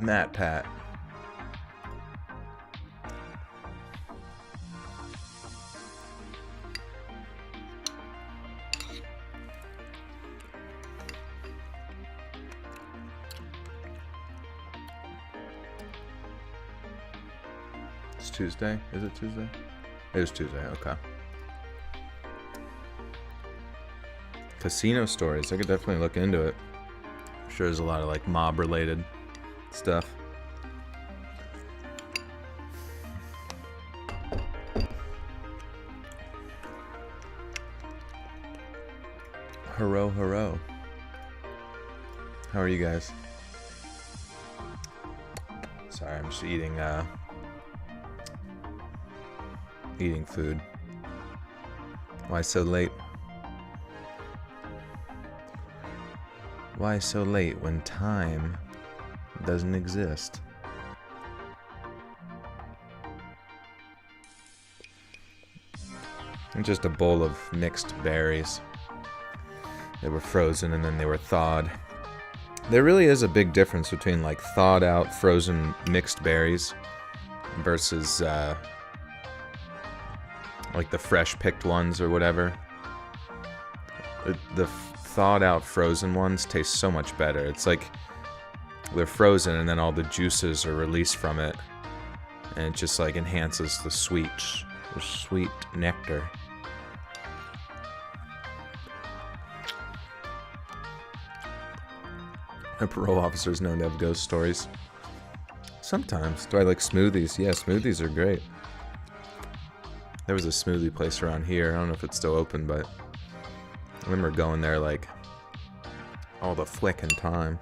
Matt Pat. It's Tuesday? Is it Tuesday? It is Tuesday, okay. Casino stories. I could definitely look into it. I'm sure there's a lot of like mob related stuff. Hurro, hurro. How are you guys? Sorry, I'm just eating food. Why so late? Why so late when time doesn't exist? Just a bowl of mixed berries. They were frozen and then they were thawed. There really is a big difference between like thawed out frozen mixed berries versus like the fresh picked ones or whatever. The thawed out frozen ones taste so much better. It's like they're frozen and then all the juices are released from it, and it just like enhances the sweet nectar. A parole officer is known to have ghost stories. Sometimes. Do I like smoothies? Yeah, smoothies are great. There was a smoothie place around here. I don't know if it's still open, but I remember going there like all the flicking time.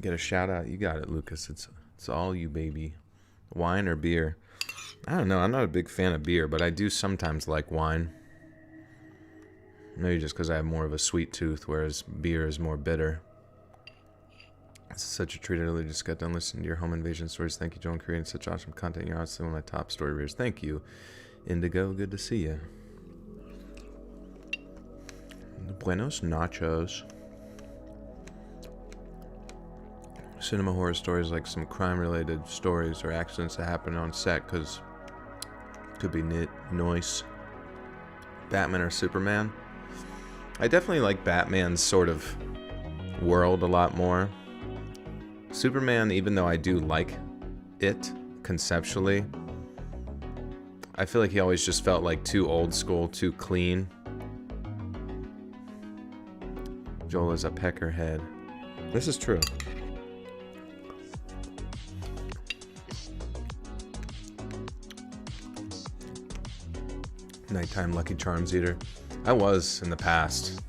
Get a shout out. You got it, Lucas. It's all you, baby. Wine or beer? I don't know. I'm not a big fan of beer, but I do sometimes like wine. Maybe just because I have more of a sweet tooth, whereas beer is more bitter. This is such a treat. I really just got done listening to your home invasion stories. Thank you, Joe, and creating such awesome content. You're honestly one of my top story readers. Thank you, Indigo. Good to see you. Buenos nachos. Cinema horror stories, like some crime-related stories or accidents that happen on set, because could be noise. Batman or Superman? I definitely like Batman's sort of world a lot more. Superman, even though I do like it conceptually, I feel like he always just felt like too old school, too clean. Joel is a peckerhead. This is true. Nighttime Lucky Charms eater. I was in the past.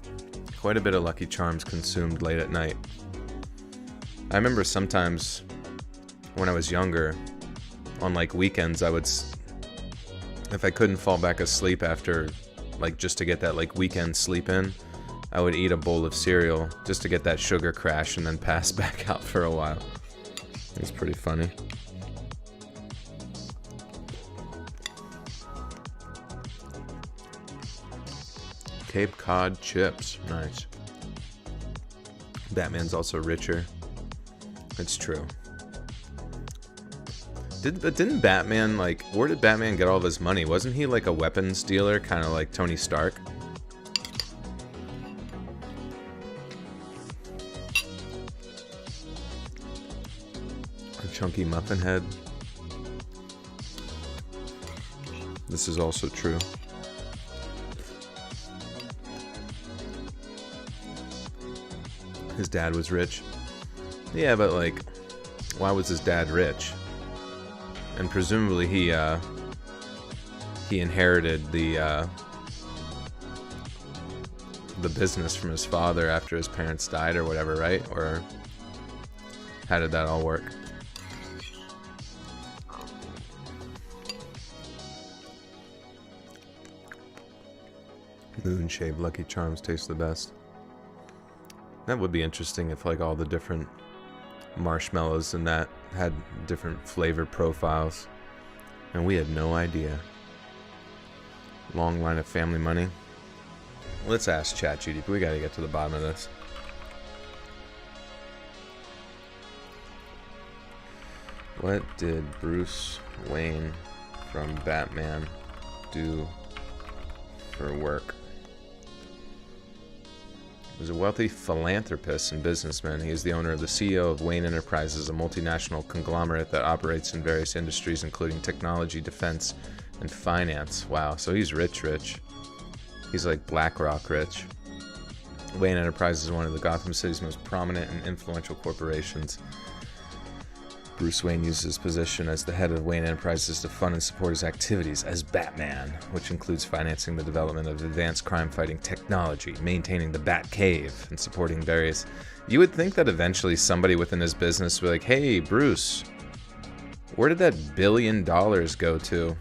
Quite a bit of Lucky Charms consumed late at night. I remember sometimes when I was younger, on like weekends, I would, if I couldn't fall back asleep after, like just to get that like weekend sleep in, I would eat a bowl of cereal just to get that sugar crash and then pass back out for a while. It's pretty funny. Cape Cod chips. Nice. Batman's also richer. It's true. Didn't Batman, like, where did Batman get all of his money? Wasn't he like a weapons dealer, kind of like Tony Stark? A chunky muffin head. This is also true. His dad was rich. Yeah, but like, why was his dad rich? And presumably he inherited the business from his father after his parents died or whatever, right? Or how did that all work? Moon-shaped Lucky Charms taste the best. That would be interesting if like all the different marshmallows and that had different flavor profiles, and we had no idea. Long line of family money. Let's ask ChatGPT. We gotta get to the bottom of this. What did Bruce Wayne from Batman do for work? He was a wealthy philanthropist and businessman. He is the owner of the CEO of Wayne Enterprises, a multinational conglomerate that operates in various industries, including technology, defense, and finance. Wow, so he's rich. He's like BlackRock rich. Wayne Enterprises is one of the Gotham City's most prominent and influential corporations. Bruce Wayne uses his position as the head of Wayne Enterprises to fund and support his activities as Batman, which includes financing the development of advanced crime-fighting technology, maintaining the Batcave, and supporting various... You would think that eventually somebody within his business would be like, hey, Bruce, where did that $1 billion go to?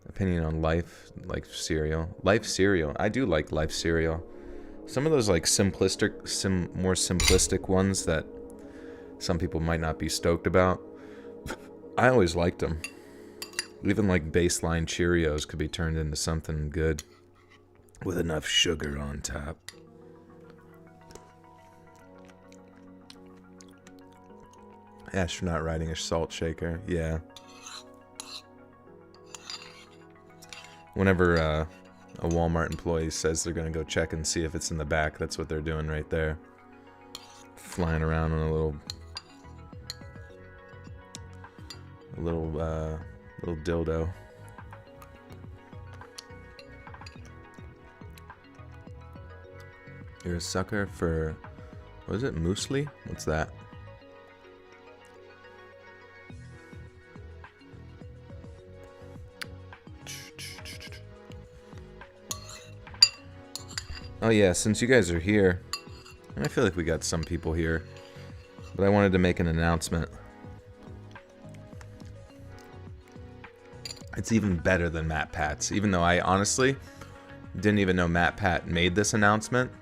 Opinion on Life cereal. Life cereal. I do like Life cereal. Some of those like more simplistic ones that some people might not be stoked about, I always liked them. Even like baseline Cheerios could be turned into something good with enough sugar on top. Astronaut riding a salt shaker, yeah. Whenever a Walmart employee says they're going to go check and see if it's in the back, that's what they're doing right there. Flying around on a little dildo. You're a sucker for, what is it, muesli? What's that? Oh yeah, since you guys are here, and I feel like we got some people here, but I wanted to make an announcement. It's even better than Matt Pat's, even though I honestly didn't even know Matt Pat made this announcement.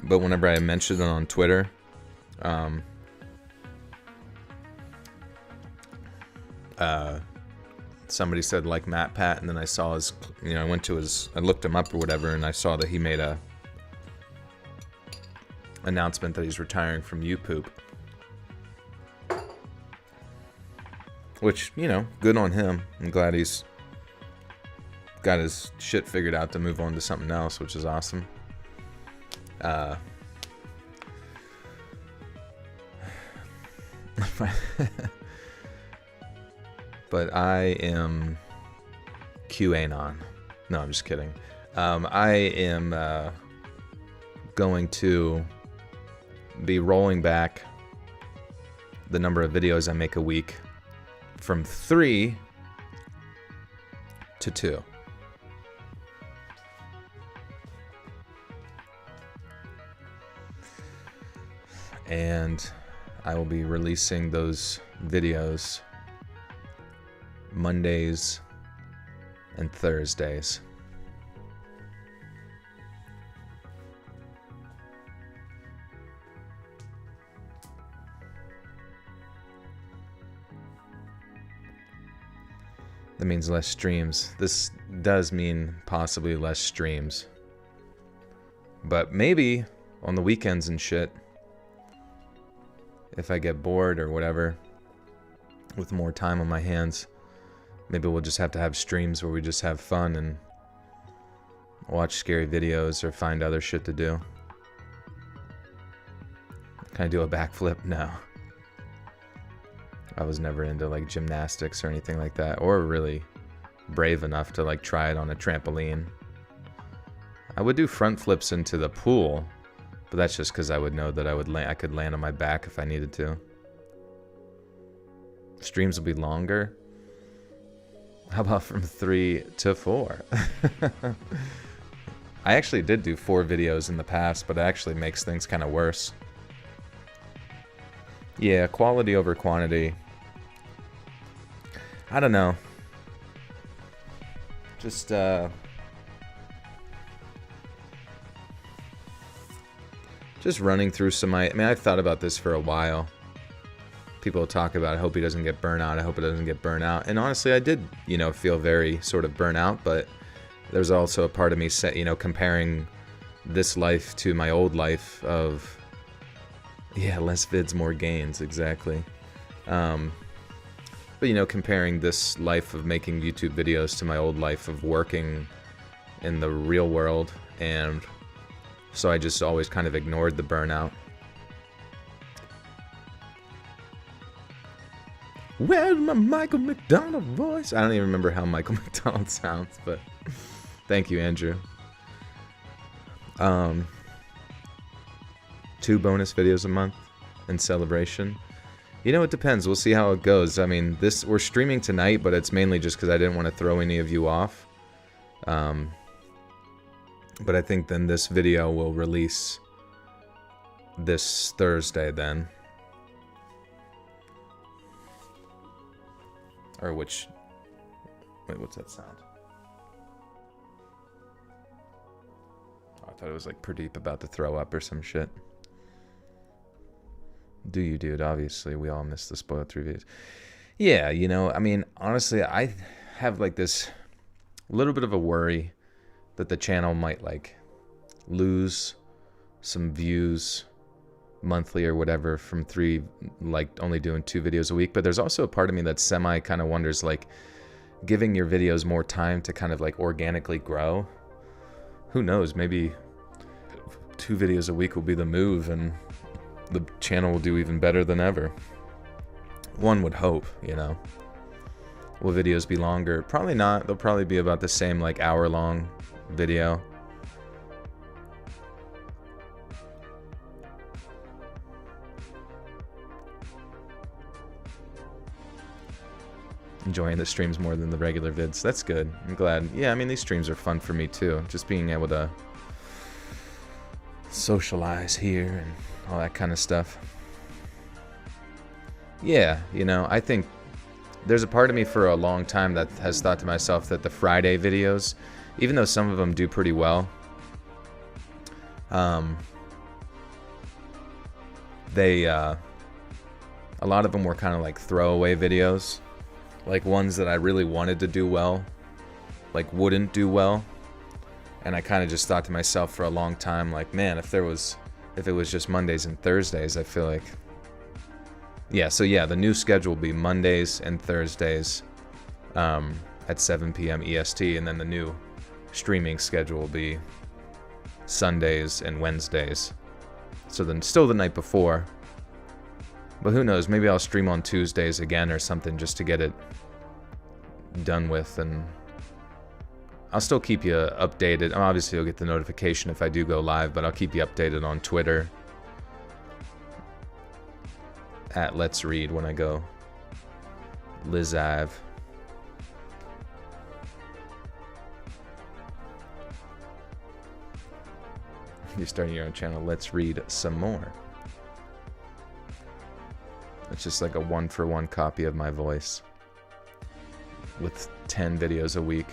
But whenever I mentioned it on Twitter, somebody said like Matt Pat, and then I saw his, I went to his, I looked him up or whatever, and I saw that he made a announcement that he's retiring from YouPoop. Which, good on him. I'm glad he's got his shit figured out to move on to something else, which is awesome. But I am QAnon. No, I'm just kidding. I am going to be rolling back the number of videos I make a week from 3 to 2. And I will be releasing those videos Mondays and Thursdays. That means less streams. This does mean possibly less streams. But maybe on the weekends and shit, if I get bored or whatever, with more time on my hands, maybe we'll just have to have streams where we just have fun and watch scary videos or find other shit to do. Can I do a backflip? No. I was never into like gymnastics or anything like that, or really brave enough to like try it on a trampoline. I would do front flips into the pool, but that's just because I would know that I could land on my back if I needed to. Streams will be longer. How about from 3 to 4? I actually did do 4 videos in the past, but it actually makes things kind of worse. Yeah, quality over quantity. I don't know. Just, just running through some, I mean, I've thought about this for a while. People talk about, I hope he doesn't get burnt out. I hope it doesn't get burnt out. And honestly, I did, you know, feel very sort of burnt out, but there's also a part of me, you know, comparing this life to my old life of, yeah, less vids, more gains, exactly. But, you know, comparing this life of making YouTube videos to my old life of working in the real world, and so I just always kind of ignored the burnout. Where's my Michael McDonald voice? I don't even remember how Michael McDonald sounds, but thank you, Andrew. 2 bonus videos a month in celebration. You know, it depends. We'll see how it goes. I mean, we're streaming tonight, but it's mainly just because I didn't want to throw any of you off. But I think then this video will release this Thursday then. Or wait, what's that sound? Oh, I thought it was like Pradeep about to throw up or some shit. Do you, dude? Obviously, we all miss the spoiled 3 videos. Yeah, you know, I mean, honestly, I have like this little bit of a worry that the channel might like lose some views monthly or whatever from 3, like only doing 2 videos a week. But there's also a part of me that semi kind of wonders, like, giving your videos more time to kind of like organically grow. Who knows? Maybe 2 videos a week will be the move and the channel will do even better than ever. One would hope, you know. Will videos be longer? Probably not. They'll probably be about the same, like, hour-long video. Enjoying the streams more than the regular vids. That's good. I'm glad. Yeah, I mean, these streams are fun for me, too. Just being able to socialize here and all that kind of stuff. Yeah, you know, I think there's a part of me for a long time that has thought to myself that the Friday videos, even though some of them do pretty well, a lot of them were kind of like throwaway videos, like ones that I really wanted to do well, like wouldn't do well. And I kind of just thought to myself for a long time, like, man, if it was just Mondays and Thursdays, I feel like, yeah. So yeah, the new schedule will be Mondays and Thursdays at 7 p.m. EST, and then the new streaming schedule will be Sundays and Wednesdays. So then still the night before, but who knows? Maybe I'll stream on Tuesdays again or something just to get it done with, and I'll still keep you updated. Obviously, you'll get the notification if I do go live, but I'll keep you updated on Twitter at Let's Read when I go live. You're starting your own channel. Let's read some more. It's just like a 1-for-1 copy of my voice with 10 videos a week.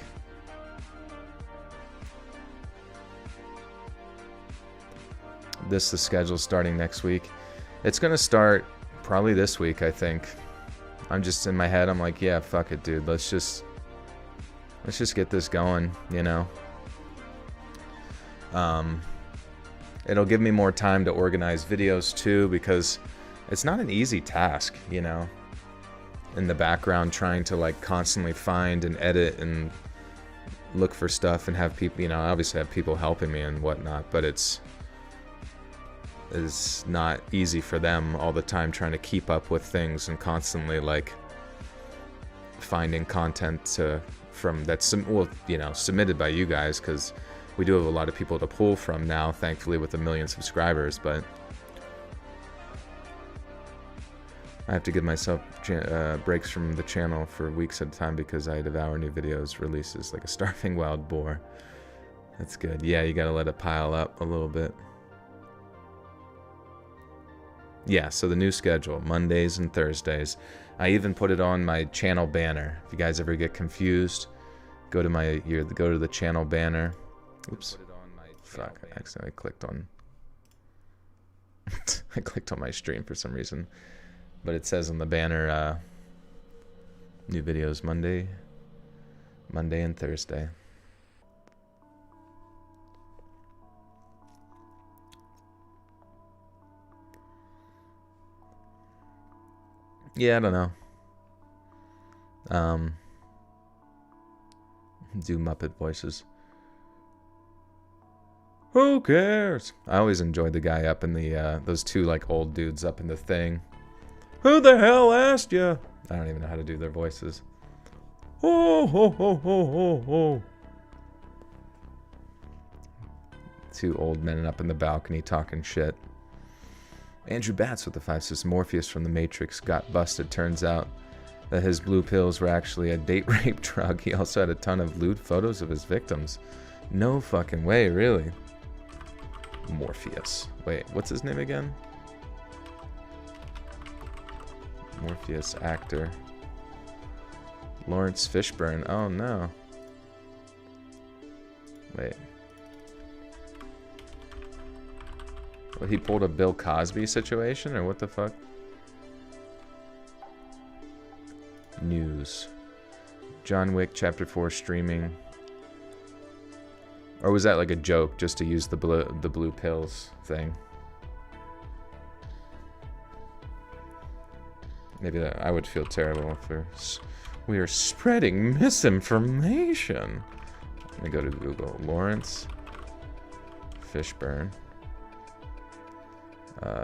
The schedule starting next week. It's gonna start probably this week, I think. I'm just in my head, I'm like, yeah, fuck it, dude. Let's just get this going, you know. It'll give me more time to organize videos too, because it's not an easy task, you know, in the background trying to like constantly find and edit and look for stuff and have people, you know, obviously have people helping me and whatnot, but it's not easy for them all the time trying to keep up with things and constantly like finding content from that's, well, you know, submitted by you guys, because we do have a lot of people to pull from now, thankfully, with 1 million subscribers, but I have to give myself breaks from the channel for weeks at a time because I devour new videos, releases like a starving wild boar. That's good. Yeah, you gotta let it pile up a little bit. Yeah, so the new schedule, Mondays and Thursdays. I even put it on my channel banner. If you guys ever get confused, go to the channel banner. Oops. Fuck, I accidentally clicked on I clicked on my stream for some reason, but it says on the banner, new videos Monday and Thursday. Yeah, I don't know. Do Muppet voices. Who cares? I always enjoyed the guy up in the, those two, like, old dudes up in the thing. Who the hell asked you? I don't even know how to do their voices. Ho, ho, ho, ho, ho, ho. Two old men up in the balcony talking shit. Andrew Batts with the 5 says Morpheus from the Matrix got busted. Turns out that his blue pills were actually a date rape drug. He also had a ton of lewd photos of his victims. No fucking way, really. Morpheus. Wait, what's his name again? Morpheus actor. Lawrence Fishburne. Oh no. Wait. Well, he pulled a Bill Cosby situation, or what the fuck? News. John Wick Chapter 4 streaming. Or was that like a joke just to use the blue pills thing? Maybe that I would feel terrible if we are spreading misinformation. Let me go to Google. Lawrence Fishburne.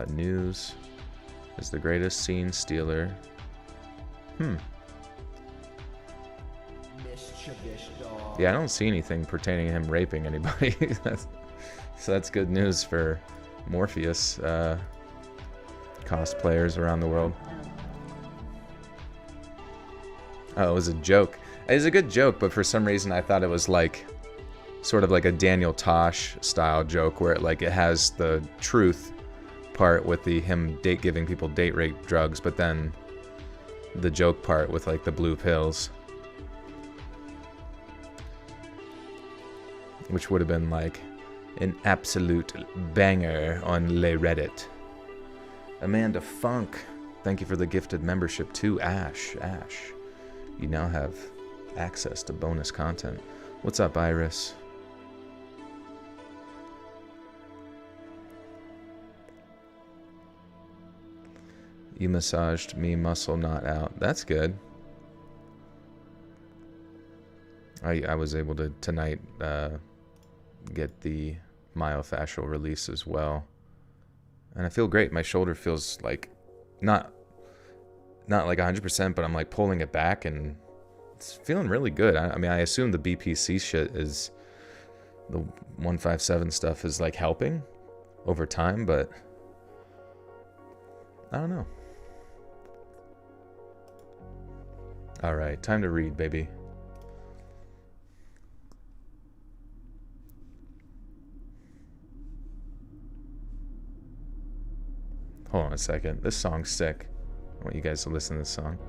News is the greatest scene stealer. Yeah, I don't see anything pertaining to him raping anybody. So that's good news for Morpheus cosplayers around the world. Oh, it was a joke. It was a good joke, but for some reason I thought it was like sort of like a Daniel Tosh style joke where it has the truth part with him giving people date rape drugs, but then the joke part with like the blue pills, which would have been like an absolute banger on Le Reddit. Amanda Funk, thank you for the gifted membership to Ash. You now have access to bonus content. What's up, Iris? You massaged me muscle not out. That's good. I was able to tonight get the myofascial release as well, and I feel great. My shoulder feels like not like 100%, but I'm like pulling it back and it's feeling really good. I mean, I assume the BPC shit is the 157 stuff is like helping over time, but I don't know. All right, time to read, baby. Hold on a second. This song's sick. I want you guys to listen to this song.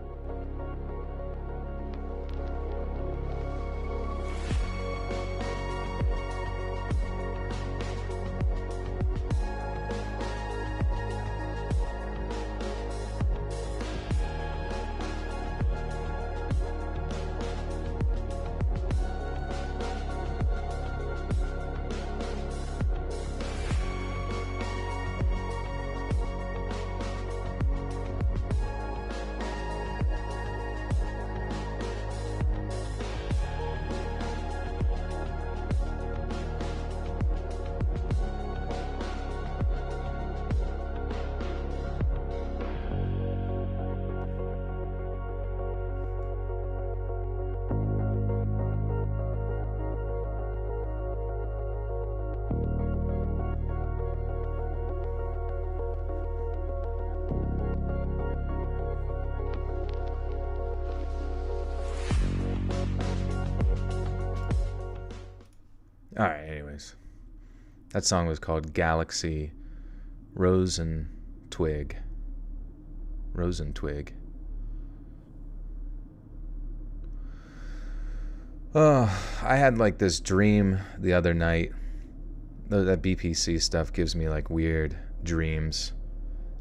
Alright, anyways. That song was called Galaxy Rosentwig. Oh, I had like this dream the other night. That BPC stuff gives me like weird dreams.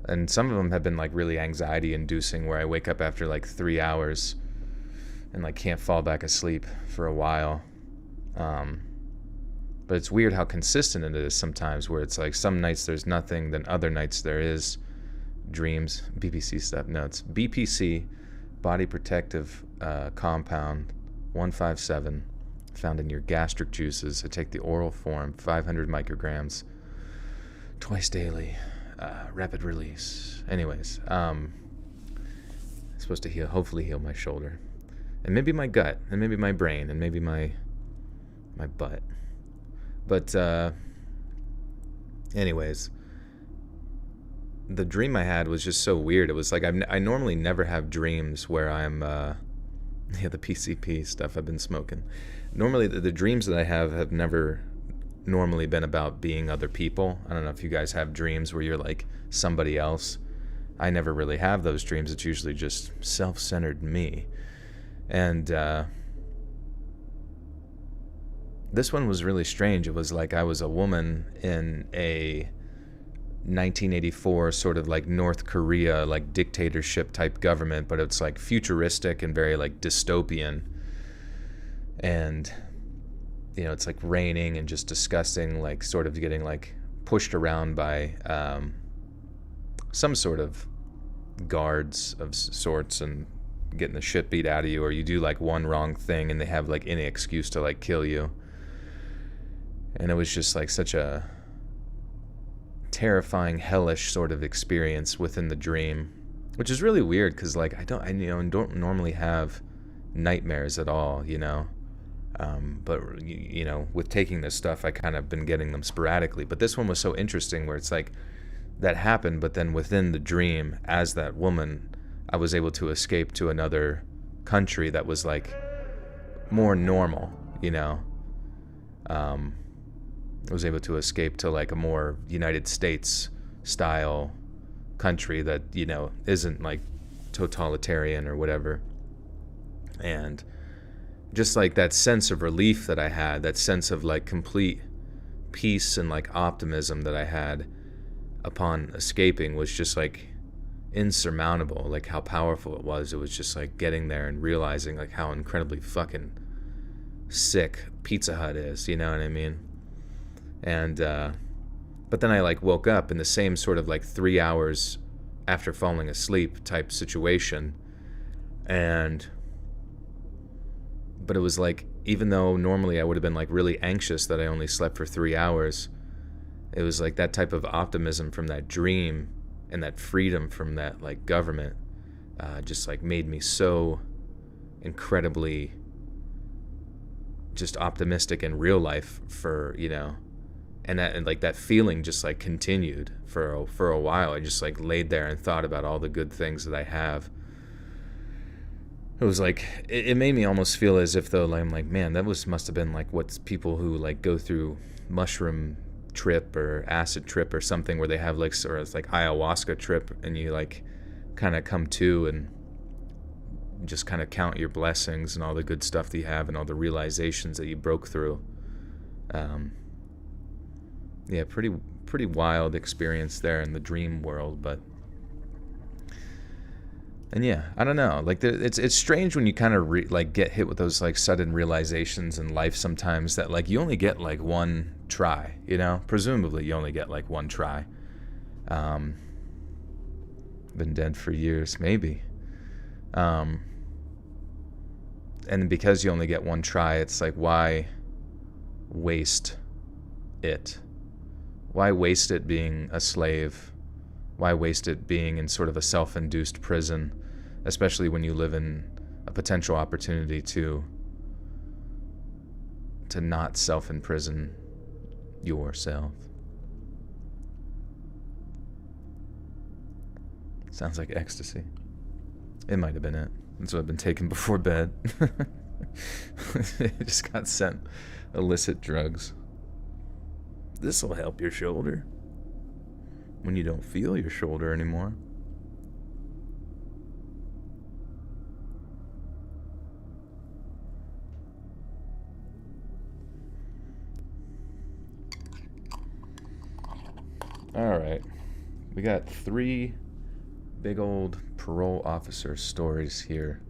And some of them have been like really anxiety inducing, where I wake up after like 3 hours and like can't fall back asleep for a while. But it's weird how consistent it is sometimes, where it's like some nights there's nothing, then other nights there is dreams. BBC stuff. No, it's BPC, Body Protective Compound 157, found in your gastric juices. I take the oral form, 500 micrograms twice daily. Rapid release. Anyways, it's supposed to hopefully heal my shoulder, and maybe my gut, and maybe my brain, and maybe my butt. But anyways, the dream I had was just so weird. It was like I normally never have dreams where I'm the PCP stuff I've been smoking. Normally the dreams that I have never normally been about being other people. I don't know if you guys have dreams where you're like somebody else. I never really have those dreams. It's usually just self-centered me. And this one was really strange. It was like I was a woman in a 1984 sort of like North Korea, like dictatorship type government, but it's like futuristic and very like dystopian. And it's like raining and just disgusting, like sort of getting like pushed around by some sort of guards of sorts and getting the shit beat out of you, or you do like one wrong thing and they have like any excuse to like kill you. And it was just like such a terrifying, hellish sort of experience within the dream, which is really weird because like I don't normally have nightmares at all, but with taking this stuff, I kind of been getting them sporadically. But this one was so interesting, where it's like that happened, but then within the dream, as that woman, I was able to escape to another country that was like more normal, I was able to escape to like a more United States style country that, isn't like totalitarian or whatever. And just like that sense of relief that I had, that sense of like complete peace and like optimism that I had upon escaping was just like insurmountable. Like how powerful it was. It was just like getting there and realizing like how incredibly fucking sick Pizza Hut is, you know what I mean? And but then I like woke up in the same sort of like 3 hours after falling asleep type situation. But it was like, even though normally I would have been like really anxious that I only slept for 3 hours, it was like that type of optimism from that dream and that freedom from that like government just like made me so incredibly just optimistic in real life for, and like that feeling just like continued for a while. I just like laid there and thought about all the good things that I have. It was like, it made me almost feel as if though I'm like, man, that must have been like what people who like go through mushroom trip or acid trip or something, where they have like, or it's like ayahuasca trip, and you like kind of come to and just kind of count your blessings and all the good stuff that you have and all the realizations that you broke through. Yeah, pretty wild experience there in the dream world. But and yeah, I don't know, like it's strange when you kind of like get hit with those like sudden realizations in life sometimes, that like you only get like one try, presumably you only get like one try. Been dead for years, maybe. And because you only get one try, it's like, why waste it? Why waste it being a slave? Why waste it being in sort of a self-induced prison, especially when you live in a potential opportunity to not self-imprison yourself? Sounds like ecstasy. It might have been it. That's what I've been taking before bed. I just got sent illicit drugs. This'll help your shoulder when you don't feel your shoulder anymore. All right. We got 3 big old parole officer stories here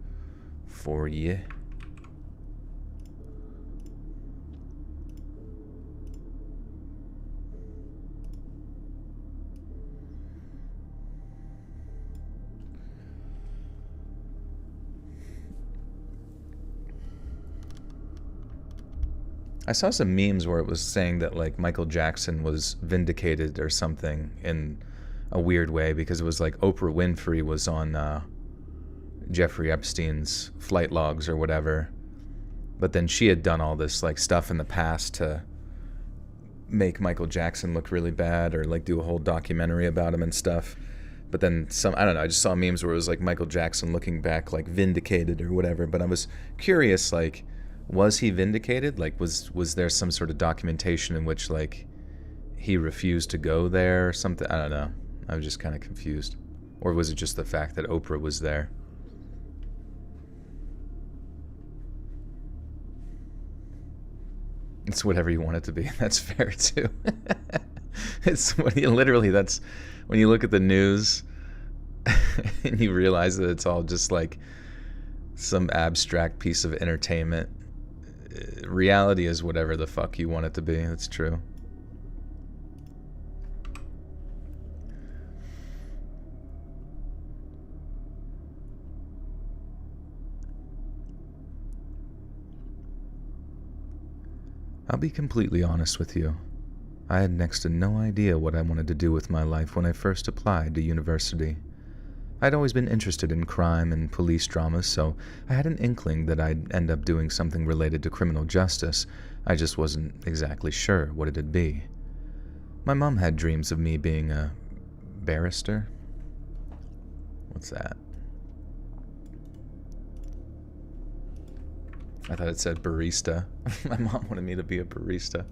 for you. I saw some memes where it was saying that like Michael Jackson was vindicated or something in a weird way because it was like Oprah Winfrey was on Jeffrey Epstein's flight logs or whatever, but then she had done all this like stuff in the past to make Michael Jackson look really bad or like do a whole documentary about him and stuff. But then I don't know, I just saw memes where it was like Michael Jackson looking back like vindicated or whatever. But I was curious, like, was he vindicated? Like, was there some sort of documentation in which like he refused to go there or something? I don't know. I was just kind of confused. Or was it just the fact that Oprah was there? It's whatever you want it to be. That's fair too. It's when you literally, that's when you look at the news and you realize that it's all just like some abstract piece of entertainment. Reality is whatever the fuck you want it to be. That's true. I'll be completely honest with you. I had next to no idea what I wanted to do with my life when I first applied to university. I'd always been interested in crime and police dramas, so I had an inkling that I'd end up doing something related to criminal justice. I just wasn't exactly sure what it'd be. My mom had dreams of me being a barrister. What's that? I thought it said barista. My mom wanted me to be a barista.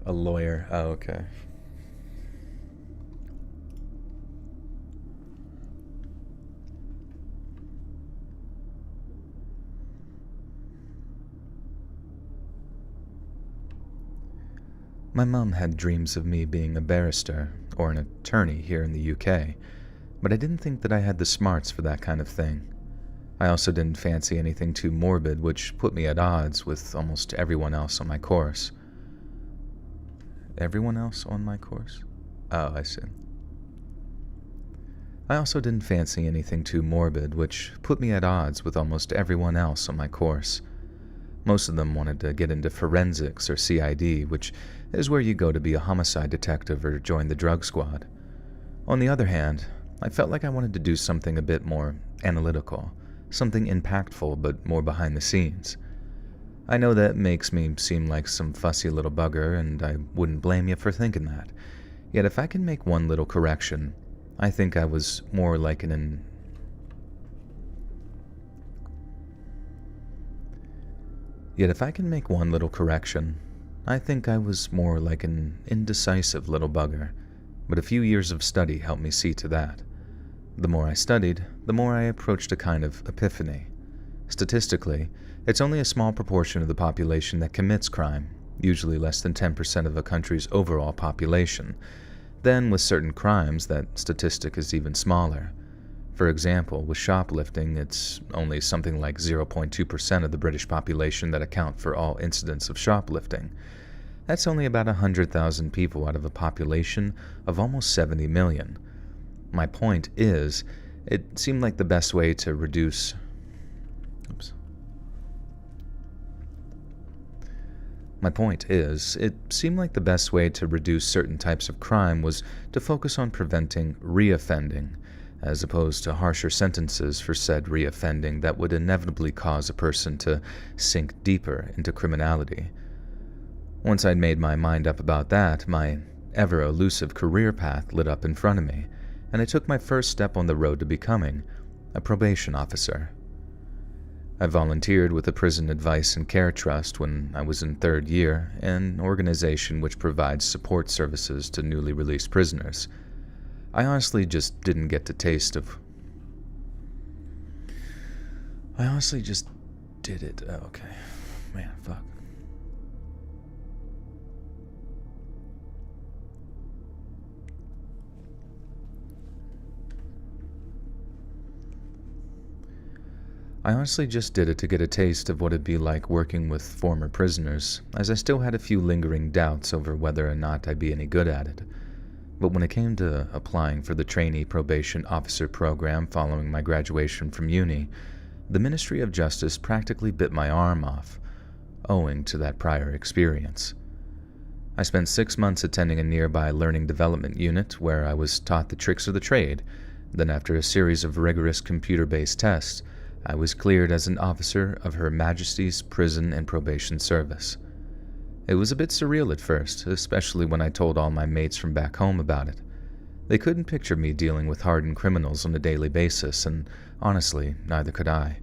A lawyer. Oh, okay. My mom had dreams of me being a barrister or an attorney here in the UK, but I didn't think that I had the smarts for that kind of thing. I also didn't fancy anything too morbid, which put me at odds with almost everyone else on my course. Everyone else on my course? Oh, I see. I also didn't fancy anything too morbid, which put me at odds with almost everyone else on my course. Most of them wanted to get into forensics or CID, which is where you go to be a homicide detective or join the drug squad. On the other hand, I felt like I wanted to do something a bit more analytical, something impactful but more behind the scenes. I know that makes me seem like some fussy little bugger, and I wouldn't blame you for thinking that. Yet if I can make one little correction, I think I was more like an indecisive little bugger, but a few years of study helped me see to that. The more I studied, the more I approached a kind of epiphany. Statistically, it's only a small proportion of the population that commits crime, usually less than 10% of a country's overall population. Then, with certain crimes, that statistic is even smaller. For example, with shoplifting, it's only something like 0.2% of the British population that account for all incidents of shoplifting. That's only about 100,000 people out of a population of almost 70 million. My point is, it seemed like the best way to reduce certain types of crime was to focus on preventing reoffending, as opposed to harsher sentences for said reoffending that would inevitably cause a person to sink deeper into criminality. Once I'd made my mind up about that, my ever-elusive career path lit up in front of me, and I took my first step on the road to becoming a probation officer. I volunteered with the Prison Advice and Care Trust when I was in 3rd year, an organization which provides support services to newly released prisoners. I honestly just didn't get the taste of... I honestly just did it. Oh, okay. Man, fuck. I honestly just did it to get a taste of what it'd be like working with former prisoners, as I still had a few lingering doubts over whether or not I'd be any good at it. But when it came to applying for the trainee probation officer program following my graduation from uni, the Ministry of Justice practically bit my arm off, owing to that prior experience. I spent 6 months attending a nearby learning development unit where I was taught the tricks of the trade. Then, after a series of rigorous computer-based tests, I was cleared as an officer of Her Majesty's Prison and Probation Service. It was a bit surreal at first, especially when I told all my mates from back home about it. They couldn't picture me dealing with hardened criminals on a daily basis, and honestly, neither could I.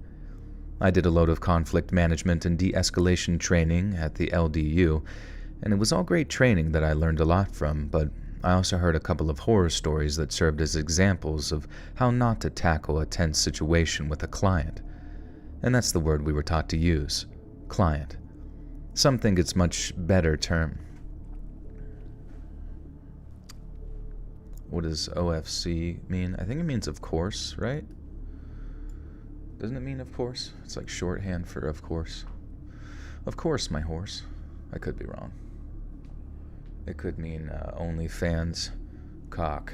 I did a load of conflict management and de-escalation training at the LDU, and it was all great training that I learned a lot from, but I also heard a couple of horror stories that served as examples of how not to tackle a tense situation with a client. And that's the word we were taught to use, client. Some think it's much better term. What does OFC mean? I think it means of course, right? Doesn't it mean of course? It's like shorthand for of course. Of course, my horse. I could be wrong. It could mean OnlyFans cock.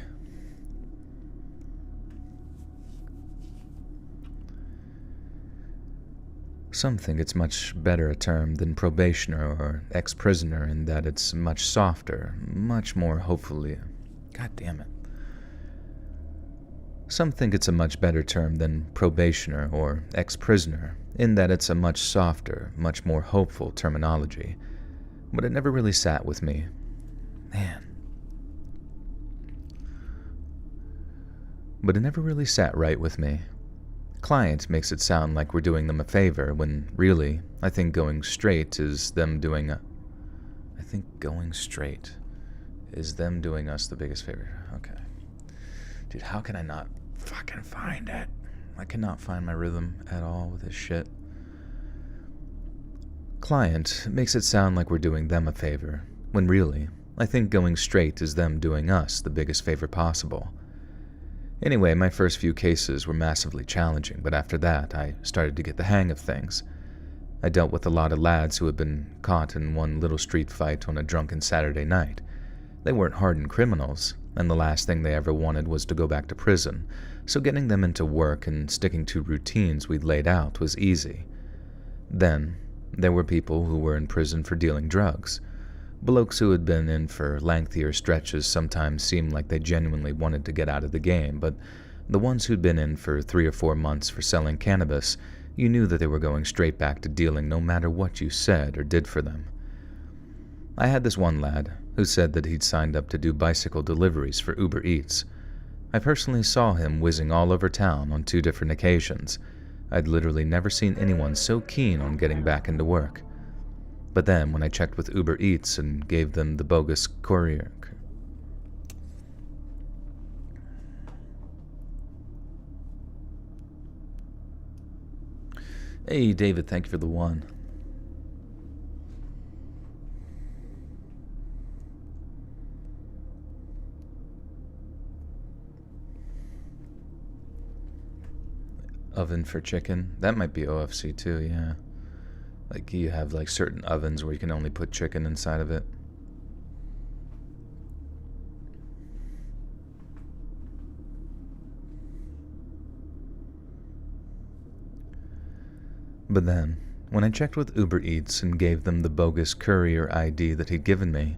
Some think it's much better a term than probationer or ex-prisoner in that it's much softer, much more hopefully. God damn it. Some think it's a much better term than probationer or ex-prisoner in that it's a much softer, much more hopeful terminology. But it never really sat with me. But it never really sat right with me. Client makes it sound like we're doing them a favor, when really, I think going straight is them doing us the biggest favor. Okay. Dude, how can I not fucking find it? I cannot find my rhythm at all with this shit. Client makes it sound like we're doing them a favor, when really, I think going straight is them doing us the biggest favor possible. Anyway, my first few cases were massively challenging, but after that, I started to get the hang of things. I dealt with a lot of lads who had been caught in one little street fight on a drunken Saturday night. They weren't hardened criminals, and the last thing they ever wanted was to go back to prison, so getting them into work and sticking to routines we'd laid out was easy. Then, there were people who were in prison for dealing drugs. Blokes who had been in for lengthier stretches sometimes seemed like they genuinely wanted to get out of the game, but the ones who'd been in for 3 or 4 months for selling cannabis, you knew that they were going straight back to dealing no matter what you said or did for them. I had this one lad who said that he'd signed up to do bicycle deliveries for Uber Eats. I personally saw him whizzing all over town on 2 different occasions. I'd literally never seen anyone so keen on getting back into work. But then, when I checked with Uber Eats and gave them the bogus courier... Hey, David, thank you for the 1. Oven for chicken. That might be OFC too, yeah. Like, you have, like, certain ovens where you can only put chicken inside of it. But then, when I checked with Uber Eats and gave them the bogus courier ID that he'd given me,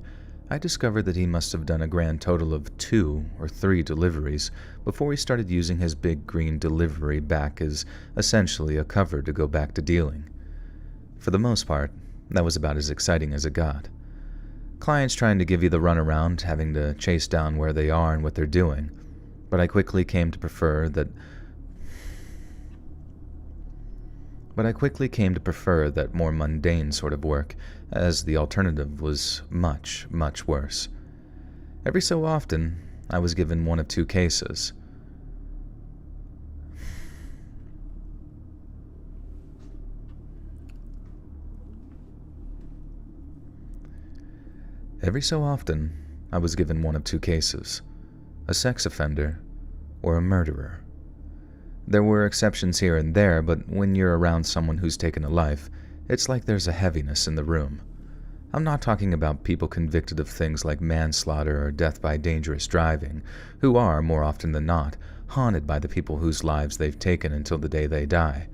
I discovered that he must have done a grand total of 2 or 3 deliveries before he started using his big green delivery back as essentially a cover to go back to dealing. For the most part, that was about as exciting as it got. Clients trying to give you the runaround, having to chase down where they are and what they're doing, but I quickly came to prefer that more mundane sort of work, as the alternative was much, much worse. Every so often, I was given 1 of 2 cases. Every so often, I was given 1 of 2 cases, a sex offender or a murderer. There were exceptions here and there, but when you're around someone who's taken a life, it's like there's a heaviness in the room. I'm not talking about people convicted of things like manslaughter or death by dangerous driving, who are, more often than not, haunted by the people whose lives they've taken until the day they die.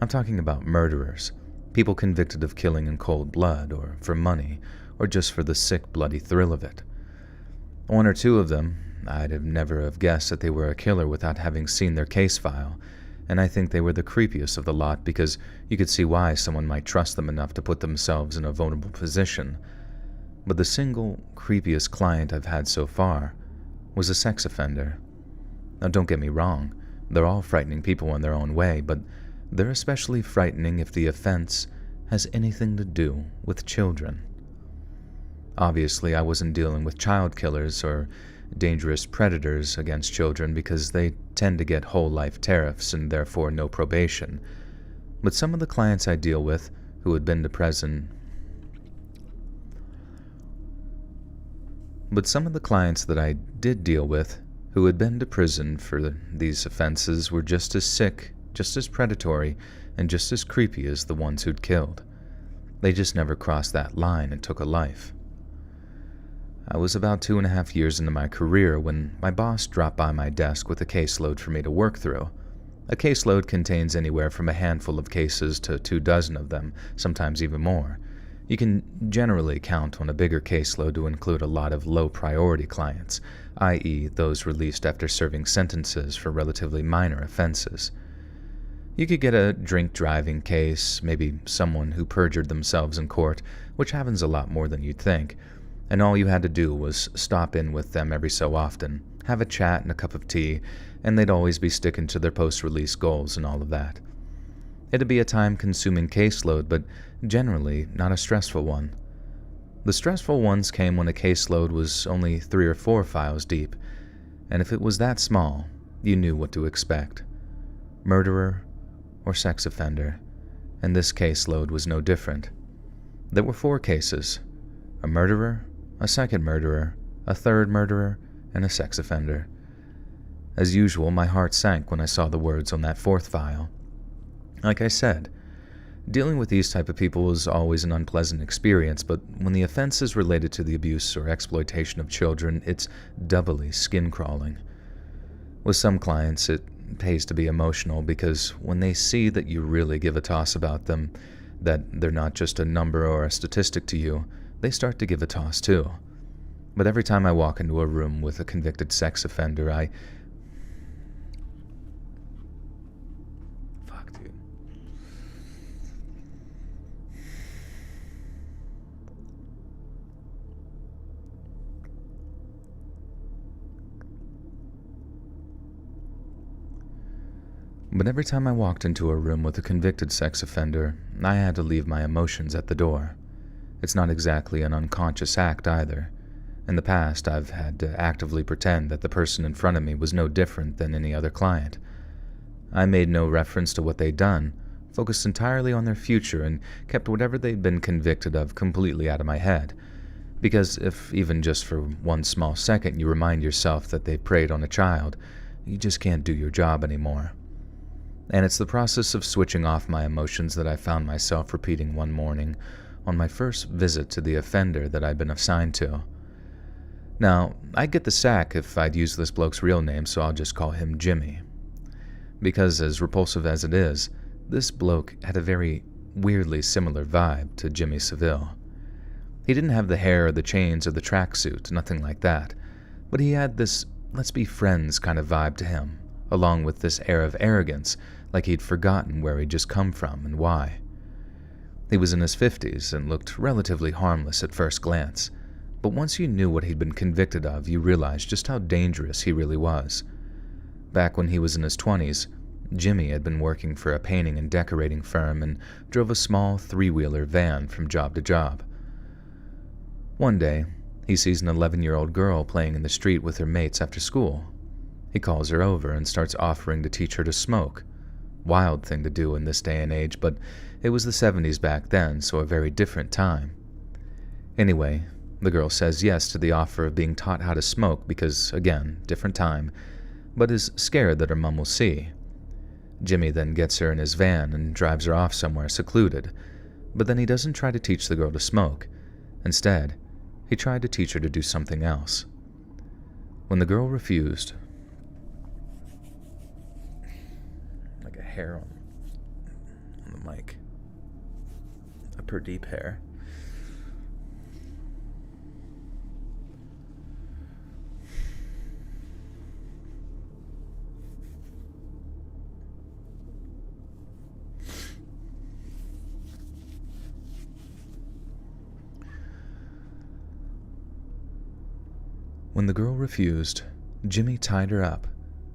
I'm talking about murderers, people convicted of killing in cold blood, or for money, or just for the sick, bloody thrill of it. One or two of them, I'd have never have guessed that they were a killer without having seen their case file, and I think they were the creepiest of the lot because you could see why someone might trust them enough to put themselves in a vulnerable position. But the single creepiest client I've had so far was a sex offender. Now don't get me wrong, they're all frightening people in their own way, but they're especially frightening if the offense has anything to do with children. Obviously, I wasn't dealing with child killers or dangerous predators against children because they tend to get whole life tariffs and therefore no probation. But some of the clients I deal with who had been to prison But some of the clients that I did deal with who had been to prison for these offenses were just as sick, just as predatory, and just as creepy as the ones who'd killed. They just never crossed that line and took a life. I was about 2.5 years into my career when my boss dropped by my desk with a caseload for me to work through. A caseload contains anywhere from a handful of cases to 24 of them, sometimes even more. You can generally count on a bigger caseload to include a lot of low-priority clients, i.e. those released after serving sentences for relatively minor offenses. You could get a drink-driving case, maybe someone who perjured themselves in court, which happens a lot more than you'd think, and all you had to do was stop in with them every so often, have a chat and a cup of tea, and they'd always be sticking to their post-release goals and all of that. It'd be a time-consuming caseload, but generally not a stressful one. The stressful ones came when a caseload was only 3 or 4 files deep, and if it was that small, you knew what to expect. Murderer or sex offender, and this caseload was no different. There were 4 cases: a murderer, a second murderer, a third murderer, and a sex offender. As usual, my heart sank when I saw the words on that 4th file. Like I said, dealing with these type of people was always an unpleasant experience, but when the offense is related to the abuse or exploitation of children, it's doubly skin-crawling. With some clients, it pays to be emotional because when they see that you really give a toss about them, that they're not just a number or a statistic to you, they start to give a toss too. But every time I walk into a room with a convicted sex offender, But every time I walked into a room with a convicted sex offender, I had to leave my emotions at the door. It's not exactly an unconscious act either. In the past, I've had to actively pretend that the person in front of me was no different than any other client. I made no reference to what they'd done, focused entirely on their future, and kept whatever they'd been convicted of completely out of my head. Because if even just for one small second you remind yourself that they preyed on a child, you just can't do your job anymore. And it's the process of switching off my emotions that I found myself repeating one morning on my first visit to the offender that I'd been assigned to. Now, I'd get the sack if I'd use this bloke's real name, so I'll just call him Jimmy. Because as repulsive as it is, this bloke had a very weirdly similar vibe to Jimmy Seville. He didn't have the hair or the chains or the tracksuit, nothing like that, but he had this let's be friends kind of vibe to him, along with this air of arrogance, like he'd forgotten where he'd just come from and why. He was in his 50s and looked relatively harmless at first glance, but once you knew what he'd been convicted of, you realized just how dangerous he really was. Back when he was in his 20s, Jimmy had been working for a painting and decorating firm and drove a small 3-wheeler van from job to job. One day, he sees an 11-year-old girl playing in the street with her mates after school. He calls her over and starts offering to teach her to smoke. Wild thing to do in this day and age, but it was the 70s back then, so a very different time. Anyway, the girl says yes to the offer of being taught how to smoke because, again, different time, but is scared that her mum will see. Jimmy then gets her in his van and drives her off somewhere secluded, but then he doesn't try to teach the girl to smoke. Instead, he tried to teach her to do something else. When the girl refused, like a hair on the mic, a per deep hair. When the girl refused, Jimmy tied her up,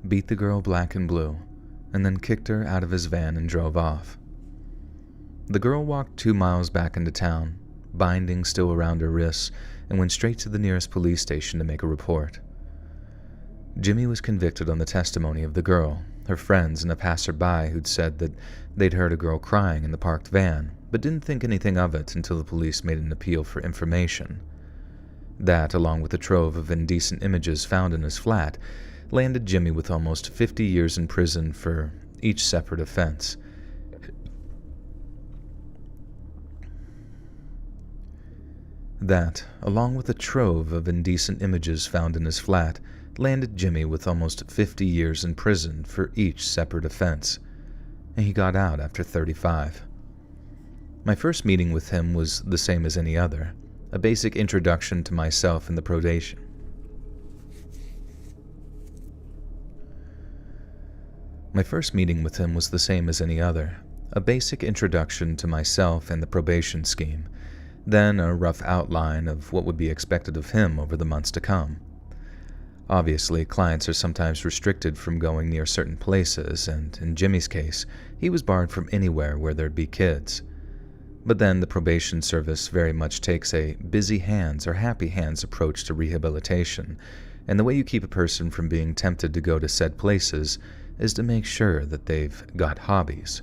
beat the girl black and blue, and then kicked her out of his van and drove off. The girl walked 2 miles back into town, binding still around her wrists, and went straight to the nearest police station to make a report. Jimmy was convicted on the testimony of the girl, her friends, and a passerby who'd said that they'd heard a girl crying in the parked van, but didn't think anything of it until the police made an appeal for information. That, along with a trove of indecent images found in his flat, landed Jimmy with almost 50 years in prison for each separate offense. That, along with a trove of indecent images found in his flat, landed Jimmy with almost 50 years in prison for each separate offense, and he got out after 35. My first meeting with him was the same as any other, a basic introduction to myself and the probation. My first meeting with him was the same as any other, a basic introduction to myself and the probation scheme, then a rough outline of what would be expected of him over the months to come. Obviously, clients are sometimes restricted from going near certain places, and in Jimmy's case, he was barred from anywhere where there'd be kids. But then the probation service very much takes a busy hands or happy hands approach to rehabilitation, and the way you keep a person from being tempted to go to said places is to make sure that they've got hobbies.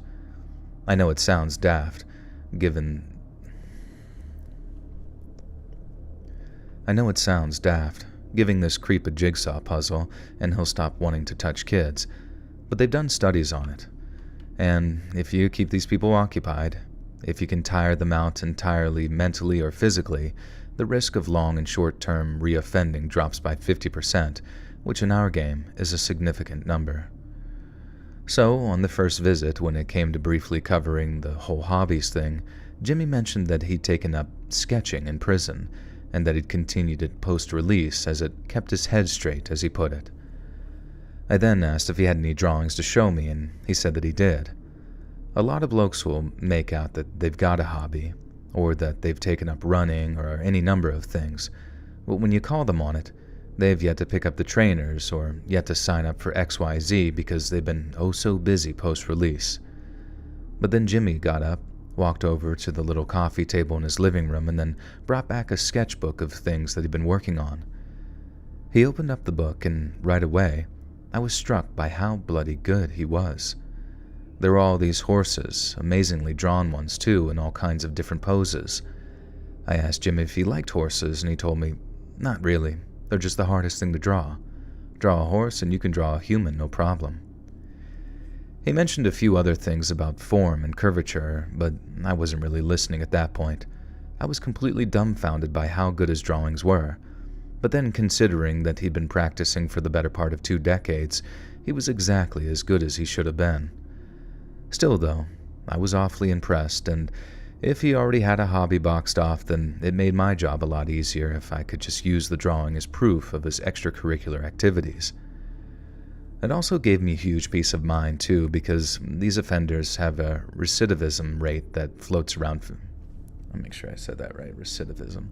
I know it sounds daft, giving this creep a jigsaw puzzle and he'll stop wanting to touch kids, but they've done studies on it. And if you keep these people occupied, if you can tire them out entirely mentally or physically, the risk of long and short-term reoffending drops by 50%, which in our game is a significant number. So, on the first visit, when it came to briefly covering the whole hobbies thing, Jimmy mentioned that he'd taken up sketching in prison, and that he'd continued it post-release as it kept his head straight, as he put it. I then asked if he had any drawings to show me, and he said that he did. A lot of blokes will make out that they've got a hobby, or that they've taken up running, or any number of things, but when you call them on it, they've yet to pick up the trainers, or yet to sign up for XYZ because they've been oh so busy post-release. But then Jimmy got up, walked over to the little coffee table in his living room, and then brought back a sketchbook of things that he'd been working on. He opened up the book, and right away, I was struck by how bloody good he was. There were all these horses, amazingly drawn ones too, in all kinds of different poses. I asked Jimmy if he liked horses, and he told me, not really, they're just the hardest thing to draw. Draw a horse and you can draw a human, no problem. He mentioned a few other things about form and curvature, but I wasn't really listening at that point. I was completely dumbfounded by how good his drawings were. But then, considering that he'd been practicing for the better part of 2 decades, he was exactly as good as he should have been. Still, though, I was awfully impressed, and if he already had a hobby boxed off, then it made my job a lot easier if I could just use the drawing as proof of his extracurricular activities. It also gave me a huge peace of mind, too, because these offenders have a recidivism rate that floats around. I'll make sure I said that right, recidivism.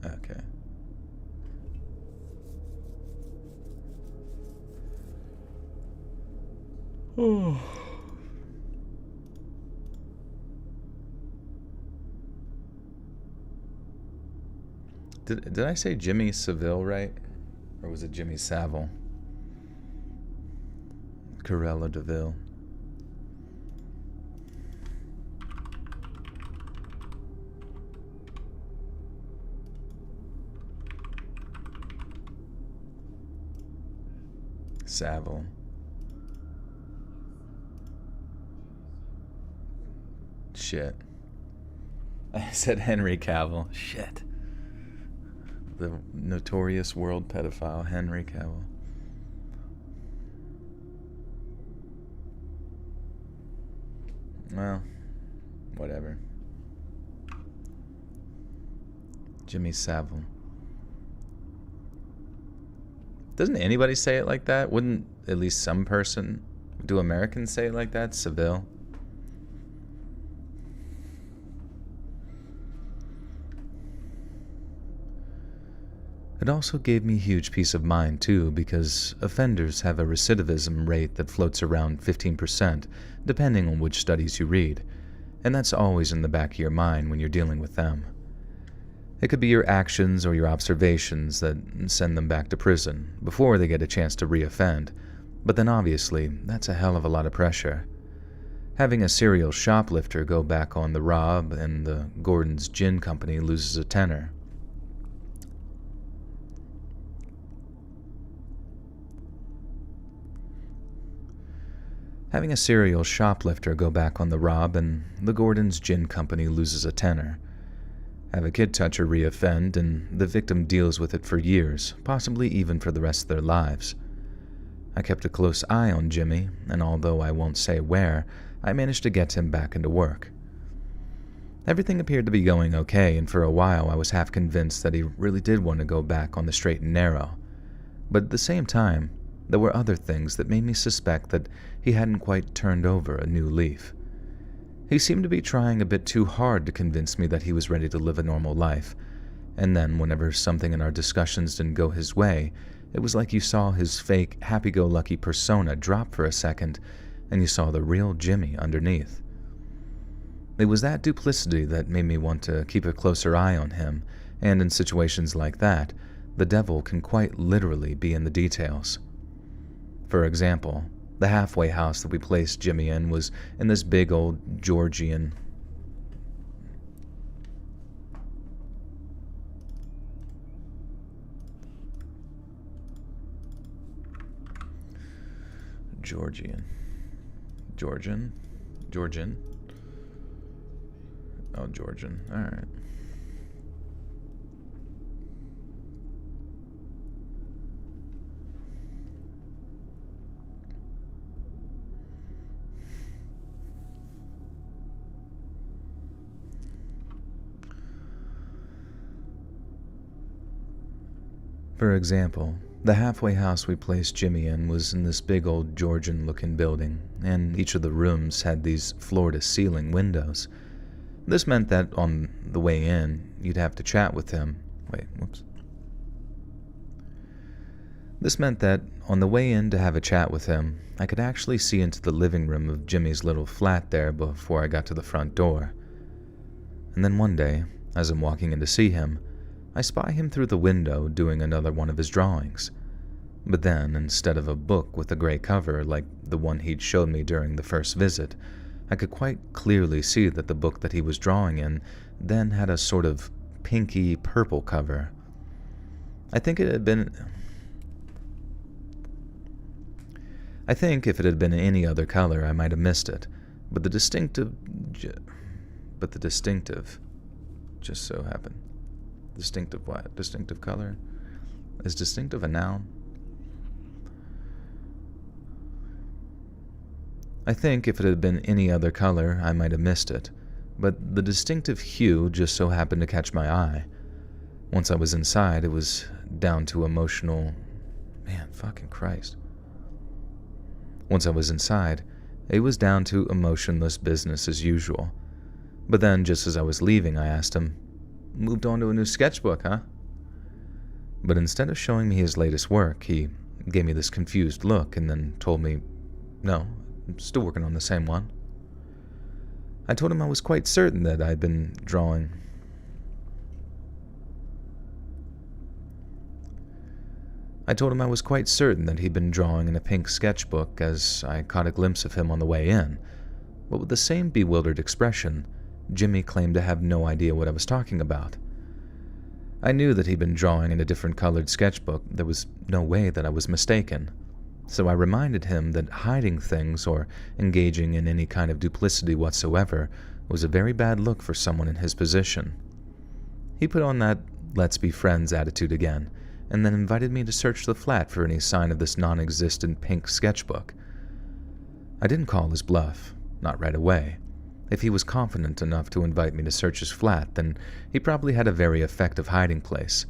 Okay. Oh. Did I say Jimmy Savile right? Or was it Jimmy Savile? Corella DeVille. Savile. Shit. I said Henry Cavill. Shit. The notorious world pedophile, Henry Cavill. Well, whatever. Jimmy Savile. Doesn't anybody say it like that? Wouldn't at least some person? Do Americans say it like that? Seville? It also gave me huge peace of mind too, because offenders have a recidivism rate that floats around 15%, depending on which studies you read, and that's always in the back of your mind when you're dealing with them. It could be your actions or your observations that send them back to prison before they get a chance to reoffend, but then obviously that's a hell of a lot of pressure. Having a serial shoplifter go back on the rob and the Gordon's Gin Company loses a tenner. Having a serial shoplifter go back on the rob and the Gordon's Gin Company loses a tenner. Have a kid toucher reoffend and the victim deals with it for years, possibly even for the rest of their lives. I kept a close eye on Jimmy, and although I won't say where, I managed to get him back into work. Everything appeared to be going okay, and for a while I was half convinced that he really did want to go back on the straight and narrow. But at the same time, there were other things that made me suspect that he hadn't quite turned over a new leaf. He seemed to be trying a bit too hard to convince me that he was ready to live a normal life, and then whenever something in our discussions didn't go his way, it was like you saw his fake, happy-go-lucky persona drop for a second, and you saw the real Jimmy underneath. It was that duplicity that made me want to keep a closer eye on him, and in situations like that, the devil can quite literally be in the details. For example, the halfway house that we placed Jimmy in was in this big old Georgian. Georgian. Oh, Georgian. All right. For example, the halfway house we placed Jimmy in was in this big old Georgian-looking building, and each of the rooms had these floor-to-ceiling windows. This meant that on the way in, you'd have to chat with him. This meant that on the way in to have a chat with him, I could actually see into the living room of Jimmy's little flat there before I got to the front door. And then one day, as I'm walking in to see him, I spy him through the window doing another one of his drawings. But then, instead of a book with a gray cover like the one he'd showed me during the first visit, I could quite clearly see that the book that he was drawing in then had a sort of pinky purple cover. I think if it had been any other color, I might have missed it, but the distinctive just so happened. Distinctive what? Distinctive color? Is distinctive a noun? I think if it had been any other color, I might have missed it, but the distinctive hue just so happened to catch my eye. Once I was inside, it was down to emotional... Man, fucking Christ. Once I was inside, it was down to emotionless business as usual. But then, just as I was leaving, I asked him, "Moved on to a new sketchbook, huh?" But instead of showing me his latest work, he gave me this confused look and then told me, "No, I'm still working on the same one." I told him I was quite certain that I'd been drawing. I told him I was quite certain that he'd been drawing in a pink sketchbook as I caught a glimpse of him on the way in, but with the same bewildered expression, Jimmy claimed to have no idea what I was talking about. I knew that he'd been drawing in a different colored sketchbook. There was no way that I was mistaken. So I reminded him that hiding things or engaging in any kind of duplicity whatsoever was a very bad look for someone in his position. He put on that let's be friends attitude again, and then invited me to search the flat for any sign of this non-existent pink sketchbook. I didn't call his bluff, not right away. If he was confident enough to invite me to search his flat, then he probably had a very effective hiding place.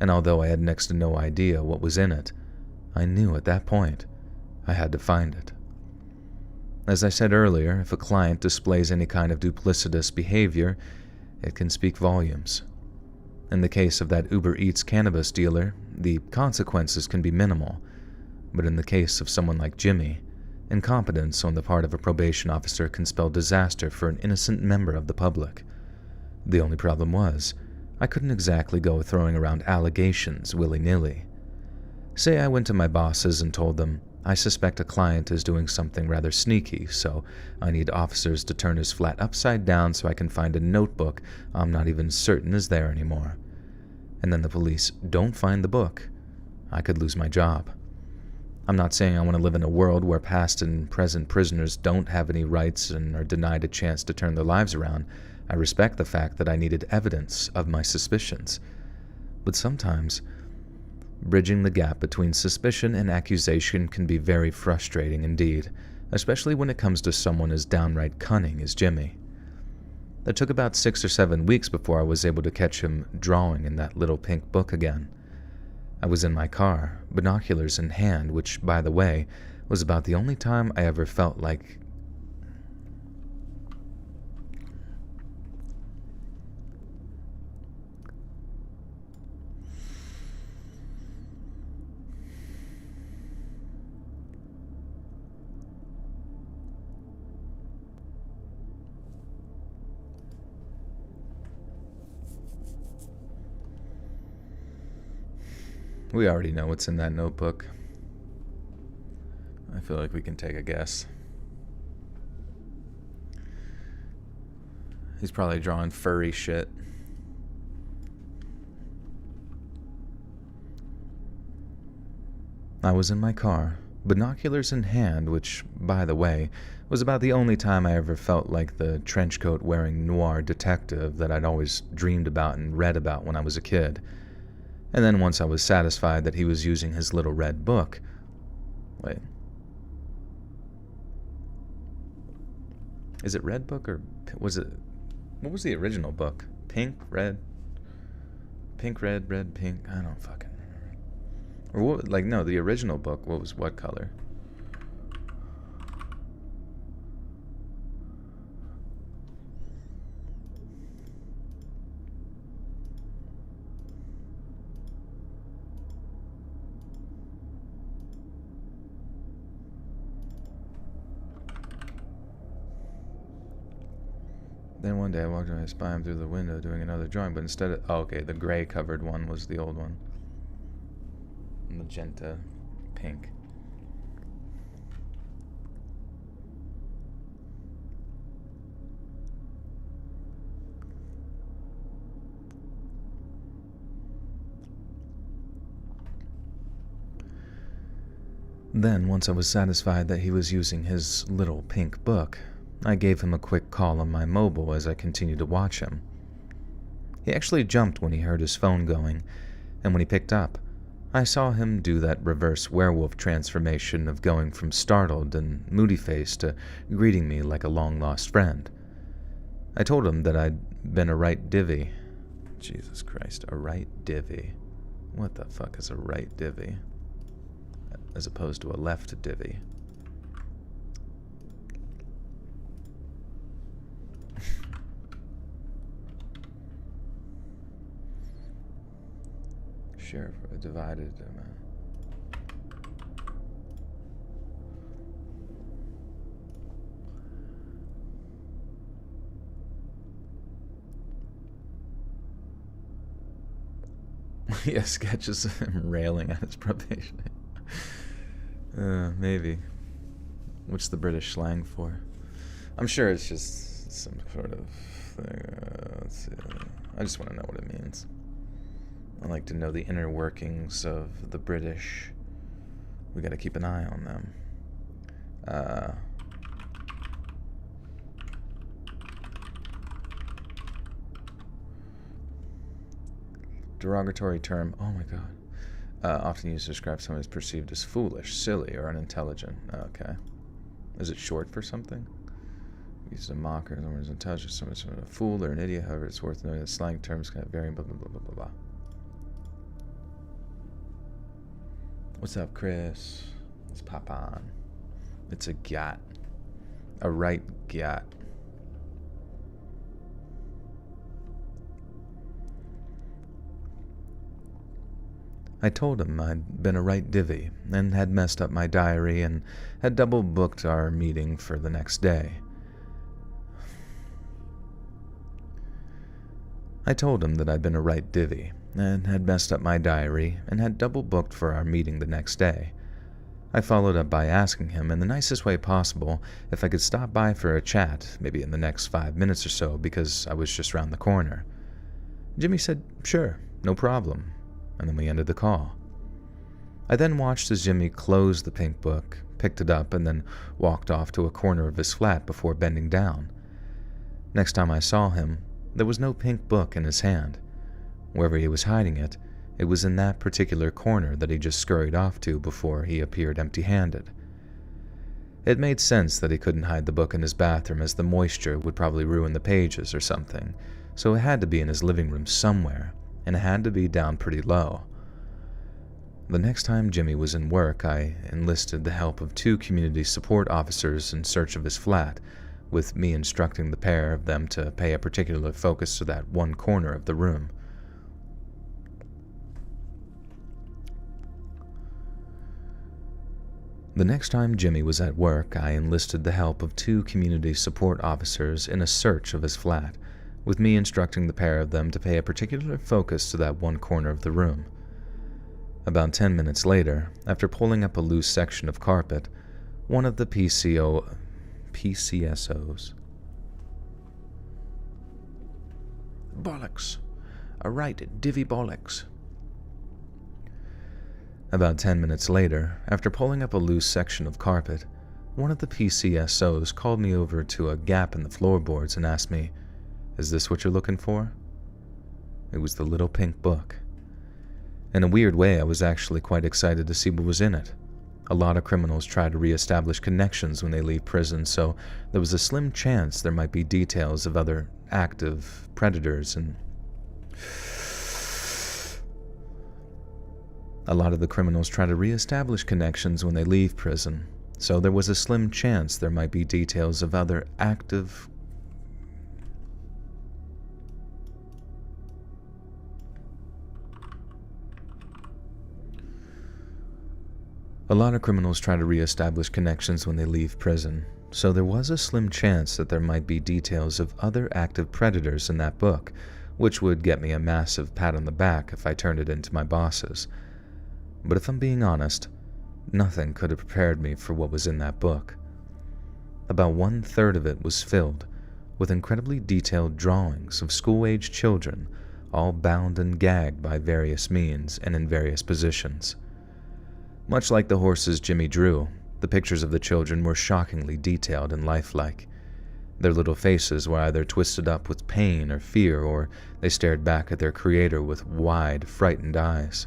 And although I had next to no idea what was in it, I knew at that point I had to find it. As I said earlier, if a client displays any kind of duplicitous behavior, it can speak volumes. In the case of that Uber Eats cannabis dealer, the consequences can be minimal, but in the case of someone like Jimmy, incompetence on the part of a probation officer can spell disaster for an innocent member of the public. The only problem was, I couldn't exactly go throwing around allegations willy-nilly. Say I went to my bosses and told them, I suspect a client is doing something rather sneaky, so I need officers to turn his flat upside down so I can find a notebook I'm not even certain is there anymore. And then the police don't find the book. I could lose my job. I'm not saying I want to live in a world where past and present prisoners don't have any rights and are denied a chance to turn their lives around. I respect the fact that I needed evidence of my suspicions. But sometimes, bridging the gap between suspicion and accusation can be very frustrating indeed, especially when it comes to someone as downright cunning as Jimmy. It took about 6 or 7 weeks before I was able to catch him drawing in that little pink book again. I was in my car, binoculars in hand, which, by the way, was about the only time I ever felt like we already know what's in that notebook. I feel like we can take a guess. He's probably drawing furry shit. I was in my car, binoculars in hand, which, by the way, was about the only time I ever felt like the trenchcoat-wearing noir detective that I'd always dreamed about and read about when I was a kid. And then once I was satisfied that he was using his little red book... Wait. Is it red book or was it... What was the original book? Pink, red? Pink, red, pink? I don't fucking remember. Or what, like, no, the original book, what color? Then one day I walked around, I spied him through the window doing another drawing, but instead of... Oh, okay, the gray covered one was the old one. Magenta, pink. Then, once I was satisfied that he was using his little pink book, I gave him a quick call on my mobile as I continued to watch him. He actually jumped when he heard his phone going, and when he picked up, I saw him do that reverse werewolf transformation of going from startled and moody-faced to greeting me like a long-lost friend. I told him that I'd been a right divvy. Jesus Christ, a right divvy. What the fuck is a right divvy? As opposed to a left divvy. Sheriff divided Yeah, sketches of him railing at his probation. Maybe. What's the British slang for? I'm sure it's just some sort of thing. Let's see. I just want to know what it means. I like to know the inner workings of the British. We gotta keep an eye on them. Derogatory term, oh my god. Often used to describe someone who's perceived as foolish, silly, or unintelligent. Okay. Is it short for something? Used as a mocker, someone who's intelligent, someone's a fool or an idiot, however, it's worth knowing that slang terms can have varying blah blah blah blah blah blah. What's up, Chris? Let's pop on. It's a gat. A right gat. I told him I'd been a right divvy and had messed up my diary and had double booked our meeting for the next day. I told him that I'd been a right divvy and had messed up my diary and had double booked for our meeting the next day. I followed up by asking him in the nicest way possible if I could stop by for a chat, maybe in the next 5 minutes or so, because I was just round the corner. Jimmy said, sure, no problem, and then we ended the call. I then watched as Jimmy closed the pink book, picked it up, and then walked off to a corner of his flat before bending down. Next time I saw him, there was no pink book in his hand. Wherever he was hiding it, it was in that particular corner that he just scurried off to before he appeared empty-handed. It made sense that he couldn't hide the book in his bathroom, as the moisture would probably ruin the pages or something, so it had to be in his living room somewhere, and it had to be down pretty low. The next time Jimmy was in work, I enlisted the help of 2 community support officers in search of his flat, with me instructing the pair of them to pay a particular focus to that one corner of the room. The next time Jimmy was at work, I enlisted the help of 2 community support officers in a search of his flat, with me instructing the pair of them to pay a particular focus to that one corner of the room. About 10 minutes later, after pulling up a loose section of carpet, one of the PCSOs. Bollocks. A right divvy bollocks. About 10 minutes later, after pulling up a loose section of carpet, one of the PCSOs called me over to a gap in the floorboards and asked me, "Is this what you're looking for?" It was the little pink book. In a weird way, I was actually quite excited to see what was in it. A lot of criminals try to re-establish connections when they leave prison, so there was a slim chance there might be details of other active predators and... A lot of the criminals try to re-establish connections when they leave prison, so there was a slim chance there might be details of other active... A lot of criminals try to re-establish connections when they leave prison, so there was a slim chance that there might be details of other active predators in that book, which would get me a massive pat on the back if I turned it into my bosses. But if I'm being honest, nothing could have prepared me for what was in that book. About 1/3 of it was filled with incredibly detailed drawings of school-aged children, all bound and gagged by various means and in various positions. Much like the horses Jimmy drew, the pictures of the children were shockingly detailed and lifelike. Their little faces were either twisted up with pain or fear, or they stared back at their creator with wide, frightened eyes.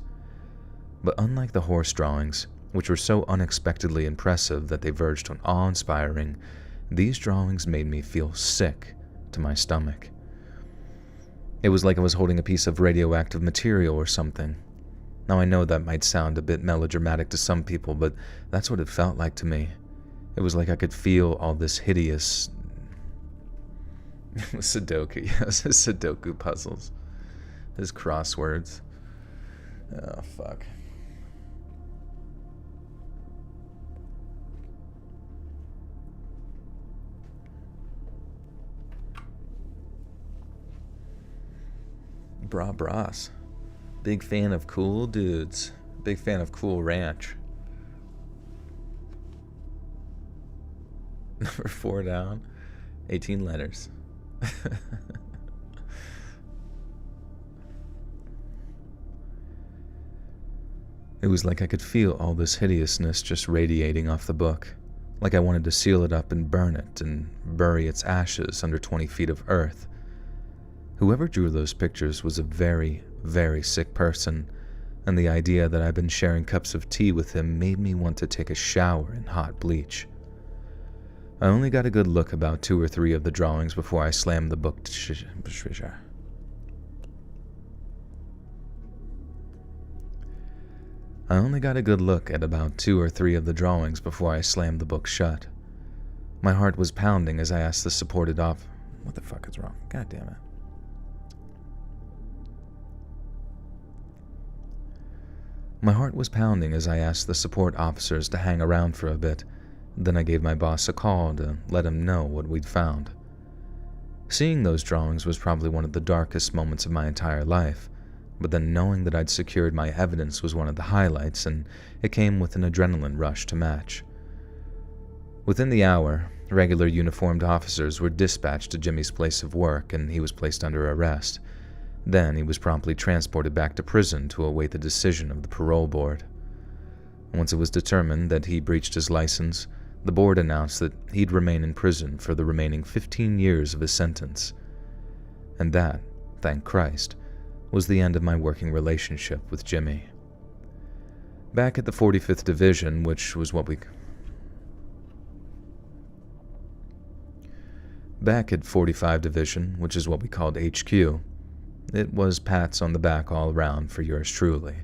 But unlike the horse drawings, which were so unexpectedly impressive that they verged on awe-inspiring, these drawings made me feel sick to my stomach. It was like I was holding a piece of radioactive material or something. Now I know that might sound a bit melodramatic to some people, but that's what it felt like to me. It was like I could feel all this hideous... Sudoku, yes, his Sudoku puzzles. His crosswords. Oh, fuck. Bras. Big fan of cool dudes. Big fan of Cool Ranch. Number 4 down. 18 letters. It was like I could feel all this hideousness just radiating off the book. Like I wanted to seal it up and burn it and bury its ashes under 20 feet of earth. Whoever drew those pictures was a very, very sick person, and the idea that I'd been sharing cups of tea with him made me want to take a shower in hot bleach. I only got a good look about 2 or 3 of the drawings before I slammed the book I only got a good look at about 2 or 3 of the drawings before I slammed the book shut. My heart was pounding as I asked the supported off. What the fuck is wrong? God damn it. My heart was pounding as I asked the support officers to hang around for a bit. Then I gave my boss a call to let him know what we'd found. Seeing those drawings was probably one of the darkest moments of my entire life, but then knowing that I'd secured my evidence was one of the highlights, and it came with an adrenaline rush to match. Within the hour, regular uniformed officers were dispatched to Jimmy's place of work, and he was placed under arrest. Then he was promptly transported back to prison to await the decision of the parole board. Once it was determined that he breached his license, the board announced that he'd remain in prison for the remaining 15 years of his sentence. And that, thank Christ, was the end of my working relationship with Jimmy. Back at the 45th Division, which was what we... Back at 45 Division, which is what we called HQ, it was pats on the back all around for yours truly.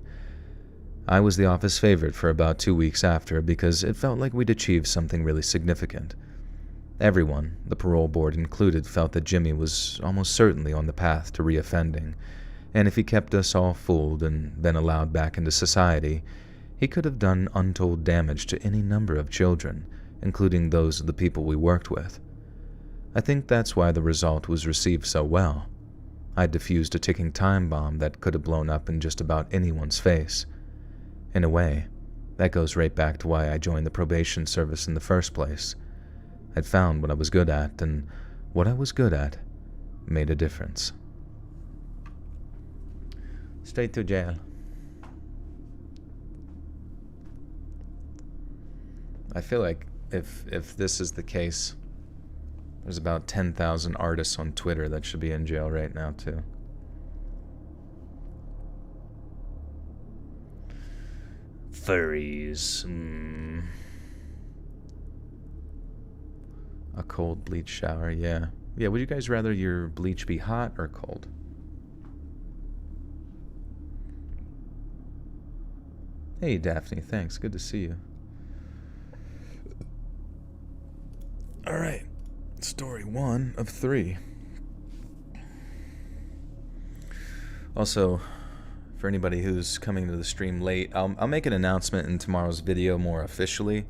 I was the office favorite for about 2 weeks after because it felt like we'd achieved something really significant. Everyone, the parole board included, felt that Jimmy was almost certainly on the path to reoffending, and if he kept us all fooled and then allowed back into society, he could have done untold damage to any number of children, including those of the people we worked with. I think that's why the result was received so well. I'd defused a ticking time bomb that could have blown up in just about anyone's face. In a way, that goes right back to why I joined the probation service in the first place. I'd found what I was good at, and what I was good at made a difference. Straight to jail. I feel like if this is the case, there's about 10,000 artists on Twitter that should be in jail right now, too. Furries. A cold bleach shower, yeah. Yeah, would you guys rather your bleach be hot or cold? Hey, Daphne, thanks. Good to see you. All right. Story 1 of 3. Also, for anybody who's coming to the stream late, I'll make an announcement in tomorrow's video more officially,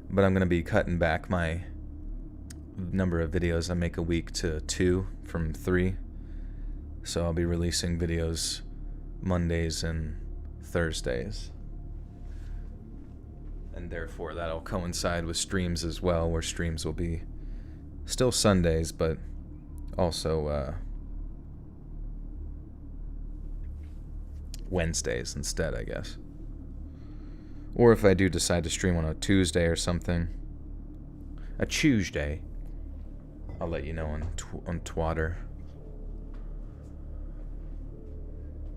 but I'm going to be cutting back my number of videos I make a week to 2 from 3. So I'll be releasing videos Mondays and Thursdays. And therefore that'll coincide with streams as well, where streams will be still Sundays, but also Wednesdays instead, I guess. Or if I do decide to stream on a Tuesday or something, a Tuesday, I'll let you know on Twitter.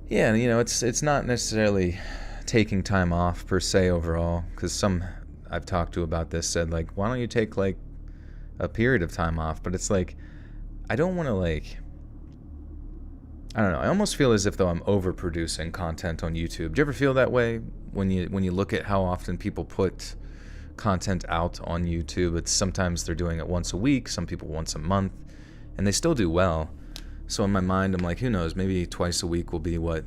Yeah, you know, it's not necessarily taking time off per se overall, because some I've talked to about this said, like, why don't you take like a period of time off? But it's like, I don't want to, like, I don't know, I almost feel as if though I'm overproducing content on YouTube. Do you ever feel that way when you look at how often people put content out on YouTube? It's sometimes they're doing it once a week, some people once a month, and they still do well. So in my mind, I'm like, who knows, maybe twice a week will be what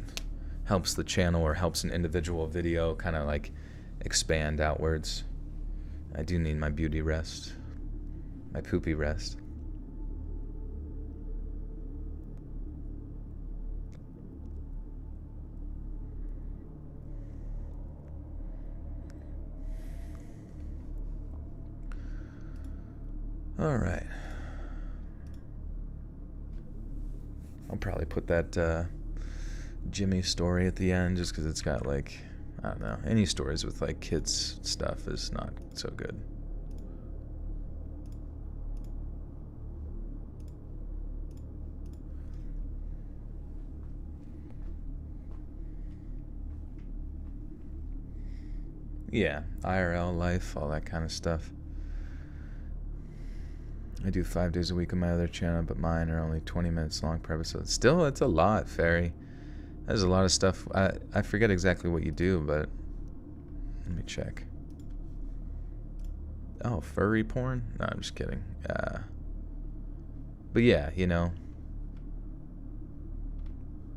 helps the channel or helps an individual video kind of like expand outwards. I do need my beauty rest, my poopy rest. Alright. I'll probably put that Jimmy story at the end just because it's got, like, I don't know. Any stories with, like, kids stuff is not so good. Yeah, IRL life, all that kind of stuff. I do 5 days a week on my other channel, but mine are only 20 minutes long per episode. Still, it's a lot, Fairy. There's a lot of stuff. I forget exactly what you do, but let me check. Oh, furry porn? No, I'm just kidding. But yeah, you know,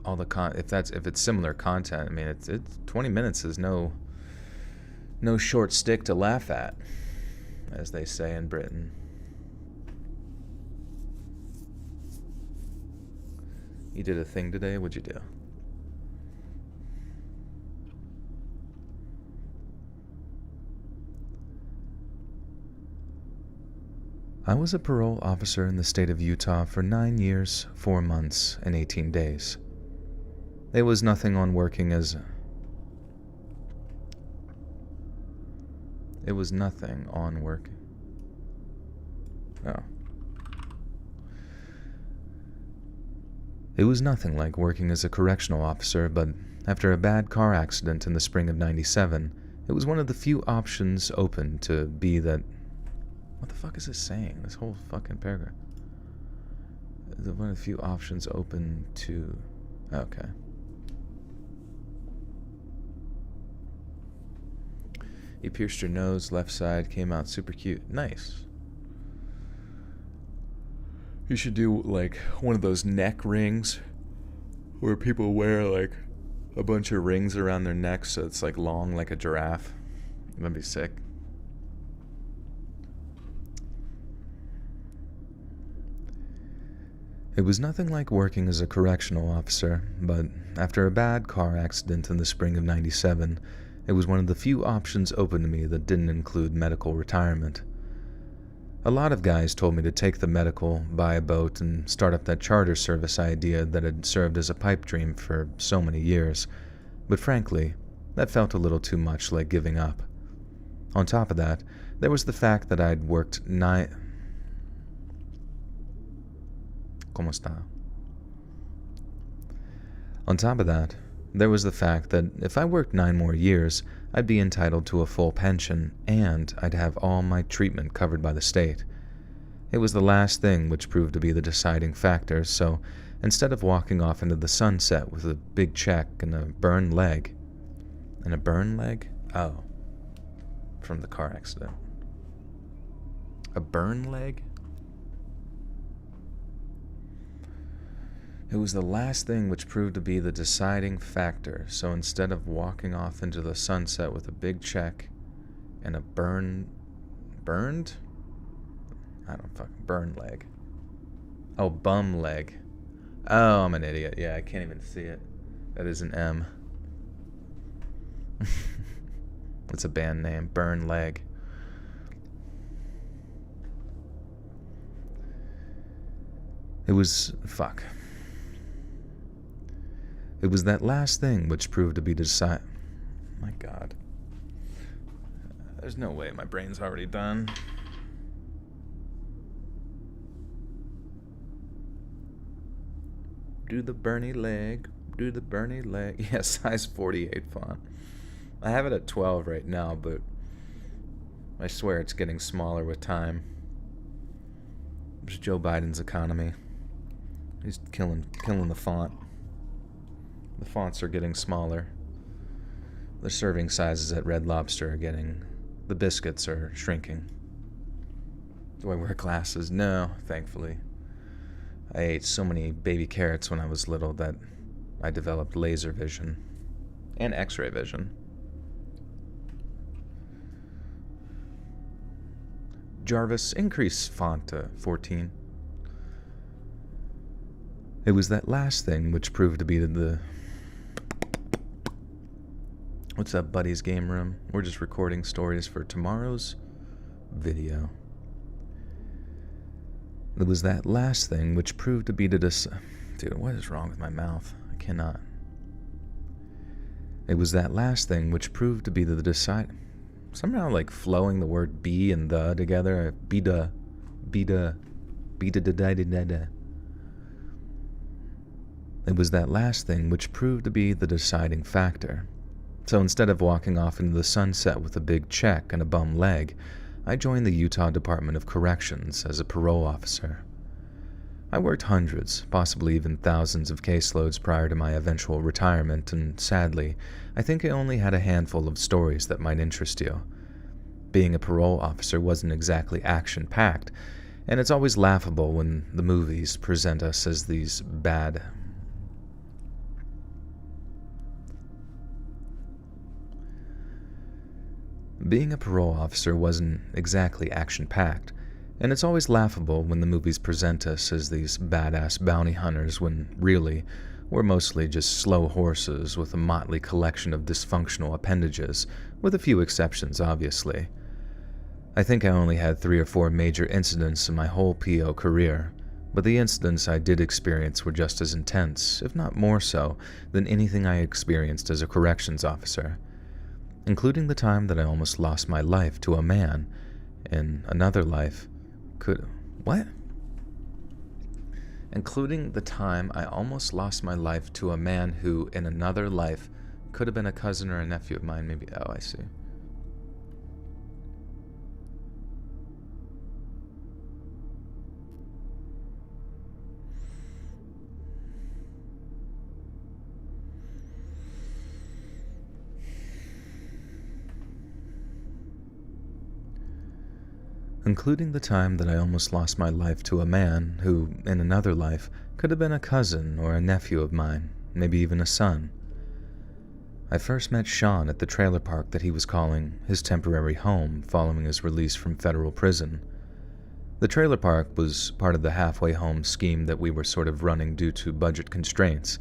all the if it's similar content, I mean, it's 20 minutes is no short stick to laugh at, as they say in Britain. You did a thing today? What'd you do? I was a parole officer in the state of Utah for 9 years, 4 months, and 18 days. It was nothing on working as... It was nothing on working... Oh. It was nothing like working as a correctional officer, but after a bad car accident in the spring of '97, it was one of the few options open to be that... What the fuck is this saying? This whole fucking paragraph. One of the few options open to... Okay. You pierced your nose, left side, came out super cute. Nice. You should do, like, one of those neck rings where people wear, like, a bunch of rings around their neck so it's, like, long like a giraffe. That'd be sick. It was nothing like working as a correctional officer, but after a bad car accident in the spring of '97, it was one of the few options open to me that didn't include medical retirement. A lot of guys told me to take the medical, buy a boat, and start up that charter service idea that had served as a pipe dream for so many years, but frankly, that felt a little too much like giving up. On top of that, there was the fact that I'd worked ¿Cómo está? On top of that, there was the fact that if I worked 9 more years, I'd be entitled to a full pension, and I'd have all my treatment covered by the state. It was the last thing which proved to be the deciding factor, so instead of walking off into the sunset with a big check and a burned leg... And a burned leg? Oh. From the car accident. A burned leg? It was the last thing which proved to be the deciding factor, so instead of walking off into the sunset with a big check and a burned? I don't fucking... Burned leg. Oh, bum leg. Oh, I'm an idiot. Yeah, I can't even see it. That is an M. It's a band name. Burn leg. It was... Fuck. It was that last thing which proved to be My God. There's no way my brain's already done. Do the Bernie leg. Do the Bernie leg. Yeah, size 48 font. I have it at 12 right now, but I swear it's getting smaller with time. It's Joe Biden's economy. He's killing the font. The fonts are getting smaller. The serving sizes at Red Lobster are getting... The biscuits are shrinking. Do I wear glasses? No, thankfully. I ate so many baby carrots when I was little that I developed laser vision. And x-ray vision. Jarvis, increase font to 14. It was that last thing which proved to be the... What's up, buddy's game room? We're just recording stories for tomorrow's video. It was that last thing which proved to be the Dude, what is wrong with my mouth? I cannot. It was that last thing which proved to be the decide. Somehow, like flowing the word "be" and "the" together. Be da, da, da da da. It was that last thing which proved to be the deciding factor. So instead of walking off into the sunset with a big check and a bum leg, I joined the Utah Department of Corrections as a parole officer. I worked hundreds, possibly even thousands of caseloads prior to my eventual retirement, and sadly, I think I only had a handful of stories that might interest you. Being a parole officer wasn't exactly action-packed, and it's always laughable when the movies present us as these bad... Being a parole officer wasn't exactly action-packed, and it's always laughable when the movies present us as these badass bounty hunters when, really, we're mostly just slow horses with a motley collection of dysfunctional appendages, with a few exceptions, obviously. I think I only had 3 or 4 major incidents in my whole PO career, but the incidents I did experience were just as intense, if not more so, than anything I experienced as a corrections officer, including the time that I almost lost my life to a man in another life. Including the time I almost lost my life to a man who, in another life, could have been a cousin or a nephew of mine, maybe. Oh, I see. Including the time that I almost lost my life to a man who, in another life, could have been a cousin or a nephew of mine, maybe even a son. I first met Sean at the trailer park that he was calling his temporary home following his release from federal prison. The trailer park was part of the halfway home scheme that we were sort of running due to budget constraints,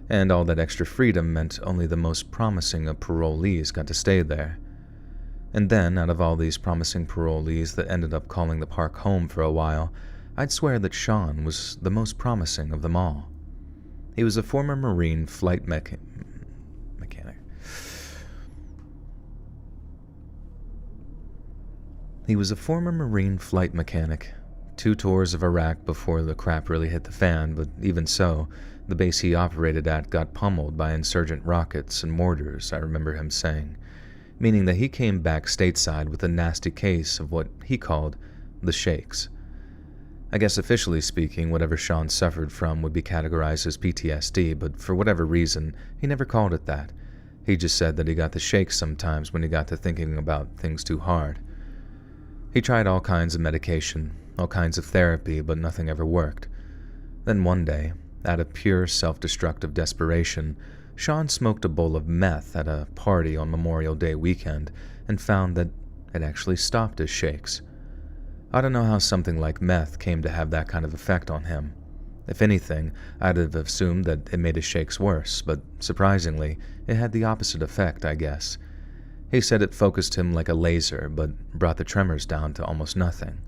and all that extra freedom meant only the most promising of parolees got to stay there. And then, out of all these promising parolees that ended up calling the park home for a while, I'd swear that Sean was the most promising of them all. He was a former Marine flight mechanic. He was a former Marine flight mechanic. 2 tours of Iraq before the crap really hit the fan, but even so, the base he operated at got pummeled by insurgent rockets and mortars, I remember him saying, meaning that he came back stateside with a nasty case of what he called the shakes. I guess officially speaking, whatever Sean suffered from would be categorized as PTSD, but for whatever reason, he never called it that. He just said that he got the shakes sometimes when he got to thinking about things too hard. He tried all kinds of medication, all kinds of therapy, but nothing ever worked. Then one day, out of pure self-destructive desperation, Sean smoked a bowl of meth at a party on Memorial Day weekend and found that it actually stopped his shakes. I don't know how something like meth came to have that kind of effect on him. If anything, I'd have assumed that it made his shakes worse, but surprisingly, it had the opposite effect, I guess. He said it focused him like a laser, but brought the tremors down to almost nothing.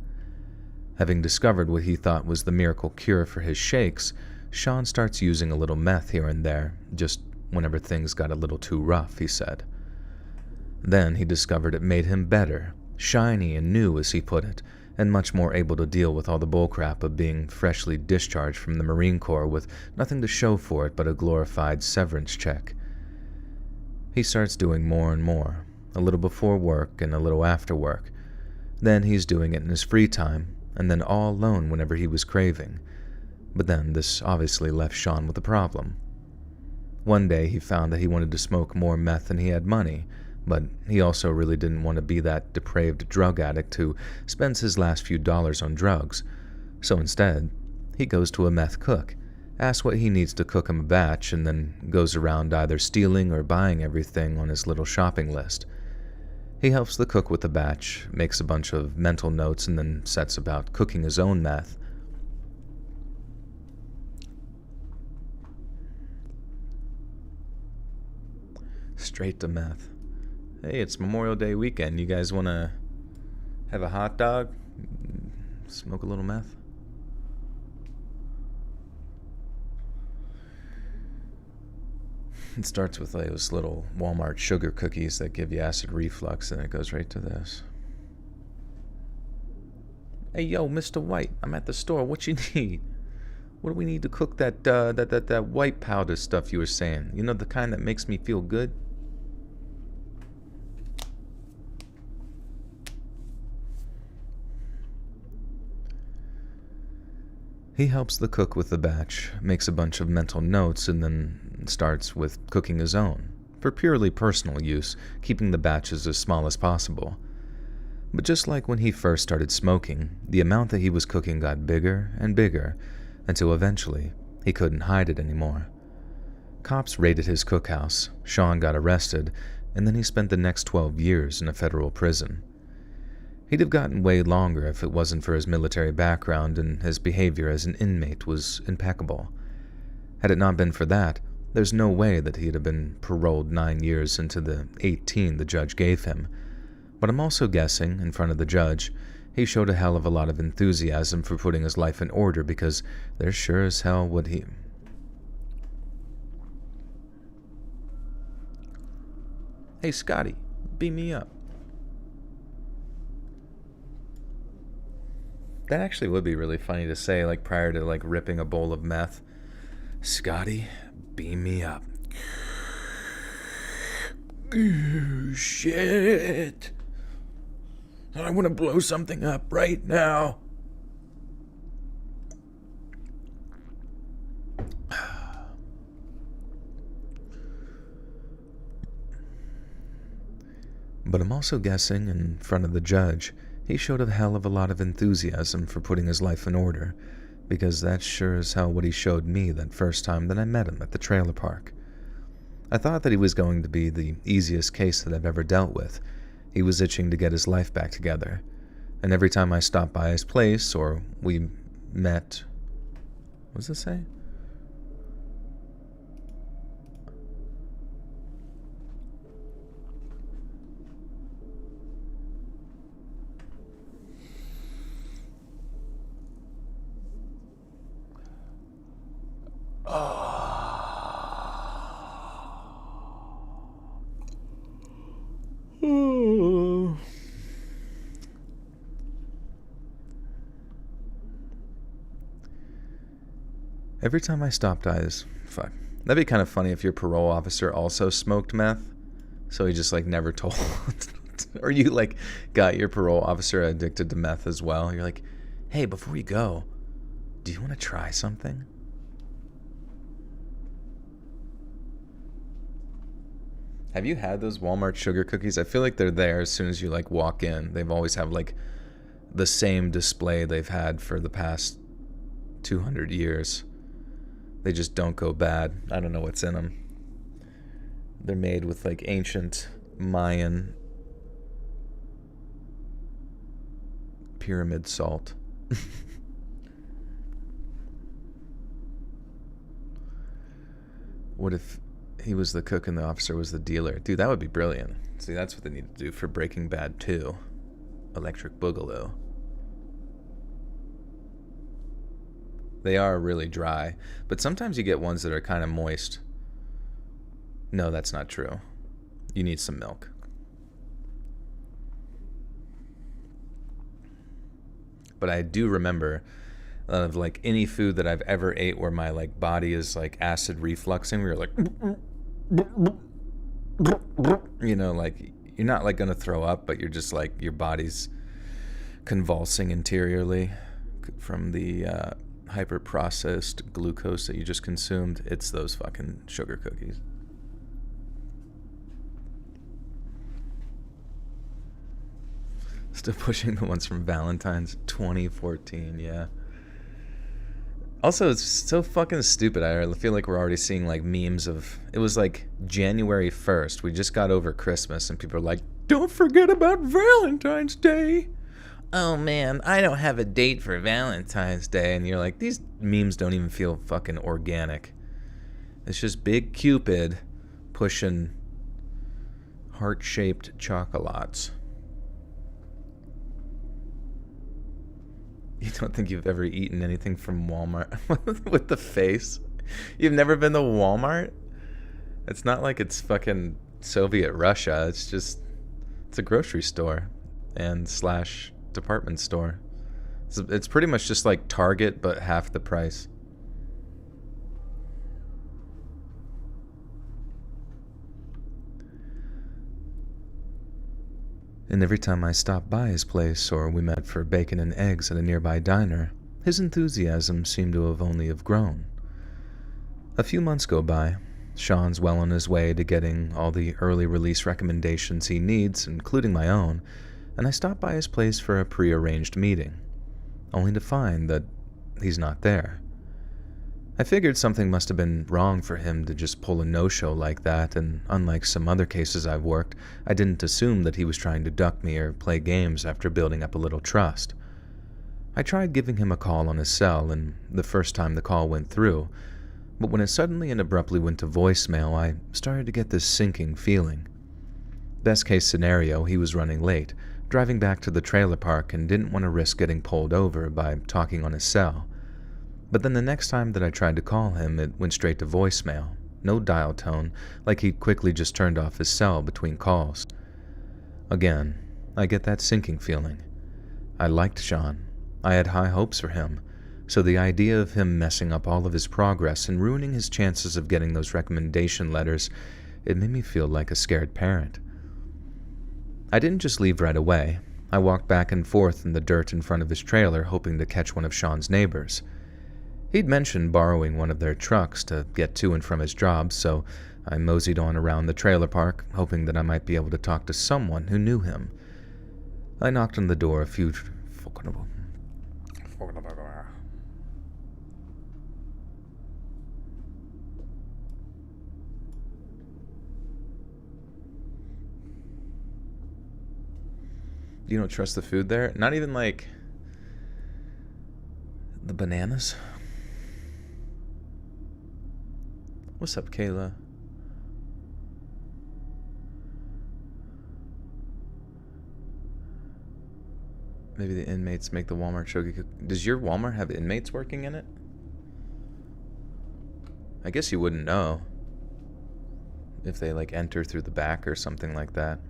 Having discovered what he thought was the miracle cure for his shakes, Sean starts using a little meth here and there, just whenever things got a little too rough, he said. Then he discovered it made him better, shiny and new as he put it, and much more able to deal with all the bullcrap of being freshly discharged from the Marine Corps with nothing to show for it but a glorified severance check. He starts doing more and more, a little before work and a little after work. Then he's doing it in his free time, and then all alone whenever he was craving. But then this obviously left Sean with a problem. One day he found that he wanted to smoke more meth than he had money, but he also really didn't want to be that depraved drug addict who spends his last few dollars on drugs. So instead, he goes to a meth cook, asks what he needs to cook him a batch, and then goes around either stealing or buying everything on his little shopping list. He helps the cook with the batch, makes a bunch of mental notes, and then sets about cooking his own meth. Straight to meth. Hey, it's Memorial Day weekend. You guys want to have a hot dog? Smoke a little meth? It starts with like those little Walmart sugar cookies that give you acid reflux, and it goes right to this. Hey, yo, Mr. White, I'm at the store. What you need? What do we need to cook that white powder stuff you were saying? You know, the kind that makes me feel good? He helps the cook with the batch, makes a bunch of mental notes, and then starts with cooking his own, for purely personal use, keeping the batches as small as possible. But just like when he first started smoking, the amount that he was cooking got bigger and bigger, until eventually he couldn't hide it anymore. Cops raided his cookhouse, Sean got arrested, and then he spent the next 12 years in a federal prison. He'd have gotten way longer if it wasn't for his military background, and his behavior as an inmate was impeccable. Had it not been for that, there's no way that he'd have been paroled 9 years into the 18 the judge gave him. But I'm also guessing, in front of the judge, he showed a hell of a lot of enthusiasm for putting his life in order, because there sure as hell would he... Hey, Scotty, beam me up. That actually would be really funny to say, like, prior to, like, ripping a bowl of meth. Scotty, beam me up. Shit. I want to blow something up right now. But I'm also guessing, in front of the judge, he showed a hell of a lot of enthusiasm for putting his life in order, because that's sure as hell what he showed me that first time that I met him at the trailer park. I thought that he was going to be the easiest case that I've ever dealt with. He was itching to get his life back together, and every time I stopped by his place or we met... What does it say? Every time I stopped eyes, fuck. That'd be kind of funny if your parole officer also smoked meth, so he just like never told. Or you like got your parole officer addicted to meth as well. You're like, hey, before you go, do you want to try something? Have you had those Walmart sugar cookies? I feel like they're there as soon as you like walk in. They've always have like the same display they've had for the past 200 years. They just don't go bad. I don't know what's in them. They're made with like ancient Mayan pyramid salt. What if he was the cook and the officer was the dealer? Dude, that would be brilliant. See, that's what they need to do for Breaking Bad 2. Electric Boogaloo. They are really dry, but sometimes you get ones that are kind of moist. No, that's not true. You need some milk. But I do remember of like any food that I've ever ate where my like body is like acid refluxing, where you're like, you know, like you're not like gonna throw up, but you're just like your body's convulsing interiorly from the hyper processed glucose that you just consumed. It's those fucking sugar cookies. Still pushing the ones from Valentine's 2014, yeah. Also, it's so fucking stupid. I feel like we're already seeing like memes of, it was like January 1st. We just got over Christmas and people are like, don't forget about Valentine's Day. Oh man, I don't have a date for Valentine's Day. And you're like, these memes don't even feel fucking organic. It's just Big Cupid pushing heart-shaped chocolates. You don't think you've ever eaten anything from Walmart with the face? You've never been to Walmart? It's not like it's fucking Soviet Russia. It's a grocery store and slash department store. It's pretty much just like Target, but half the price. And every time I stopped by his place or we met for bacon and eggs at a nearby diner, his enthusiasm seemed to have only grown. A few months go by. Sean's well on his way to getting all the early release recommendations he needs, including my own, and I stop by his place for a pre-arranged meeting, only to find that he's not there. I figured something must have been wrong for him to just pull a no-show like that, and unlike some other cases I've worked, I didn't assume that he was trying to duck me or play games after building up a little trust. I tried giving him a call on his cell, and the first time the call went through, but when it suddenly and abruptly went to voicemail, I started to get this sinking feeling. Best case scenario, he was running late, driving back to the trailer park and didn't want to risk getting pulled over by talking on his cell. But then the next time that I tried to call him, it went straight to voicemail. No dial tone, like he'd quickly just turned off his cell between calls. Again, I get that sinking feeling. I liked Sean. I had high hopes for him. So the idea of him messing up all of his progress and ruining his chances of getting those recommendation letters, it made me feel like a scared parent. I didn't just leave right away. I walked back and forth in the dirt in front of his trailer, hoping to catch one of Sean's neighbors. He'd mentioned borrowing one of their trucks to get to and from his job, so I moseyed on around the trailer park, hoping that I might be able to talk to someone who knew him. I knocked on the door a few... You don't trust the food there? Not even like the bananas? What's up, Kayla? Maybe the inmates make the Walmart shogi cook. Does your Walmart have inmates working in it? I guess you wouldn't know if they like enter through the back or something like that.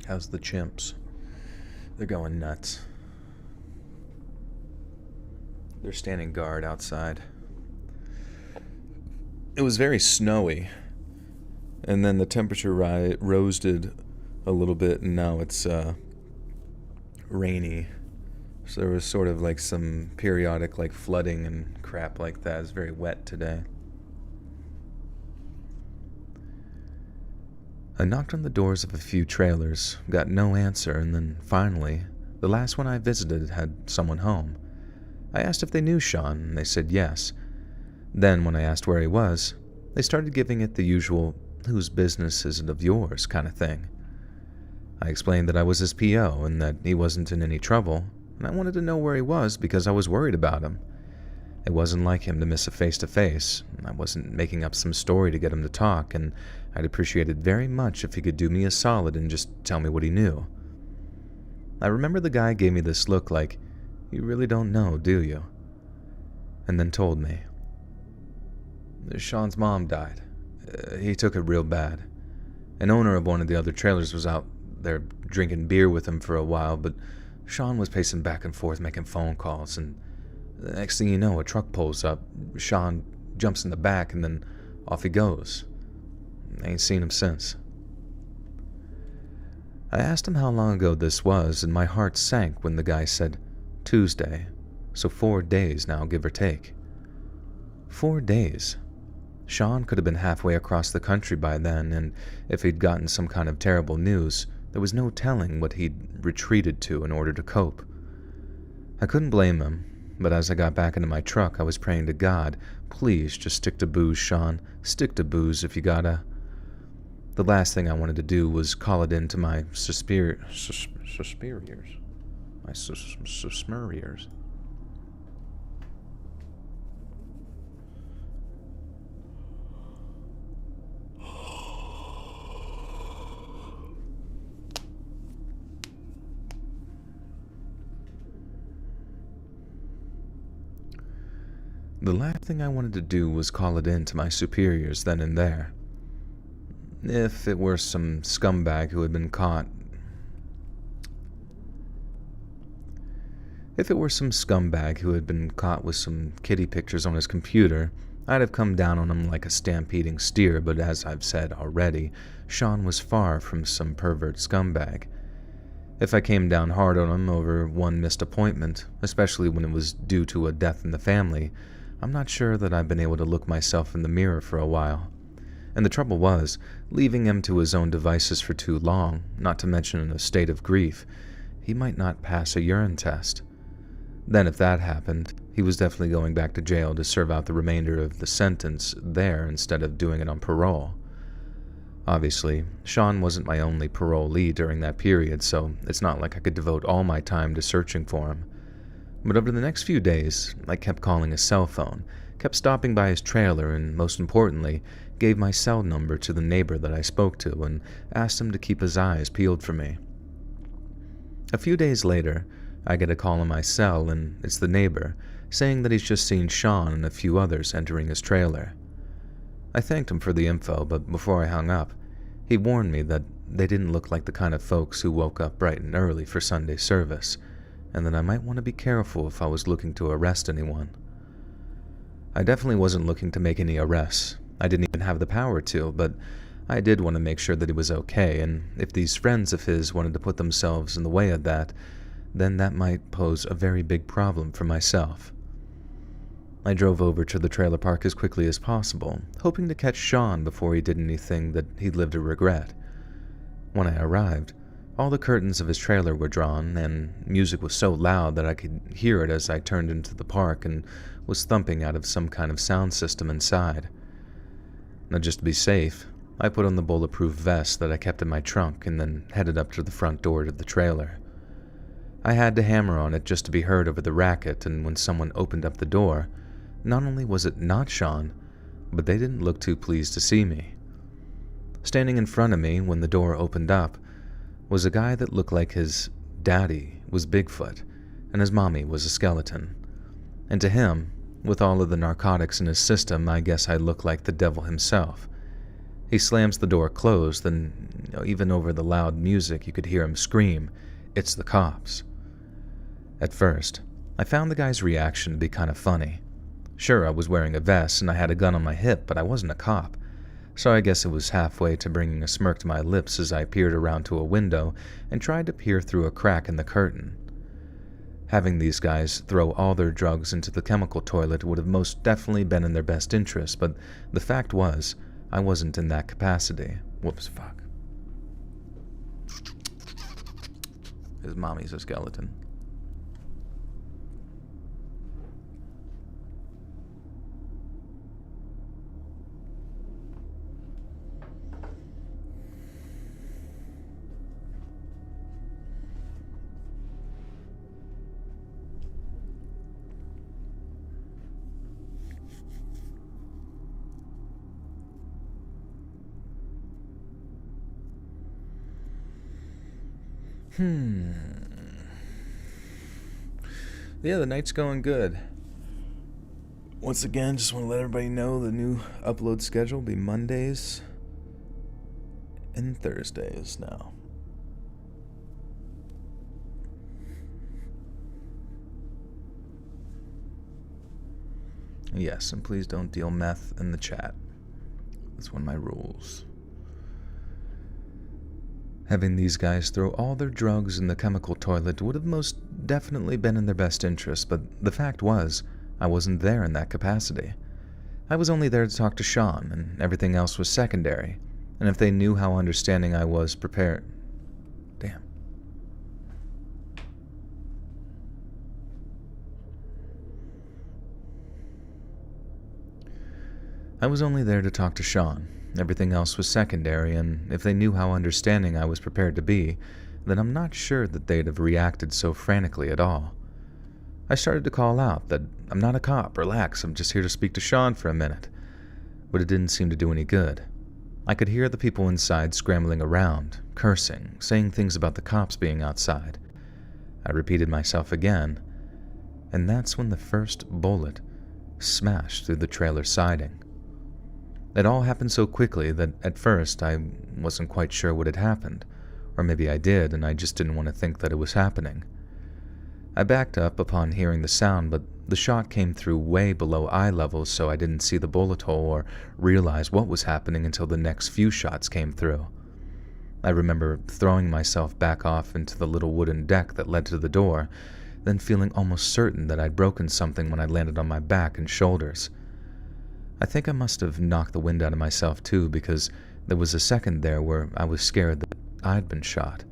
How's the chimps? They're going nuts. They're standing guard outside. It was very snowy, and then the temperature roasted a little bit, and now it's rainy. So there was sort of like some periodic like flooding and crap like that. It's very wet today. I knocked on the doors of a few trailers, got no answer, and then finally, the last one I visited had someone home. I asked if they knew Sean, and they said yes. Then, when I asked where he was, they started giving it the usual, whose business is it of yours kind of thing. I explained that I was his PO and that he wasn't in any trouble, and I wanted to know where he was because I was worried about him. It wasn't like him to miss a face-to-face. I wasn't making up some story to get him to talk, and I'd appreciate it very much if he could do me a solid and just tell me what he knew. I remember the guy gave me this look like, "You really don't know, do you?" And then told me. Sean's mom died. He took it real bad. An owner of one of the other trailers was out there drinking beer with him for a while, but Sean was pacing back and forth making phone calls, and the next thing you know, a truck pulls up, Sean jumps in the back, and then off he goes. I ain't seen him since. I asked him how long ago this was, and my heart sank when the guy said, Tuesday, so 4 days now, give or take. 4 days. Sean could have been halfway across the country by then, and if he'd gotten some kind of terrible news, there was no telling what he'd retreated to in order to cope. I couldn't blame him, but as I got back into my truck, I was praying to God, please just stick to booze, Sean. Stick to booze if you gotta. The last thing I wanted to do was call it in to my superiors. My superiors. The last thing I wanted to do was call it in to my superiors then and there. If it were some scumbag who had been caught with some kitty pictures on his computer, I'd have come down on him like a stampeding steer, but as I've said already, Sean was far from some pervert scumbag. If I came down hard on him over one missed appointment, especially when it was due to a death in the family, I'm not sure that I've been able to look myself in the mirror for a while. And the trouble was, leaving him to his own devices for too long, not to mention in a state of grief, he might not pass a urine test. Then if that happened, he was definitely going back to jail to serve out the remainder of the sentence there instead of doing it on parole. Obviously, Sean wasn't my only parolee during that period, so it's not like I could devote all my time to searching for him. But over the next few days, I kept calling his cell phone, kept stopping by his trailer, and most importantly, gave my cell number to the neighbor that I spoke to and asked him to keep his eyes peeled for me. A few days later, I get a call on my cell, and it's the neighbor, saying that he's just seen Sean and a few others entering his trailer. I thanked him for the info, but before I hung up, he warned me that they didn't look like the kind of folks who woke up bright and early for Sunday service, and that I might want to be careful if I was looking to arrest anyone. I definitely wasn't looking to make any arrests. I didn't even have the power to, but I did want to make sure that he was okay, and if these friends of his wanted to put themselves in the way of that, then that might pose a very big problem for myself. I drove over to the trailer park as quickly as possible, hoping to catch Sean before he did anything that he'd live to regret. When I arrived, all the curtains of his trailer were drawn, and music was so loud that I could hear it as I turned into the park and was thumping out of some kind of sound system inside. Now, just to be safe, I put on the bulletproof vest that I kept in my trunk and then headed up to the front door of the trailer. I had to hammer on it just to be heard over the racket, and when someone opened up the door, not only was it not Sean, but they didn't look too pleased to see me. Standing in front of me when the door opened up was a guy that looked like his daddy was Bigfoot and his mommy was a skeleton. And to him, with all of the narcotics in his system, I guess I looked like the devil himself. He slams the door closed, and even over the loud music you could hear him scream, "It's the cops." At first, I found the guy's reaction to be kind of funny. Sure, I was wearing a vest and I had a gun on my hip, but I wasn't a cop, so I guess it was halfway to bringing a smirk to my lips as I peered around to a window and tried to peer through a crack in the curtain. Having these guys throw all their drugs into the chemical toilet would have most definitely been in their best interest, but the fact was, I wasn't in that capacity. Whoops, fuck. His mommy's a skeleton. Yeah, the night's going good. Once again, just want to let everybody know the new upload schedule will be Mondays and Thursdays now. Yes, and please don't deal meth in the chat. That's one of my rules. Having these guys throw all their drugs in the chemical toilet would have most definitely been in their best interest, but the fact was, I wasn't there in that capacity. I was only there to talk to Sean, and everything else was secondary, and if they knew how understanding I was prepared... Damn. I was only there to talk to Sean. Everything else was secondary, and if they knew how understanding I was prepared to be, then I'm not sure that they'd have reacted so frantically at all. I started to call out that I'm not a cop, relax, I'm just here to speak to Sean for a minute. But it didn't seem to do any good. I could hear the people inside scrambling around, cursing, saying things about the cops being outside. I repeated myself again, and that's when the first bullet smashed through the trailer siding. It all happened so quickly that at first I wasn't quite sure what had happened, or maybe I did and I just didn't want to think that it was happening. I backed up upon hearing the sound, but the shot came through way below eye level, so I didn't see the bullet hole or realize what was happening until the next few shots came through. I remember throwing myself back off into the little wooden deck that led to the door, then feeling almost certain that I'd broken something when I landed on my back and shoulders. I think I must have knocked the wind out of myself too, because there was a second there where I was scared that I'd been shot.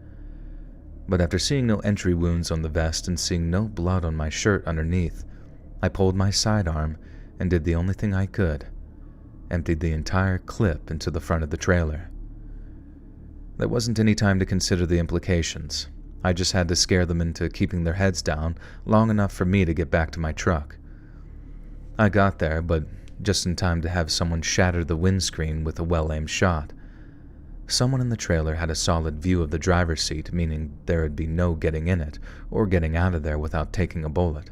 But after seeing no entry wounds on the vest and seeing no blood on my shirt underneath, I pulled my sidearm and did the only thing I could: emptied the entire clip into the front of the trailer. There wasn't any time to consider the implications. I just had to scare them into keeping their heads down long enough for me to get back to my truck. I got there, but just in time to have someone shatter the windscreen with a well-aimed shot. Someone in the trailer had a solid view of the driver's seat, meaning there would be no getting in it or getting out of there without taking a bullet.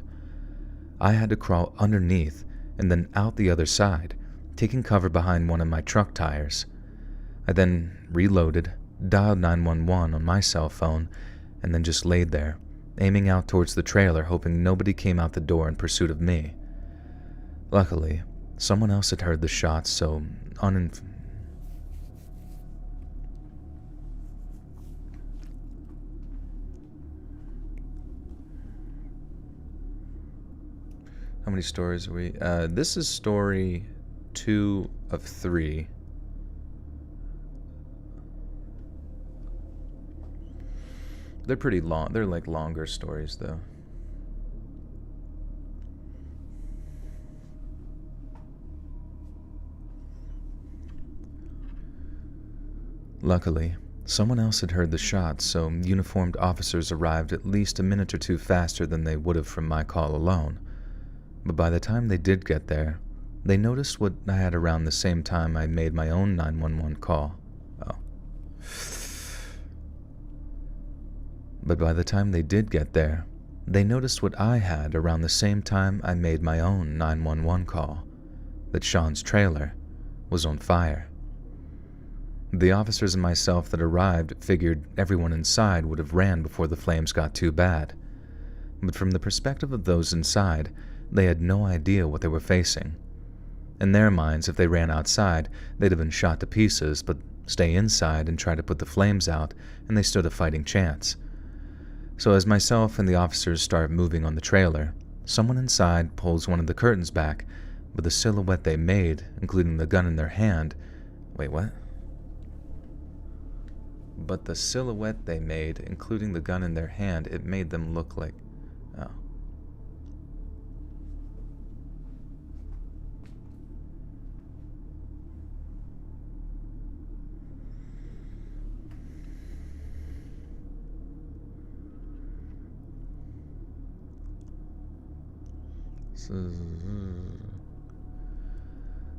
I had to crawl underneath and then out the other side, taking cover behind one of my truck tires. I then reloaded, dialed 911 on my cell phone, and then just laid there, aiming out towards the trailer, hoping nobody came out the door in pursuit of me. Luckily, someone else had heard the shots, so How many stories are we? This is story 2 of 3. They're pretty long. They're like longer stories, though. Luckily, someone else had heard the shots, so uniformed officers arrived at least a minute or two faster than they would have from my call alone. But by the time they did get there, they noticed what I had around the same time I made my own 911 call. But by the time they did get there, they noticed what I had around the same time I made my own 911 call, that Sean's trailer was on fire. The officers and myself that arrived figured everyone inside would have ran before the flames got too bad. But from the perspective of those inside, they had no idea what they were facing. In their minds, if they ran outside, they'd have been shot to pieces, but stay inside and try to put the flames out, and they stood a fighting chance. So as myself and the officers start moving on the trailer, someone inside pulls one of the curtains back, but the silhouette they made, including the gun in their hand... Wait, what? But the silhouette they made, including the gun in their hand, it made them look like... Oh.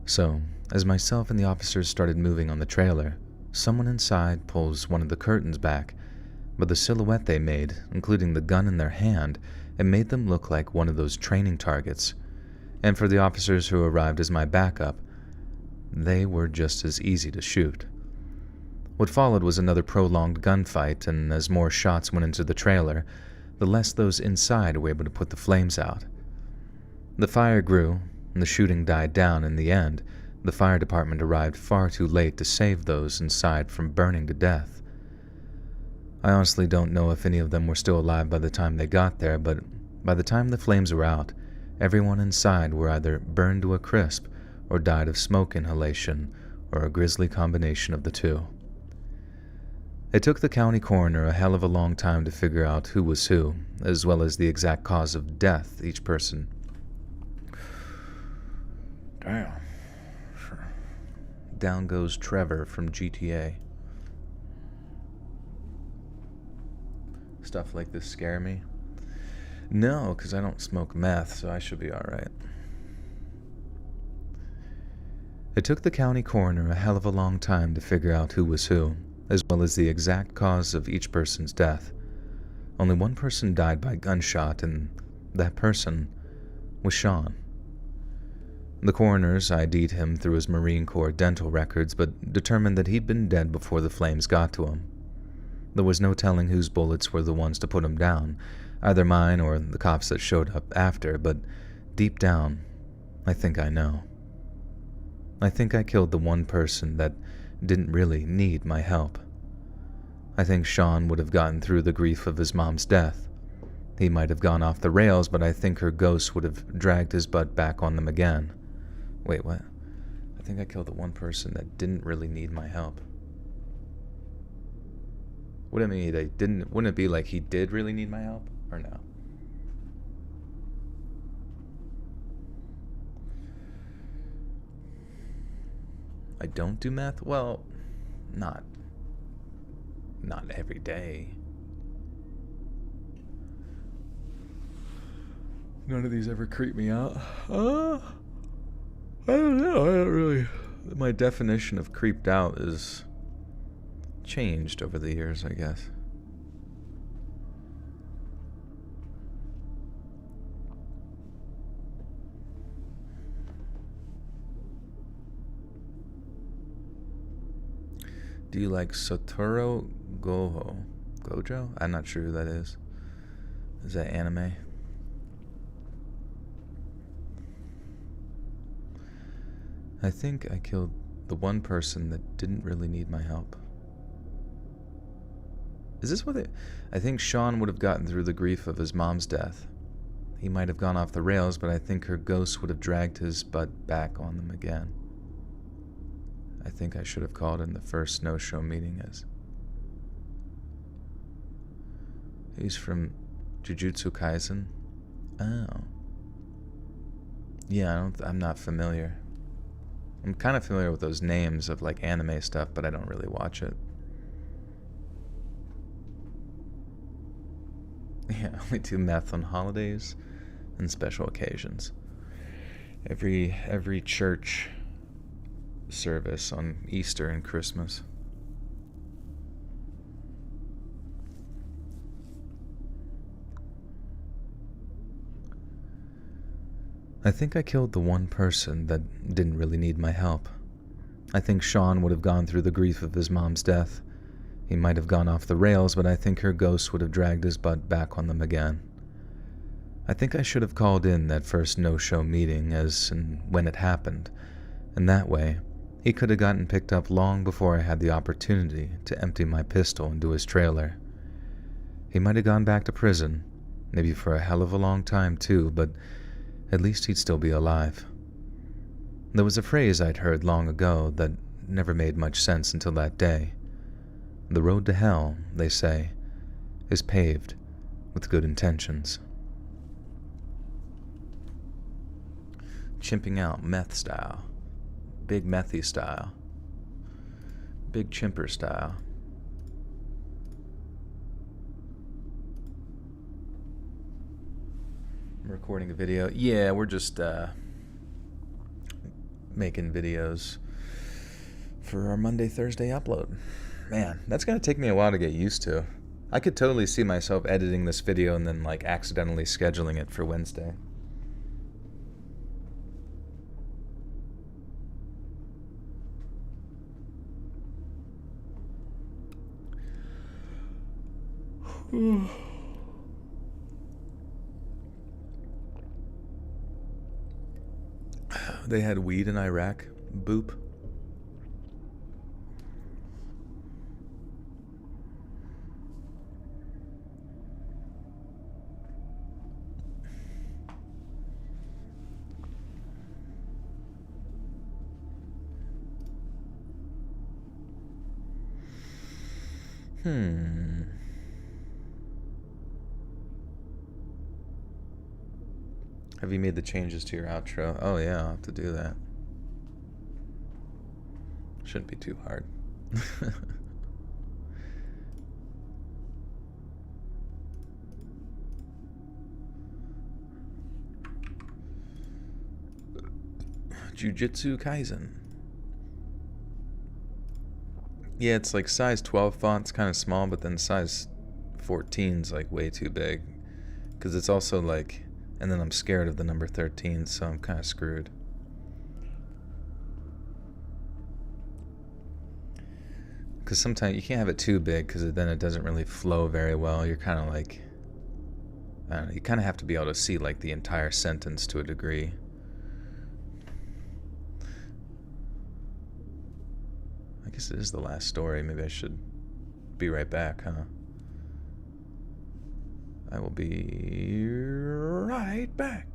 So, as myself and the officers started moving on the trailer, someone inside pulls one of the curtains back, but the silhouette they made, including the gun in their hand, it made them look like one of those training targets. And for the officers who arrived as my backup, they were just as easy to shoot. What followed was another prolonged gunfight, and as more shots went into the trailer, the less those inside were able to put the flames out. The fire grew, and the shooting died down. In the end, the fire department arrived far too late to save those inside from burning to death. I honestly don't know if any of them were still alive by the time they got there, but by the time the flames were out, everyone inside were either burned to a crisp or died of smoke inhalation, or a grisly combination of the two. It took the county coroner a hell of a long time to figure out who was who, as well as the exact cause of death each person. Damn. Down goes Trevor from GTA. Stuff like this scare me? No, because I don't smoke meth, so I should be alright. It took the county coroner a hell of a long time to figure out who was who, as well as the exact cause of each person's death. Only one person died by gunshot, and that person was Sean. The coroners ID'd him through his Marine Corps dental records, but determined that he'd been dead before the flames got to him. There was no telling whose bullets were the ones to put him down, either mine or the cops that showed up after, but deep down, I think I know. I think I killed the one person that didn't really need my help. I think Sean would have gotten through the grief of his mom's death. He might have gone off the rails, but I think her ghost would have dragged his butt back on them again. Wait, what? I think I killed the one person that didn't really need my help. What do I mean? Wouldn't it be like he did really need my help? Or no? I don't do math? Well, not every day. None of these ever creep me out. I don't know. I don't really. My definition of creeped out is changed over the years, I guess. Do you like Satoru Gojo? I'm not sure who that is. Is that anime? I think I killed the one person that didn't really need my help. Is this what it... I think Sean would have gotten through the grief of his mom's death. He might have gone off the rails, but I think her ghost would have dragged his butt back on them again. I think I should have called in the first no-show meeting as... He's from Jujutsu Kaisen? Oh. Yeah, I'm not familiar. I'm kind of familiar with those names of like anime stuff, but I don't really watch it. Yeah, we do math on holidays and special occasions. Every church service on Easter and Christmas. I think I killed the one person that didn't really need my help. I think Sean would have gone through the grief of his mom's death. He might have gone off the rails, but I think her ghost would have dragged his butt back on them again. I think I should have called in that first no-show meeting as and when it happened, and that way, he could have gotten picked up long before I had the opportunity to empty my pistol into his trailer. He might have gone back to prison, maybe for a hell of a long time too, but at least he'd still be alive. There was a phrase I'd heard long ago that never made much sense until that day. The road to hell, they say, is paved with good intentions. Chimping out meth style. Big methy style. Big chimper style. I'm recording a video. Yeah, we're just making videos for our Monday, Thursday upload. Man, that's gonna take me a while to get used to. I could totally see myself editing this video and then like accidentally scheduling it for Wednesday. They had weed in Iraq. Boop. Have you made the changes to your outro? Oh yeah, I'll have to do that. Shouldn't be too hard. Jujutsu Kaisen. Yeah, it's like size 12 font. It's kind of small, but then size 14 is like way too big. Because it's also like... And then I'm scared of the number 13, so I'm kind of screwed. Because sometimes you can't have it too big, because then it doesn't really flow very well. You're kind of like, I don't know, you kind of have to be able to see like the entire sentence to a degree. I guess it is the last story. Maybe I should be right back, huh? I will be right back.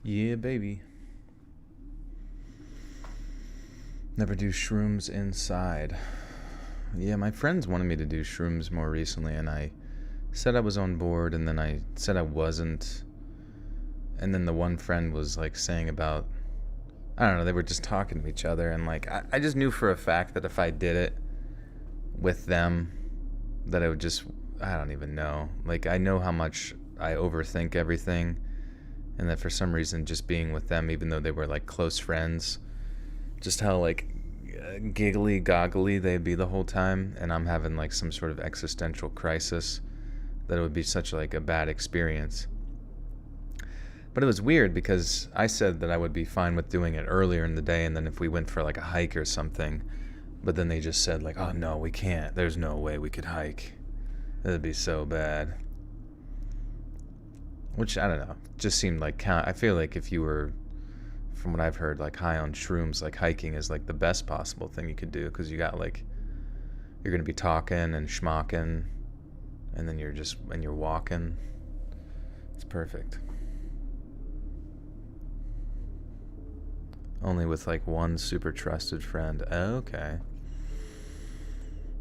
Yeah, baby. Never do shrooms inside. Yeah, my friends wanted me to do shrooms more recently, and I said I was on board, and then I said I wasn't. And then the one friend was like saying about, I don't know, they were just talking to each other, and like I just knew for a fact that if I did it with them, that I would just, I don't even know. Like, I know how much I overthink everything, and that for some reason just being with them, even though they were like close friends, just how like giggly goggly they'd be the whole time, and I'm having like some sort of existential crisis, that it would be such like a bad experience. But it was weird because I said that I would be fine with doing it earlier in the day, and then if we went for like a hike or something, but then they just said like, oh no, we can't, there's no way we could hike, that'd be so bad. Which, I don't know, just seemed like, I feel like if you were, from what I've heard, like high on shrooms, like hiking is like the best possible thing you could do, because you got like, you're gonna be talking and schmocking, and then you're walking. It's perfect. Only with like one super trusted friend. Okay.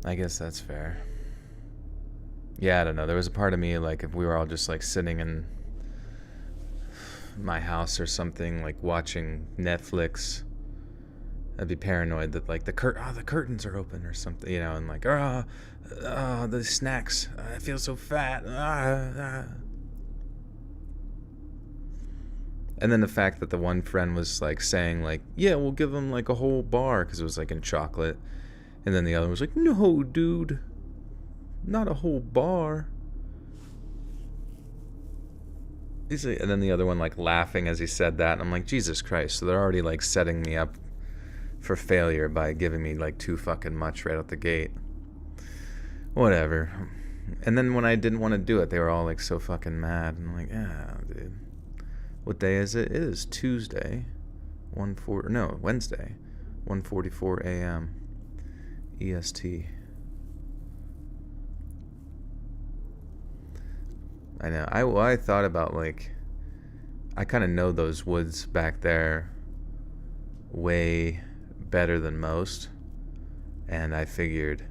I guess that's fair. Yeah, I don't know. There was a part of me, like, if we were all just like sitting in my house or something, like watching Netflix, I'd be paranoid that like the curtains are open or something, you know, and like, the snacks, I feel so fat. And then the fact that the one friend was like saying like, yeah, we'll give him like a whole bar because it was like in chocolate, and then the other was like, no, dude, not a whole bar. And then the other one like laughing as he said that, and I'm like, Jesus Christ! So they're already like setting me up for failure by giving me like too fucking much right out the gate. Whatever. And then when I didn't want to do it, they were all like so fucking mad. And I'm like, yeah, dude. What day is it? It is Tuesday, Wednesday, 1:44 a.m. EST. I know. I thought about like, I kind of know those woods back there way better than most, and I figured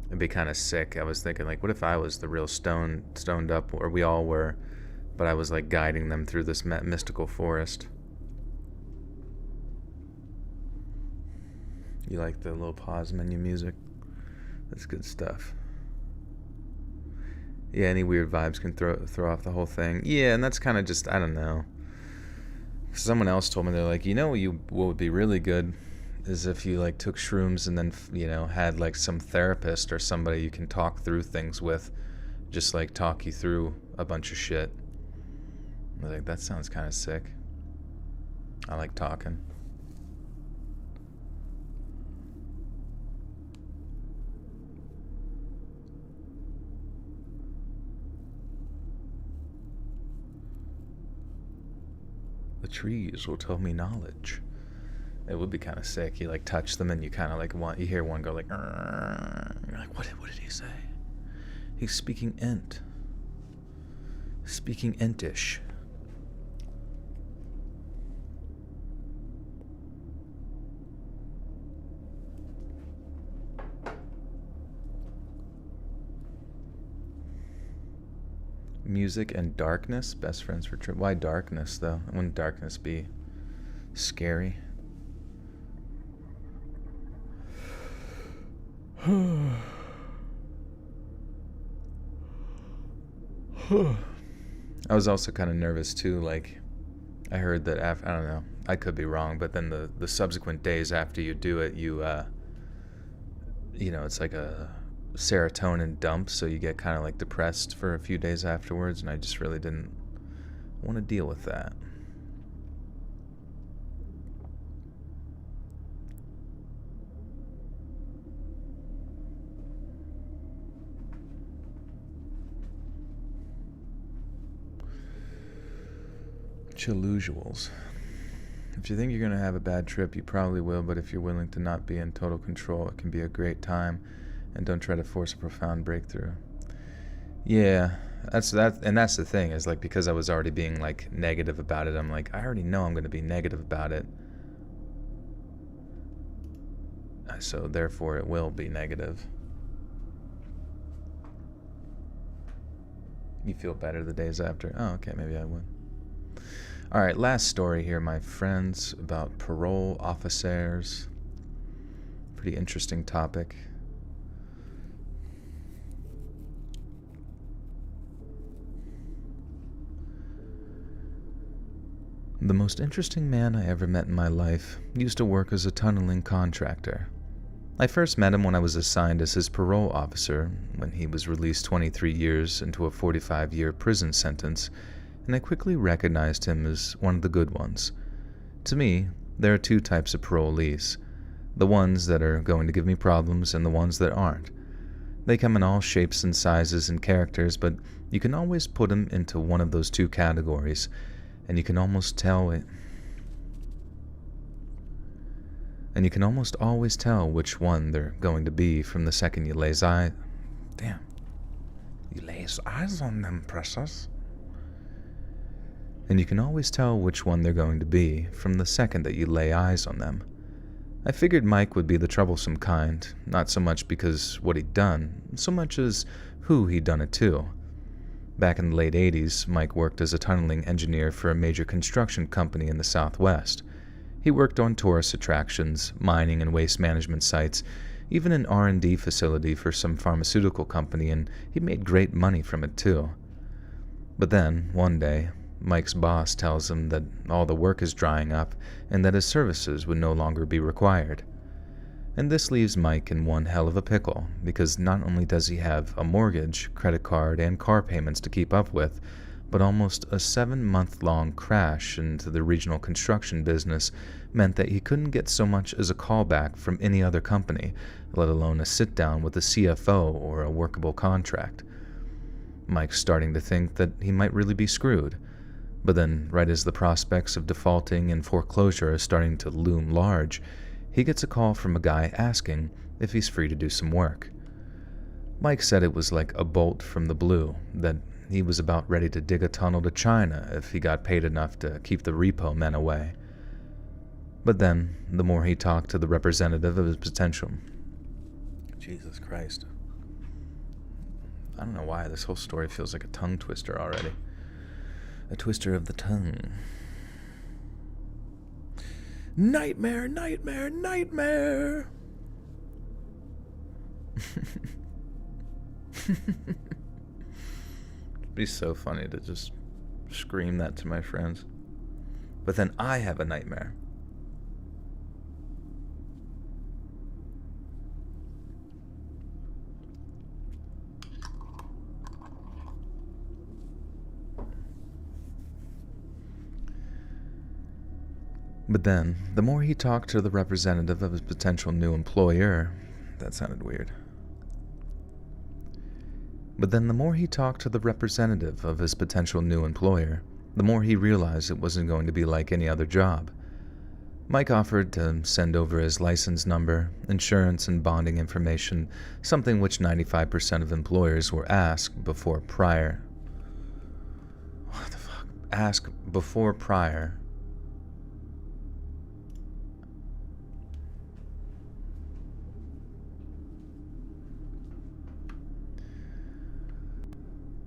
it'd be kind of sick. I was thinking like, what if I was the real stoned up, or we all were, but I was like guiding them through this mystical forest. You like the little pause menu music? That's good stuff. Yeah, any weird vibes can throw off the whole thing. Yeah, and that's kind of just, I don't know. Someone else told me, they're like, what would be really good is if you like took shrooms and then, had like some therapist or somebody you can talk through things with, just like talk you through a bunch of shit. I was like, that sounds kind of sick. I like talking. The trees will tell me knowledge. It would be kind of sick. You like touch them and you kind of like you hear one go like, you're like, what did he say? He's speaking Ent. Speaking Entish. Music and darkness, best friends for trip. Why darkness though? Wouldn't darkness be scary? I was also kind of nervous too. Like, I heard that I don't know, I could be wrong, but then the subsequent days after you do it, it's like a serotonin dump, so you get kind of like depressed for a few days afterwards, and I just really didn't want to deal with that. Chillusuals. If you think you're going to have a bad trip, you probably will, but if you're willing to not be in total control, it can be a great time, and don't try to force a profound breakthrough. Yeah, That's the thing, is like, because I was already being like negative about it, I'm like, I already know I'm going to be negative about it. So therefore it will be negative. You feel better the days after? Oh, okay, maybe I would. Alright, last story here, my friends, about parole officers. Pretty interesting topic. The most interesting man I ever met in my life used to work as a tunneling contractor. I first met him when I was assigned as his parole officer when he was released 23 years into a 45-year prison sentence, and I quickly recognized him as one of the good ones. To me, there are two types of parolees: the ones that are going to give me problems and the ones that aren't. They come in all shapes and sizes and characters, but you can always put them into one of those two categories, and you can almost always tell which one they're going to be from the second you lays eyes on them, precious. And you can always tell which one they're going to be from the second that you lay eyes on them. I figured Mike would be the troublesome kind, not so much because what he'd done, so much as who he'd done it to. Back in the late 80s, Mike worked as a tunneling engineer for a major construction company in the Southwest. He worked on tourist attractions, mining and waste management sites, even an R&D facility for some pharmaceutical company, and he made great money from it too. But then, one day, Mike's boss tells him that all the work is drying up and that his services would no longer be required. And this leaves Mike in one hell of a pickle, because not only does he have a mortgage, credit card, and car payments to keep up with, but almost a 7-month-long crash into the regional construction business meant that he couldn't get so much as a callback from any other company, let alone a sit-down with a CFO or a workable contract. Mike's starting to think that he might really be screwed. But then, right as the prospects of defaulting and foreclosure are starting to loom large, he gets a call from a guy asking if he's free to do some work. Mike said it was like a bolt from the blue, that he was about ready to dig a tunnel to China if he got paid enough to keep the repo men away. But then, the more he talked to the representative of his potential... Jesus Christ. I don't know why this whole story feels like a tongue twister already. A twister of the tongue. Nightmare, nightmare, nightmare! It'd be so funny to just scream that to my friends. But then I have a nightmare. But then, the more he talked to the representative of his potential new employer... That sounded weird. But then the more he talked to the representative of his potential new employer, the more he realized it wasn't going to be like any other job. Mike offered to send over his license number, insurance and bonding information, something which 95% of employers were asked before prior... What the fuck? Ask before prior...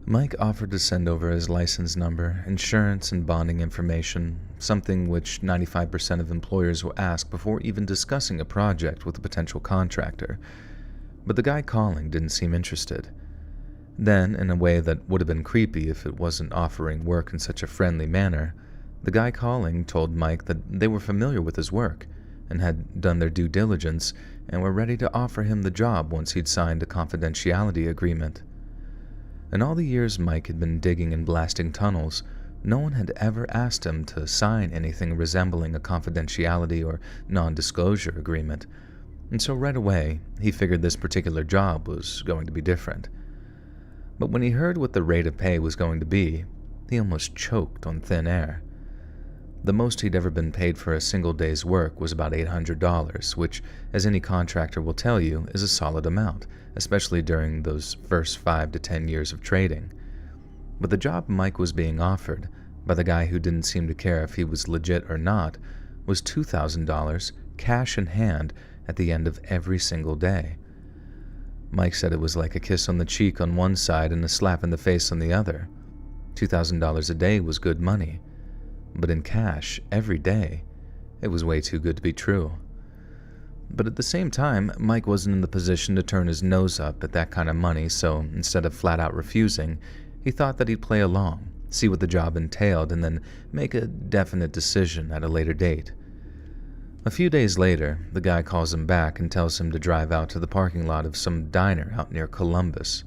Mike offered to send over his license number, insurance, and bonding information, something which 95% of employers will ask before even discussing a project with a potential contractor. But the guy calling didn't seem interested. Then, in a way that would have been creepy if it wasn't offering work in such a friendly manner, the guy calling told Mike that they were familiar with his work and had done their due diligence and were ready to offer him the job once he'd signed a confidentiality agreement. In all the years Mike had been digging and blasting tunnels, no one had ever asked him to sign anything resembling a confidentiality or non-disclosure agreement, and so right away he figured this particular job was going to be different. But when he heard what the rate of pay was going to be, he almost choked on thin air. The most he'd ever been paid for a single day's work was about $800, which, as any contractor will tell you, is a solid amount, especially during those first 5 to 10 years of trading. But the job Mike was being offered, by the guy who didn't seem to care if he was legit or not, was $2,000 cash in hand at the end of every single day. Mike said it was like a kiss on the cheek on one side and a slap in the face on the other. $2,000 a day was good money, but in cash, every day, it was way too good to be true. But at the same time, Mike wasn't in the position to turn his nose up at that kind of money, so instead of flat out refusing, he thought that he'd play along, see what the job entailed, and then make a definite decision at a later date. A few days later, the guy calls him back and tells him to drive out to the parking lot of some diner out near Columbus.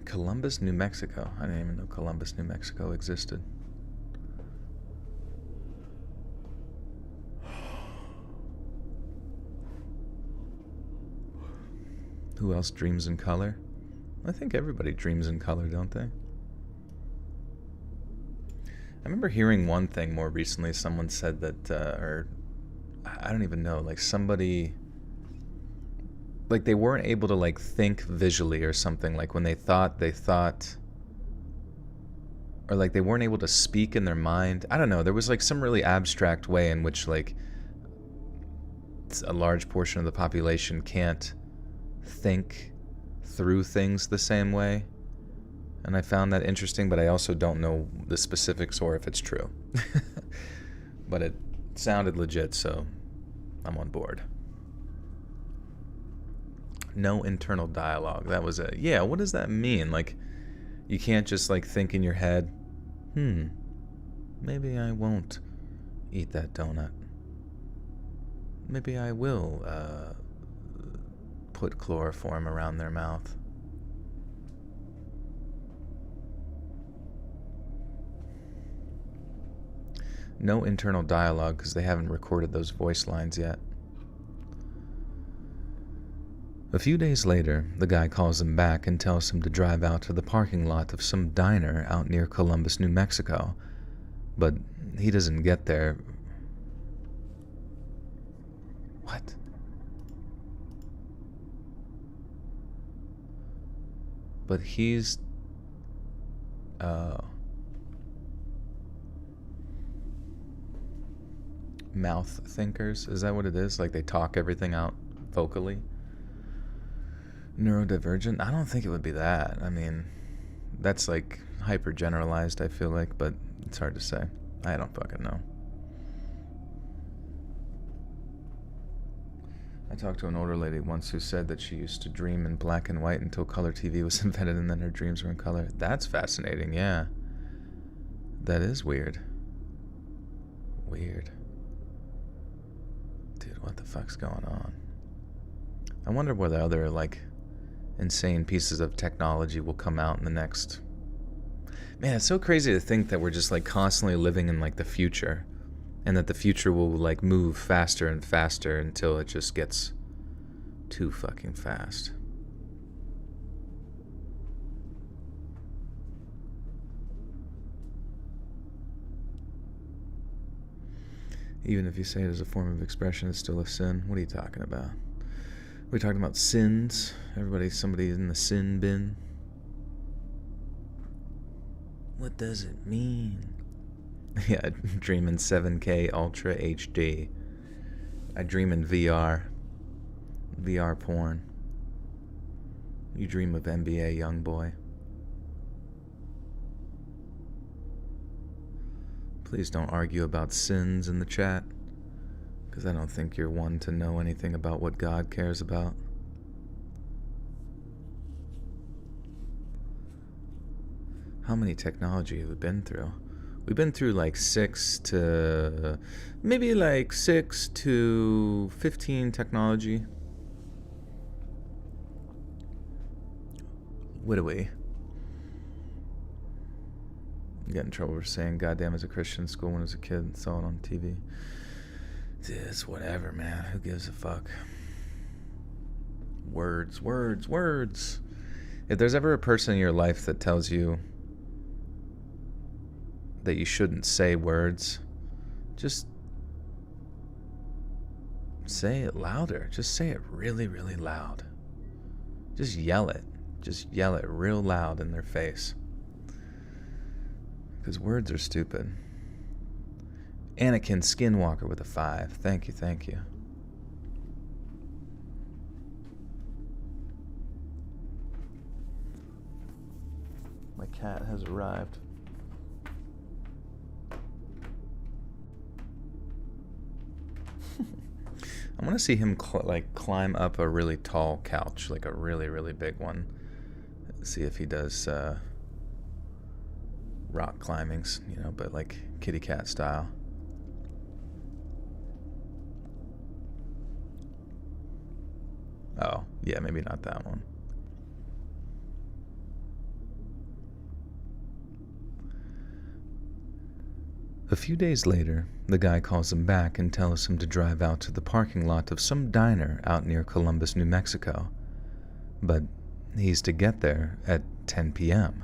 Columbus, New Mexico. I didn't even know Columbus, New Mexico existed. Who else dreams in color? I think everybody dreams in color, don't they? I remember hearing one thing more recently. Someone said that, or I don't even know, like somebody, like they weren't able to like think visually or something. Like when they thought, or like they weren't able to speak in their mind. I don't know. There was like some really abstract way in which like a large portion of the population can't think through things the same way. And I found that interesting, but I also don't know the specifics or if it's true. But it sounded legit, so I'm on board. No internal dialogue. That was it. Yeah, what does that mean? Like, you can't just like think in your head, maybe I won't eat that donut. Maybe I will put chloroform around their mouth. No internal dialogue because they haven't recorded those voice lines yet. A few days later, the guy calls him back and tells him to drive out to the parking lot of some diner out near Columbus, New Mexico. But he doesn't get there. What? But he's... mouth thinkers? Is that what it is? Like they talk everything out vocally? Neurodivergent? I don't think it would be that. I mean, that's like hyper generalized, I feel like, but it's hard to say. I don't fucking know. I talked to an older lady once who said that she used to dream in black and white until color TV was invented and then her dreams were in color. That's fascinating, yeah. That is weird. Weird. Dude, what the fuck's going on? I wonder whether other, like, insane pieces of technology will come out in the next... Man, it's so crazy to think that we're just, like, constantly living in, like, the future. And that the future will, like, move faster and faster until it just gets too fucking fast. Even if you say it as a form of expression, it's still a sin. What are you talking about? We're talking about sins. Somebody in the sin bin. What does it mean? Yeah, I dream in 7K Ultra HD. I dream in VR. VR porn. You dream of NBA YoungBoy. Please don't argue about sins in the chat, because I don't think you're one to know anything about what God cares about. How many technology have we been through? We've been through like 6 to 15 technology. What are we? Get in trouble for saying goddamn as a Christian school when I was a kid and saw it on TV. It's whatever, man. Who gives a fuck? Words. If there's ever a person in your life that tells you that you shouldn't say words, just Say it louder. Just say it really, really loud. Just yell it. Just yell it real loud in their face. Because words are stupid. Anakin Skinwalker with a 5. Thank you, thank you. My cat has arrived. I want to see him climb up a really tall couch, like a really, really big one. See if he does rock climbings, but like kitty cat style. Oh, yeah, maybe not that one. A few days later, the guy calls him back and tells him to drive out to the parking lot of some diner out near Columbus, New Mexico. But he's to get there at 10 p.m.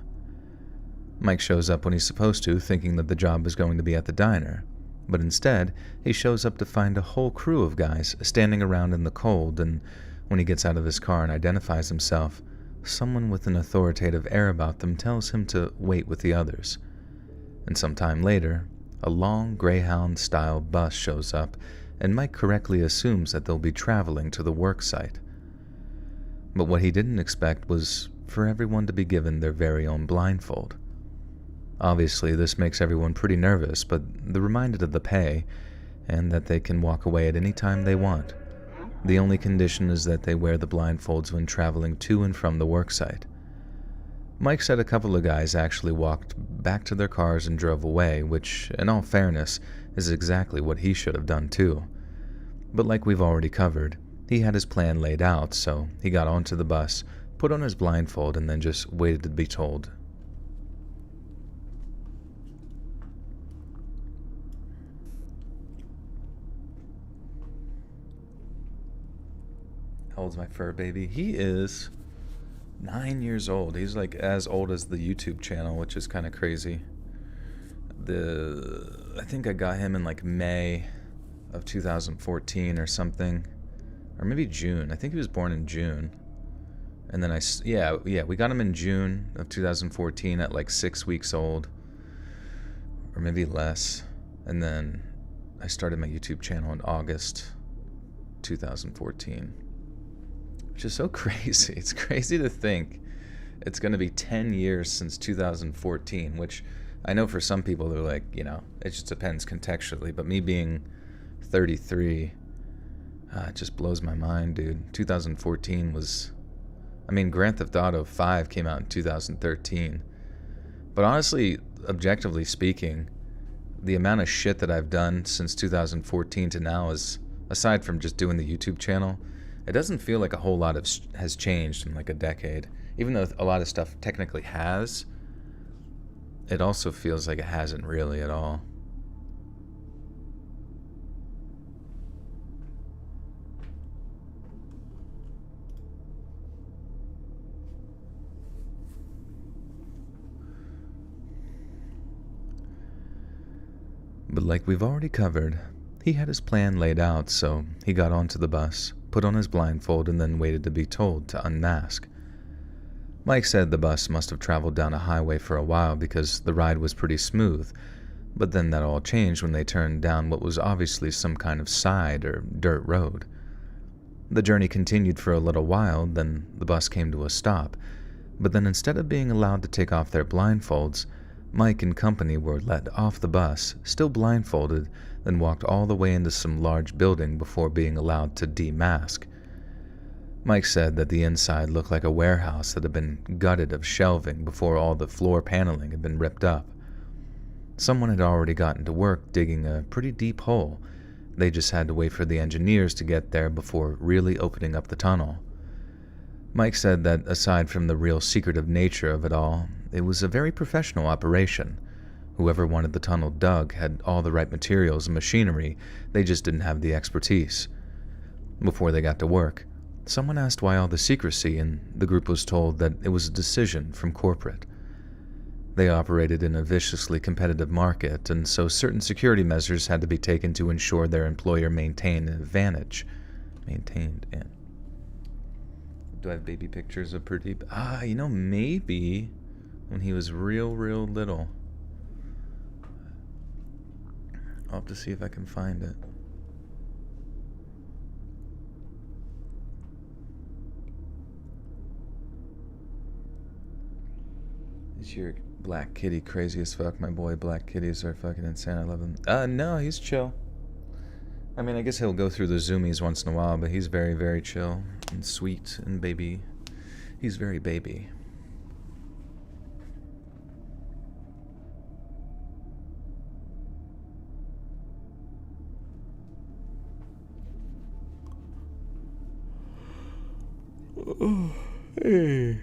Mike shows up when he's supposed to, thinking that the job is going to be at the diner. But instead, he shows up to find a whole crew of guys standing around in the cold, and when he gets out of his car and identifies himself, someone with an authoritative air about them tells him to wait with the others. And sometime later, a long Greyhound-style bus shows up, and Mike correctly assumes that they'll be traveling to the work site. But what he didn't expect was for everyone to be given their very own blindfold. Obviously, this makes everyone pretty nervous, but they're reminded of the pay, and that they can walk away at any time they want. The only condition is that they wear the blindfolds when traveling to and from the work site. Mike said a couple of guys actually walked back to their cars and drove away, which, in all fairness, is exactly what he should have done too. But like we've already covered, he had his plan laid out, so he got onto the bus, put on his blindfold, and then just waited to be told. How old's my fur baby? He is 9 years old. He's like as old as the YouTube channel, which is kind of crazy. I think I got him in like May of 2014 or something, or maybe June. I think he was born in June. And then we got him in June of 2014 at like 6 weeks old, or maybe less. And then I started my YouTube channel in August 2014. Which is so crazy. It's crazy to think it's going to be 10 years since 2014, which I know for some people they're like, it just depends contextually. But me being 33, it just blows my mind, dude. 2014 was, Grand Theft Auto 5 came out in 2013. But honestly, objectively speaking, the amount of shit that I've done since 2014 to now is, aside from just doing the YouTube channel, it doesn't feel like a whole lot has changed in like a decade. Even though a lot of stuff technically has, it also feels like it hasn't really at all. But like we've already covered, he had his plan laid out, so he got onto the bus, put on his blindfold, and then waited to be told to unmask. Mike said the bus must have traveled down a highway for a while because the ride was pretty smooth, but then that all changed when they turned down what was obviously some kind of side or dirt road. The journey continued for a little while, then the bus came to a stop, but then instead of being allowed to take off their blindfolds, Mike and company were let off the bus, still blindfolded, then walked all the way into some large building before being allowed to demask. Mike said that the inside looked like a warehouse that had been gutted of shelving before all the floor paneling had been ripped up. Someone had already gotten to work digging a pretty deep hole. They just had to wait for the engineers to get there before really opening up the tunnel. Mike said that aside from the real secretive nature of it all, it was a very professional operation. Whoever wanted the tunnel dug had all the right materials and machinery, they just didn't have the expertise. Before they got to work, someone asked why all the secrecy, and the group was told that it was a decision from corporate. They operated in a viciously competitive market, and so certain security measures had to be taken to ensure their employer maintained an advantage. Maintained and Do I have baby pictures of Pradeep? Maybe when he was real little. I'll have to see if I can find it. Is your Black Kitty crazy as fuck? My boy, Black Kitties are fucking insane. I love them. No, he's chill. I mean, I guess he'll go through the zoomies once in a while, but he's very chill and sweet and baby. He's very baby. Oh, hey.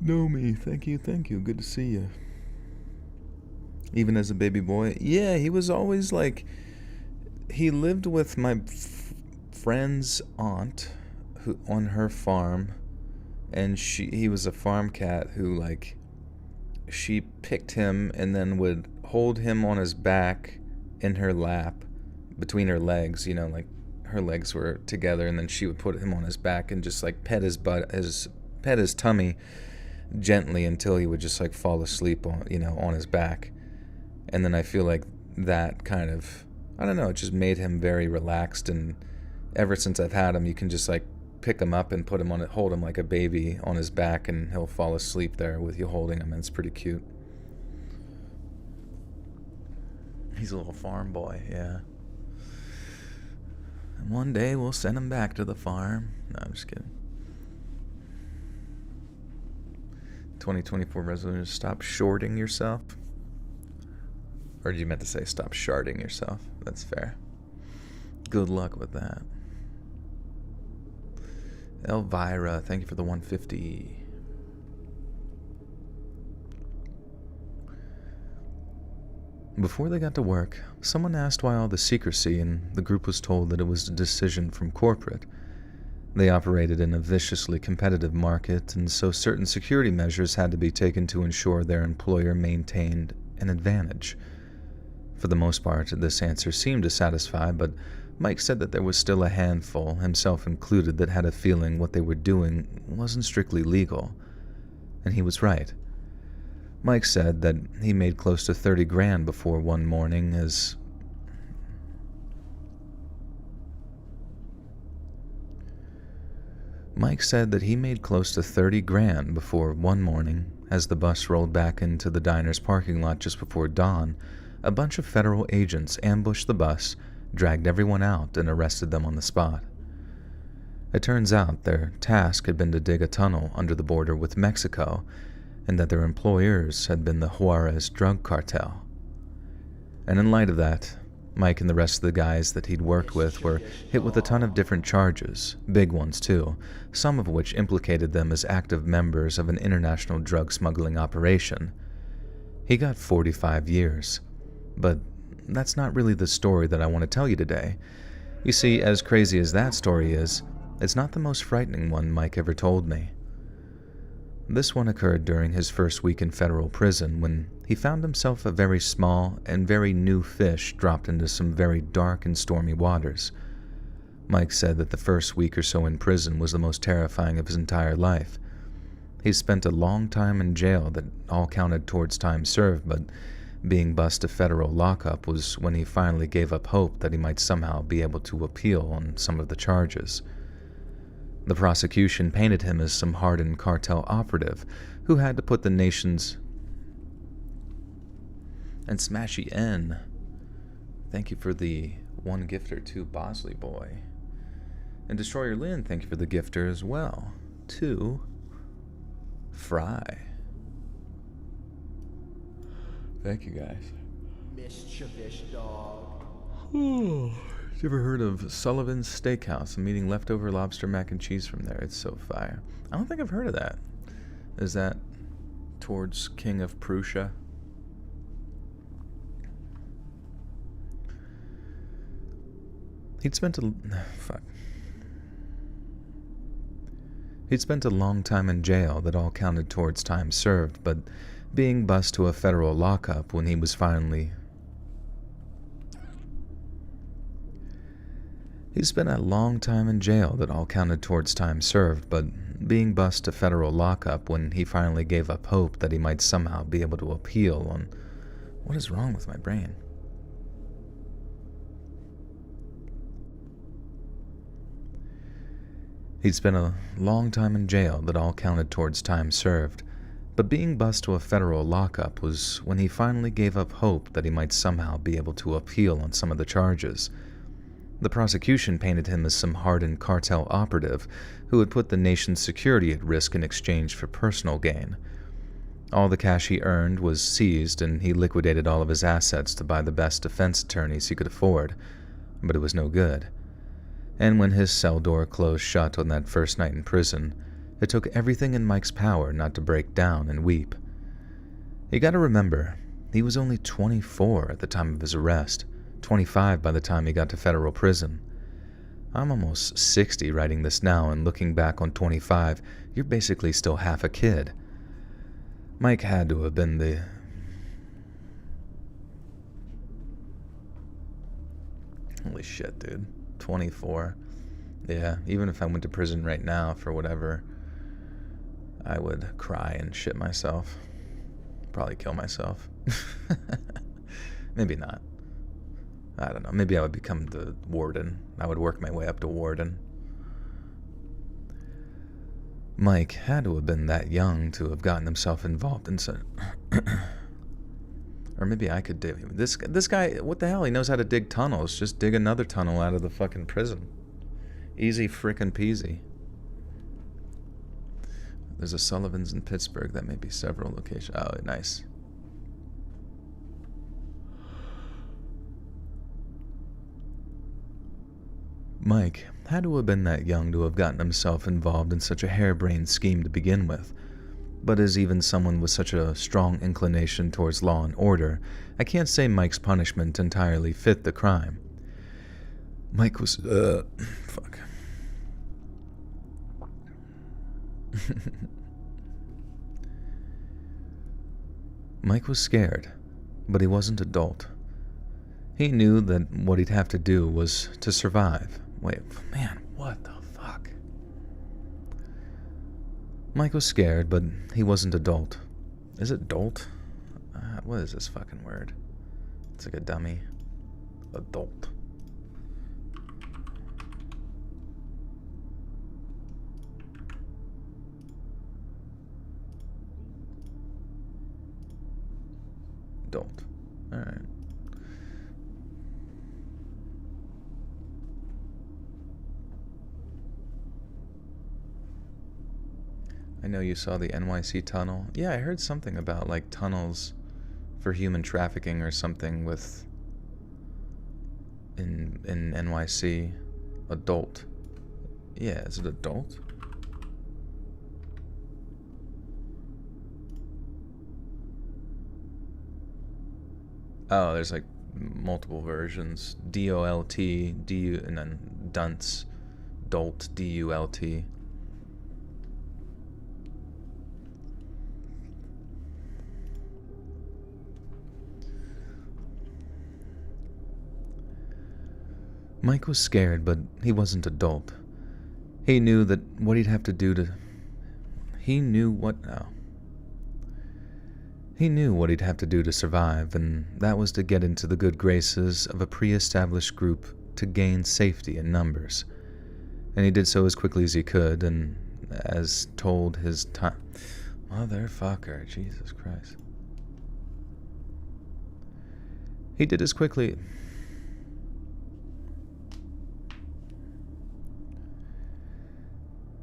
Nomi, thank you. Good to see you. Even as a baby boy? Yeah, he was always like... He lived with my friend's aunt who on her farm, and he was a farm cat who, like, she picked him and then would hold him on his back in her lap between her legs, like her legs were together, and then she would put him on his back and just like pet his tummy gently until he would just like fall asleep on his back. And then I feel like that kind of, I don't know, it just made him very relaxed, and ever since I've had him, you can just like pick him up and hold him like a baby on his back, and he'll fall asleep there with you holding him, and it's pretty cute. He's a little farm boy, yeah. And one day we'll send him back to the farm. No, I'm just kidding. 2024 resolution, stop shorting yourself. Or did you meant to say stop sharding yourself? That's fair. Good luck with that. Elvira, thank you for the 150. Before they got to work, someone asked why all the secrecy, and the group was told that it was a decision from corporate. They operated in a viciously competitive market, and so certain security measures had to be taken to ensure their employer maintained an advantage. For the most part, this answer seemed to satisfy, but Mike said that there was still a handful, himself included, that had a feeling what they were doing wasn't strictly legal. And he was right. Mike said that he made close to 30 grand before one morning as... Mike said that he made close to 30 grand before one morning, as the bus rolled back into the diner's parking lot just before dawn, a bunch of federal agents ambushed the bus, dragged everyone out, and arrested them on the spot. It turns out their task had been to dig a tunnel under the border with Mexico, and that their employers had been the Juarez drug cartel. And in light of that, Mike and the rest of the guys that he'd worked with were hit with a ton of different charges, big ones too, some of which implicated them as active members of an international drug smuggling operation. He got 45 years. But that's not really the story that I want to tell you today. You see, as crazy as that story is, it's not the most frightening one Mike ever told me. This one occurred during his first week in federal prison, when he found himself a very small and very new fish dropped into some very dark and stormy waters. Mike said that the first week or so in prison was the most terrifying of his entire life. He spent a long time in jail that all counted towards time served, but being bussed to federal lockup was when he finally gave up hope that he might somehow be able to appeal on some of the charges. The prosecution painted him as some hardened cartel operative who had to put the nation's... And Smashy N, thank you for the one gifter to Bosley Boy. And Destroyer Lynn, thank you for the gifter as well to Fry. Thank you, guys. Mischievous dog. You ever heard of Sullivan's Steakhouse? I'm eating leftover lobster mac and cheese from there. It's so fire. I don't think I've heard of that. Is that towards King of Prussia? He'd spent a long time in jail that all counted towards time served, but being bused to a federal lockup when he was finally... He spent a long time in jail that all counted towards time served, but being bused to federal lockup when he finally gave up hope that he might somehow be able to appeal on... What is wrong with my brain? He'd spent a long time in jail that all counted towards time served, but being bused to a federal lockup was when he finally gave up hope that he might somehow be able to appeal on some of the charges. The prosecution painted him as some hardened cartel operative who had put the nation's security at risk in exchange for personal gain. All the cash he earned was seized, and he liquidated all of his assets to buy the best defense attorneys he could afford, but it was no good. And when his cell door closed shut on that first night in prison, it took everything in Mike's power not to break down and weep. You gotta remember, he was only 24 at the time of his arrest, 25 by the time he got to federal prison. I'm almost 60 writing this now, and looking back on 25, you're basically still half a kid. Mike had to have been the... Holy shit, dude. 24. Yeah, even if I went to prison right now for whatever, I would cry and shit myself. Probably kill myself. Maybe not. I don't know. Maybe I would become the warden. I would work my way up to warden. Mike had to have been that young to have gotten himself involved in some... Or maybe I could dig... This guy, what the hell? He knows how to dig tunnels. Just dig another tunnel out of the fucking prison. Easy frickin' peasy. There's a Sullivan's in Pittsburgh. That may be several locations. Oh, nice. Mike had to have been that young to have gotten himself involved in such a harebrained scheme to begin with. But as even someone with such a strong inclination towards law and order, I can't say Mike's punishment entirely fit the crime. Mike was... fuck. Mike was scared, but he wasn't adult. He knew that what he'd have to do was to survive. Wait, man, what the fuck? Mike was scared, but he wasn't adult. Is it dolt? What is this fucking word? It's like a dummy. Adult. Adult. Alright. I know you saw the NYC tunnel. Yeah, I heard something about like tunnels for human trafficking or something with in NYC. Adult. Yeah, is it adult? Oh, there's like multiple versions. D-O-L-T, D-U, and then dunce. Dolt, D-U-L-T. Mike was scared, but he wasn't adult. He knew that what he'd have to do to... He knew what he'd have to do to survive, and that was to get into the good graces of a pre-established group to gain safety in numbers. And he did so as quickly as he could, and as told his time... Motherfucker, Jesus Christ. He did as quickly...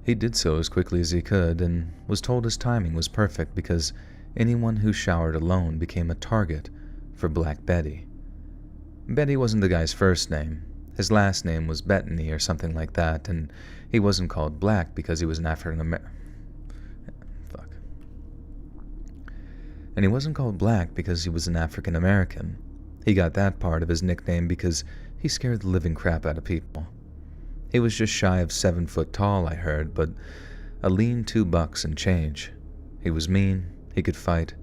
He did so as quickly as he could, and was told his timing was perfect because anyone who showered alone became a target for Black Betty. Betty wasn't the guy's first name. His last name was Bettany or something like that, and he wasn't called Black because he was an African-American. Fuck. And he wasn't called Black because he was an African-American. He got that part of his nickname because he scared the living crap out of people. He was just shy of 7 foot tall, I heard, but a lean $2 and change. He was mean, he could fight,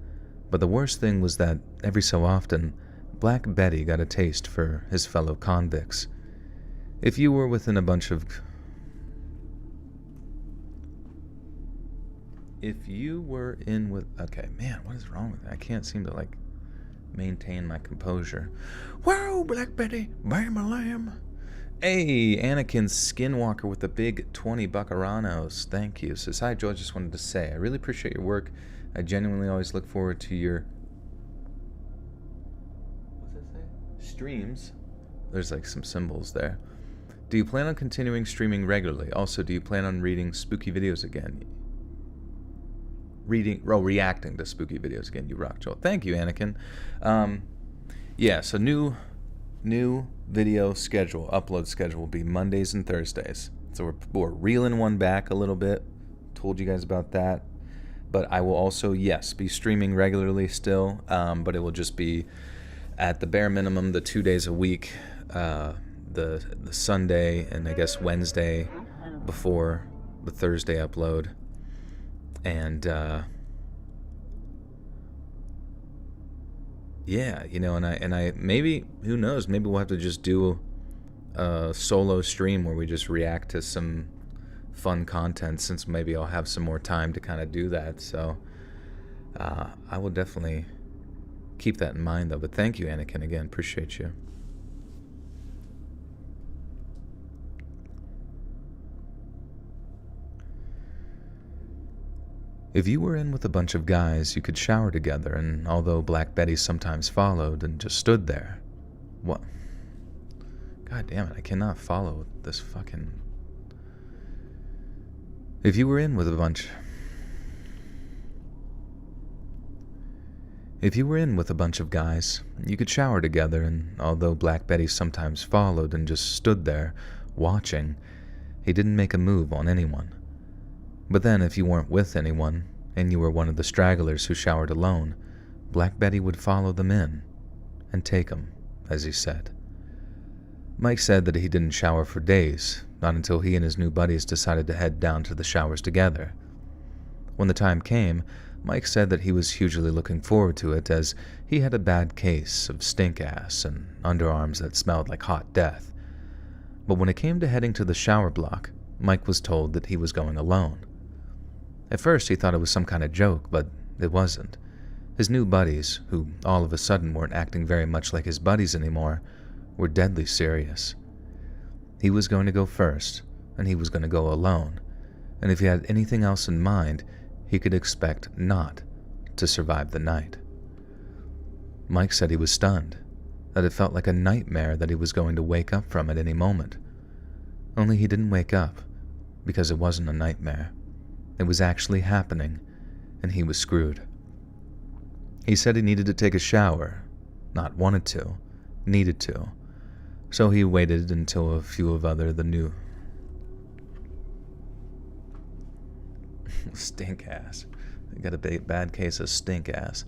But the worst thing was that every so often, Black Betty got a taste for his fellow convicts. If you were within a bunch of... If you were in with... Okay, man, what is wrong with me? I can't seem to, maintain my composure. Whoa, Black Betty, bam a lamb. Hey, Anakin Skinwalker with the big 20 bucaranos. Thank you. Says, hi, Joe, I just wanted to say, I really appreciate your work. I genuinely always look forward to your... What's that say? Streams. There's, some symbols there. Do you plan on continuing streaming regularly? Also, do you plan on reading spooky videos again? Reacting to spooky videos again. You rock, Joel. Thank you, Anakin. Yeah, so new video schedule, upload schedule will be Mondays and Thursdays. So we're reeling one back a little bit. Told you guys about that. But I will also, yes, be streaming regularly still, but it will just be at the bare minimum the 2 days a week, the Sunday and I guess Wednesday before the Thursday upload. And yeah, and I maybe, who knows, maybe we'll have to just do a solo stream where we just react to some fun content, since maybe I'll have some more time to kind of do that. So I will definitely keep that in mind, though. But thank you, Anakin, again. Appreciate you. If you were in with a bunch of guys, you could shower together, and although Black Betty sometimes followed and just stood there... What? God damn it, I cannot follow this fucking... If you were in with a bunch of guys, you could shower together, and although Black Betty sometimes followed and just stood there, watching, he didn't make a move on anyone. But then if you weren't with anyone, and you were one of the stragglers who showered alone, Black Betty would follow them in, and take them, as he said. Mike said that he didn't shower for days, not until he and his new buddies decided to head down to the showers together. When the time came, Mike said that he was hugely looking forward to it, as he had a bad case of stink ass and underarms that smelled like hot death. But when it came to heading to the shower block, Mike was told that he was going alone. At first he thought it was some kind of joke, but it wasn't. His new buddies, who all of a sudden weren't acting very much like his buddies anymore, were deadly serious. He was going to go first, and he was going to go alone, and if he had anything else in mind, he could expect not to survive the night. Mike said he was stunned, that it felt like a nightmare that he was going to wake up from at any moment. Only he didn't wake up, because it wasn't a nightmare. It was actually happening, and he was screwed. He said he needed to take a shower. Not wanted to, needed to. So he waited until a few of the new... Stink ass. He got a bad case of stink ass.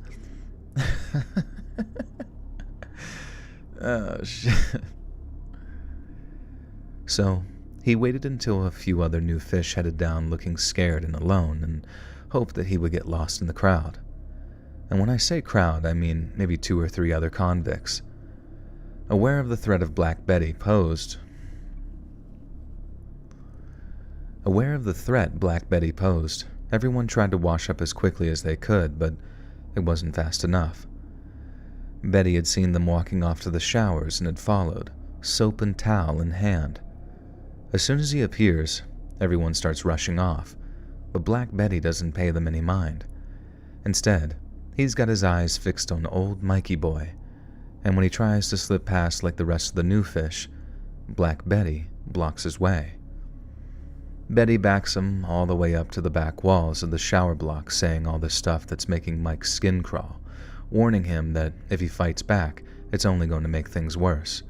Oh, shit. So, he waited until a few other new fish headed down looking scared and alone, and hoped that he would get lost in the crowd. And when I say crowd, I mean maybe 2 or 3 other convicts. Aware of the threat of Black Betty posed, everyone tried to wash up as quickly as they could, but it wasn't fast enough. Betty had seen them walking off to the showers and had followed, soap and towel in hand. As soon as he appears, everyone starts rushing off, but Black Betty doesn't pay them any mind. Instead, he's got his eyes fixed on old Mikey Boy, and when he tries to slip past like the rest of the new fish, Black Betty blocks his way. Betty backs him all the way up to the back walls of the shower block, saying all this stuff that's making Mike's skin crawl, warning him that if he fights back, it's only going to make things worse.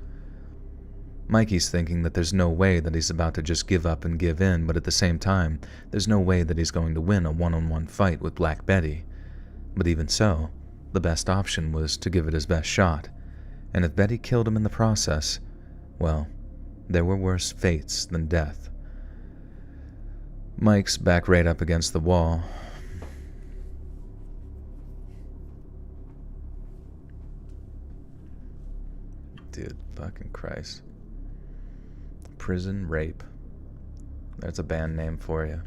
Mikey's thinking that there's no way that he's about to just give up and give in, but at the same time, there's no way that he's going to win a one-on-one fight with Black Betty. But even so, the best option was to give it his best shot, and if Betty killed him in the process, well, there were worse fates than death. Mike's back right up against the wall. dude, fucking Christ. Prison rape. There's a band name for you.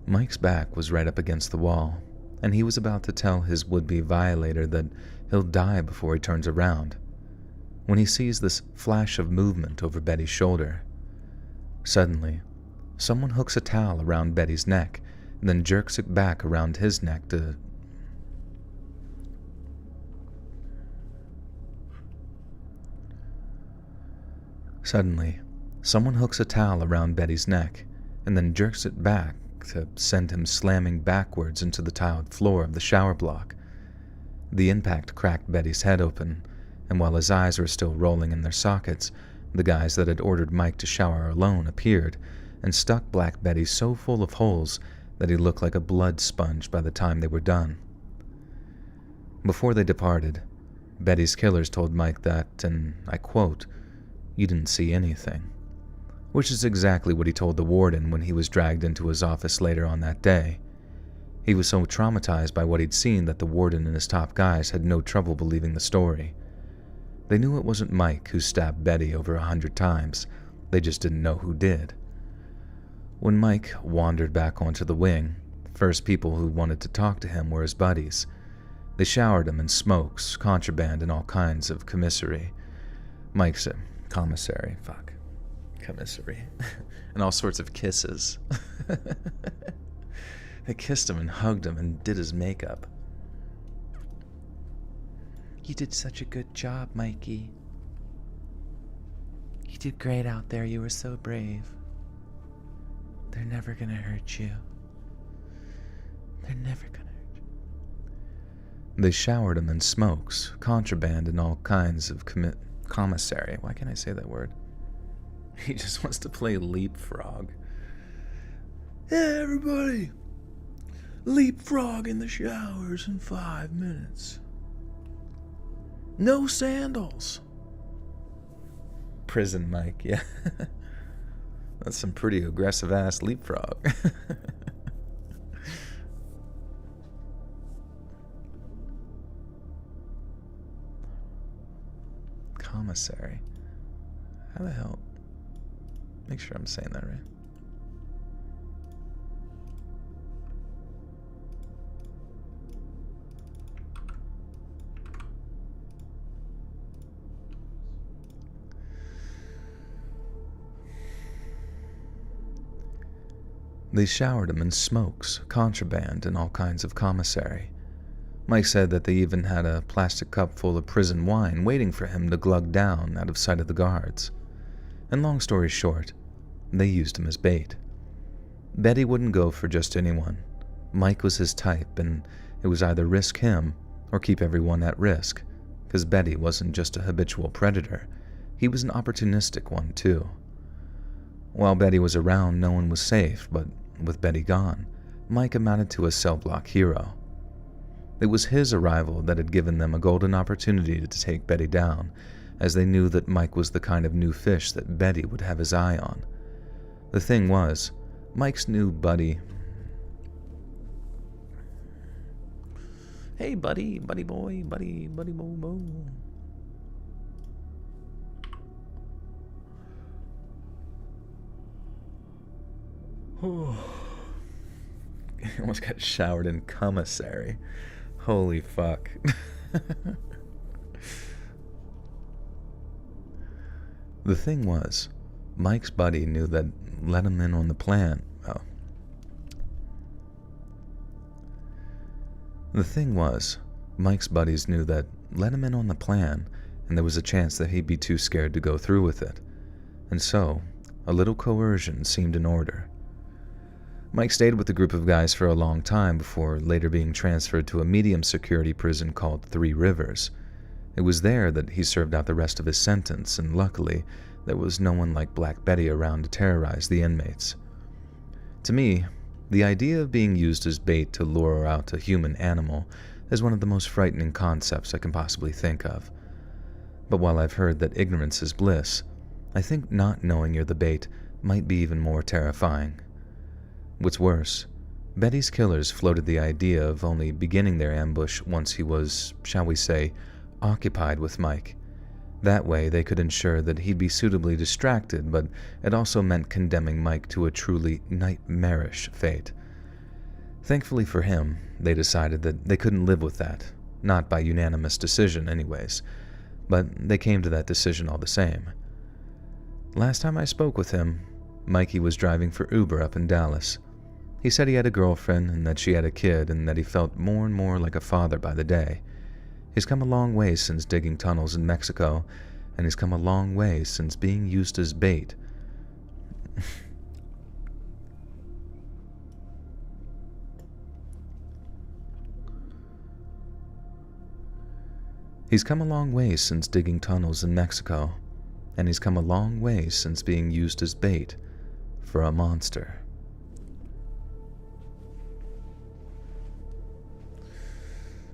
Mike's back was right up against the wall, and he was about to tell his would-be violator that he'll die before he turns around, when he sees this flash of movement over Betty's shoulder. Suddenly, someone hooks a towel around Betty's neck and then jerks it back around his neck to... Suddenly, someone hooks a towel around Betty's neck and then jerks it back to send him slamming backwards into the tiled floor of the shower block. The impact cracked Betty's head open, and while his eyes were still rolling in their sockets, the guys that had ordered Mike to shower alone appeared and stuck Black Betty so full of holes that he looked like a blood sponge by the time they were done. Before they departed, Betty's killers told Mike that, and I quote, "You didn't see anything," which is exactly what he told the warden when he was dragged into his office later on that day. He was so traumatized by what he'd seen that the warden and his top guys had no trouble believing the story. They knew it wasn't Mike who stabbed Betty over 100 times, they just didn't know who did. When Mike wandered back onto the wing, the first people who wanted to talk to him were his buddies. They showered him in smokes, contraband, and all kinds of commissary. Mike's commissary, fuck. Commissary. And all sorts of kisses. They kissed him and hugged him and did his makeup. "You did such a good job, Mikey. You did great out there. You were so brave. They're never gonna hurt you. They're never gonna hurt you." They showered him in smokes, contraband, and all kinds of commissary. Why can't I say that word? He just wants to play leapfrog. "Yeah, everybody, leapfrog in the showers in 5 minutes. No sandals." Prison Mike, yeah. That's some pretty aggressive-ass leapfrog. Commissary. How the hell? Make sure I'm saying that right. They showered him in smokes, contraband, and all kinds of commissary. Mike said that they even had a plastic cup full of prison wine waiting for him to glug down out of sight of the guards. And long story short, they used him as bait. Betty wouldn't go for just anyone. Mike was his type, and it was either risk him or keep everyone at risk, because Betty wasn't just a habitual predator, he was an opportunistic one too. While Betty was around, no one was safe, but with Betty gone, Mike amounted to a cell block hero. It was his arrival that had given them a golden opportunity to take Betty down, as they knew that Mike was the kind of new fish that Betty would have his eye on. The thing was, Mike's new buddy... Hey, buddy boy, buddy bo. I almost got showered in commissary. Holy fuck. The thing was, Mike's buddy knew that let him in on the plan. The thing was, Mike's buddies knew that let him in on the plan, and there was a chance that he'd be too scared to go through with it. And so, a little coercion seemed in order. Mike stayed with the group of guys for a long time before later being transferred to a medium security prison called 3 Rivers. It was there that he served out the rest of his sentence, and luckily, there was no one like Black Betty around to terrorize the inmates. To me, the idea of being used as bait to lure out a human animal is one of the most frightening concepts I can possibly think of. But while I've heard that ignorance is bliss, I think not knowing you're the bait might be even more terrifying. What's worse, Betty's killers floated the idea of only beginning their ambush once he was, shall we say, occupied with Mike. That way they could ensure that he'd be suitably distracted, but it also meant condemning Mike to a truly nightmarish fate. Thankfully for him, they decided that they couldn't live with that, not by unanimous decision anyways, but they came to that decision all the same. Last time I spoke with him, Mikey was driving for Uber up in Dallas. He said he had a girlfriend and that she had a kid and that he felt more and more like a father by the day. He's come a long way since digging tunnels in Mexico, and he's come a long way since being used as bait. He's come a long way since digging tunnels in Mexico, and he's come a long way since being used as bait for a monster.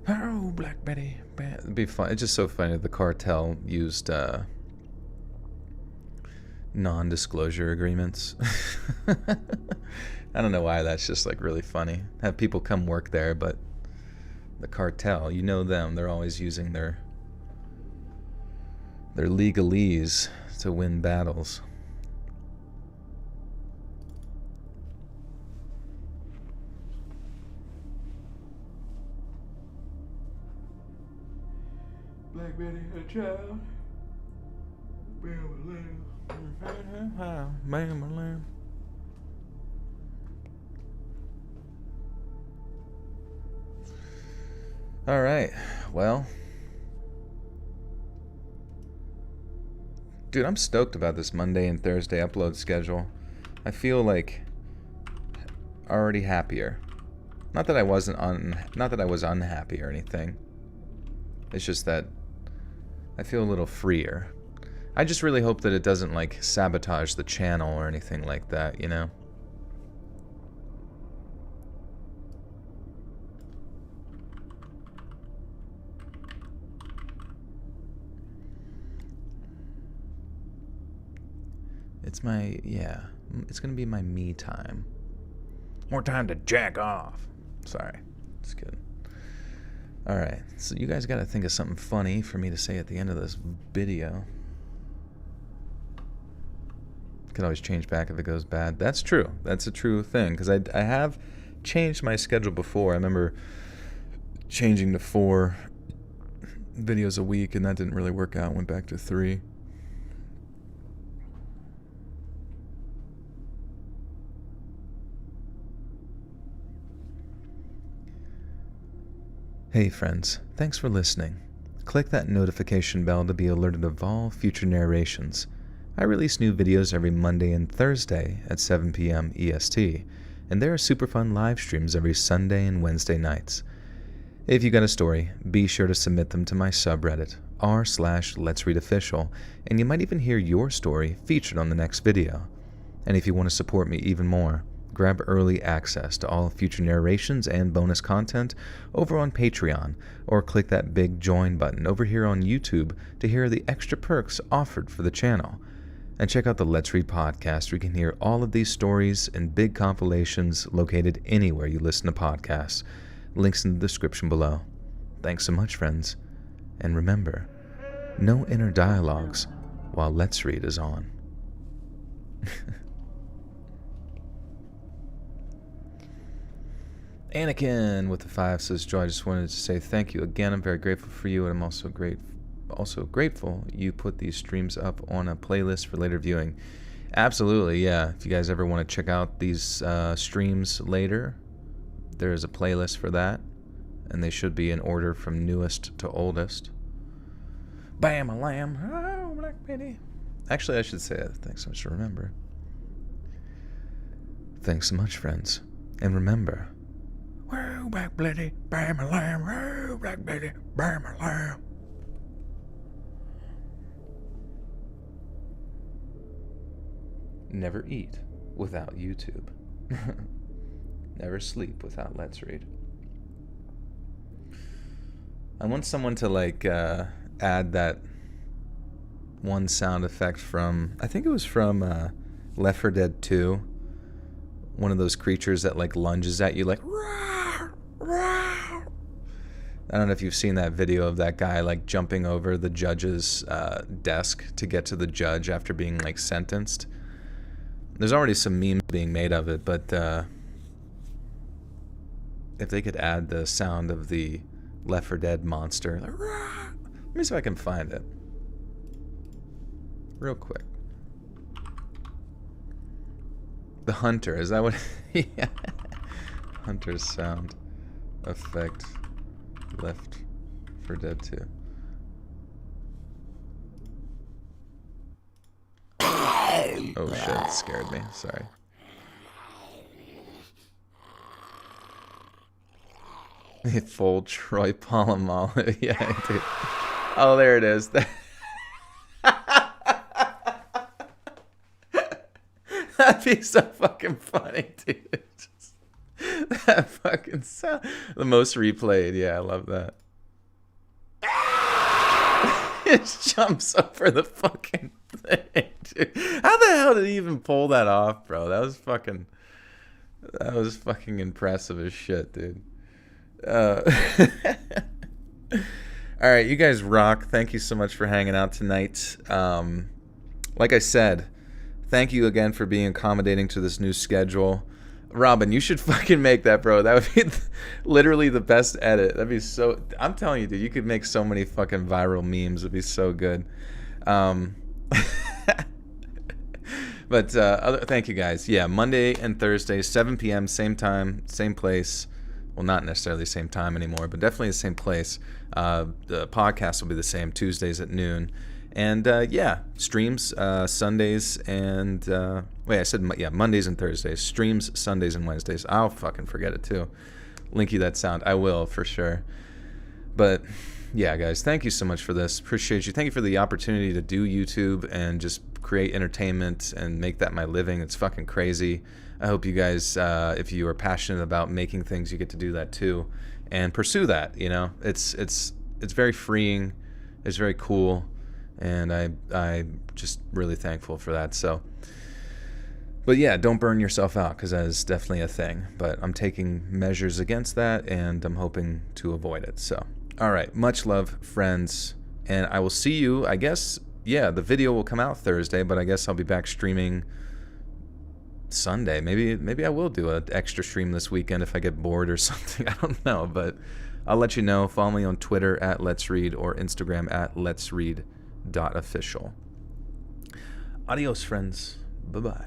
Oh, Black Betty. It'd be fun. It's just so funny that the cartel used non-disclosure agreements. I don't know why that's just like really funny. Have people come work there, but the cartel, you know them, they're always using their legalese to win battles. Black Betty, a child. Bam, lamb. All right, well, dude, I'm stoked about this Monday and Thursday upload schedule. I feel like already happier. Not that I was unhappy or anything. It's just that I feel a little freer. I just really hope that it doesn't like sabotage the channel or anything like that, you know? It's gonna be my me time. More time to jack off. Sorry, just kidding. Alright, so you guys gotta think of something funny for me to say at the end of this video. Could always change back if it goes bad. That's true. That's a true thing, because I have changed my schedule before. I remember changing to 4 videos a week, and that didn't really work out. Went back to 3. Hey friends, thanks for listening. Click that notification bell to be alerted of all future narrations. I release new videos every Monday and Thursday at 7 p.m. EST, and there are super fun live streams every Sunday and Wednesday nights. If you got a story, be sure to submit them to my subreddit, r/Let'sReadOfficial, and you might even hear your story featured on the next video. And if you want to support me even more, grab early access to all future narrations and bonus content over on Patreon, or click that big join button over here on YouTube to hear the extra perks offered for the channel. And check out the Let's Read podcast where you can hear all of these stories and big compilations located anywhere you listen to podcasts. Links in the description below. Thanks so much, friends. And remember, no inner dialogues while Let's Read is on. Anakin with the 5 says, Joe, I just wanted to say thank you again. I'm very grateful for you, and I'm also grateful you put these streams up on a playlist for later viewing. Absolutely, yeah. If you guys ever want to check out these streams later, there is a playlist for that, and they should be in order from newest to oldest. Bam a lamb. Oh, Black Betty. Actually, I should say that. Thanks so much to remember. Thanks so much, friends. And remember, whoa, Black Betty, bam a lamb. Whoa, Black Betty, bam a lamb. Never eat without YouTube. Never sleep without Let's Read. I want someone to like add that one sound effect from, I think it was from Left 4 Dead 2, one of those creatures that like lunges at you like, rawr, rawr. I don't know if you've seen that video of that guy like jumping over the judge's desk to get to the judge after being like sentenced. There's already some memes being made of it, but if they could add the sound of the Left 4 Dead monster, like, rawr. Let me see if I can find it real quick. The hunter, is that what? Yeah. Hunter's sound effect. Left 4 Dead 2. Oh shit, it scared me. Sorry. Full Troy Polamalu. Yeah, dude. Oh, there it is. That'd be so fucking funny, dude. Just, that fucking sound. The most replayed. Yeah, I love that. It jumps over the fucking thing, dude. How the hell did he even pull that off, bro? That was fucking impressive as shit, dude. All right, you guys rock. Thank you so much for hanging out tonight. Like I said, thank you again for being accommodating to this new schedule. Robin, you should fucking make that, bro. That would be literally the best edit. That'd be so... I'm telling you, dude, you could make so many fucking viral memes. It'd be so good. But thank you, guys. Yeah, Monday and Thursday, 7 p.m., same time, same place. Well, not necessarily same time anymore, but definitely the same place. The podcast will be the same, Tuesdays at noon. And yeah, streams Sundays and wait, I said Mondays and Thursdays. Streams Sundays and Wednesdays. I'll fucking forget it too. Link you that sound. I will for sure. But yeah, guys, thank you so much for this. Appreciate you. Thank you for the opportunity to do YouTube and just create entertainment and make that my living. It's fucking crazy. I hope you guys, if you are passionate about making things, you get to do that too, and pursue that. You know, it's very freeing. It's very cool. And I'm just really thankful for that. So, but yeah, don't burn yourself out, because that is definitely a thing. But I'm taking measures against that, and I'm hoping to avoid it. So, all right, much love, friends, and I will see you. I guess, yeah, the video will come out Thursday, but I guess I'll be back streaming Sunday. Maybe I will do an extra stream this weekend if I get bored or something. I don't know, but I'll let you know. Follow me on Twitter at Let's Read or Instagram at Let's Read. .official. Adios, friends. Bye-bye.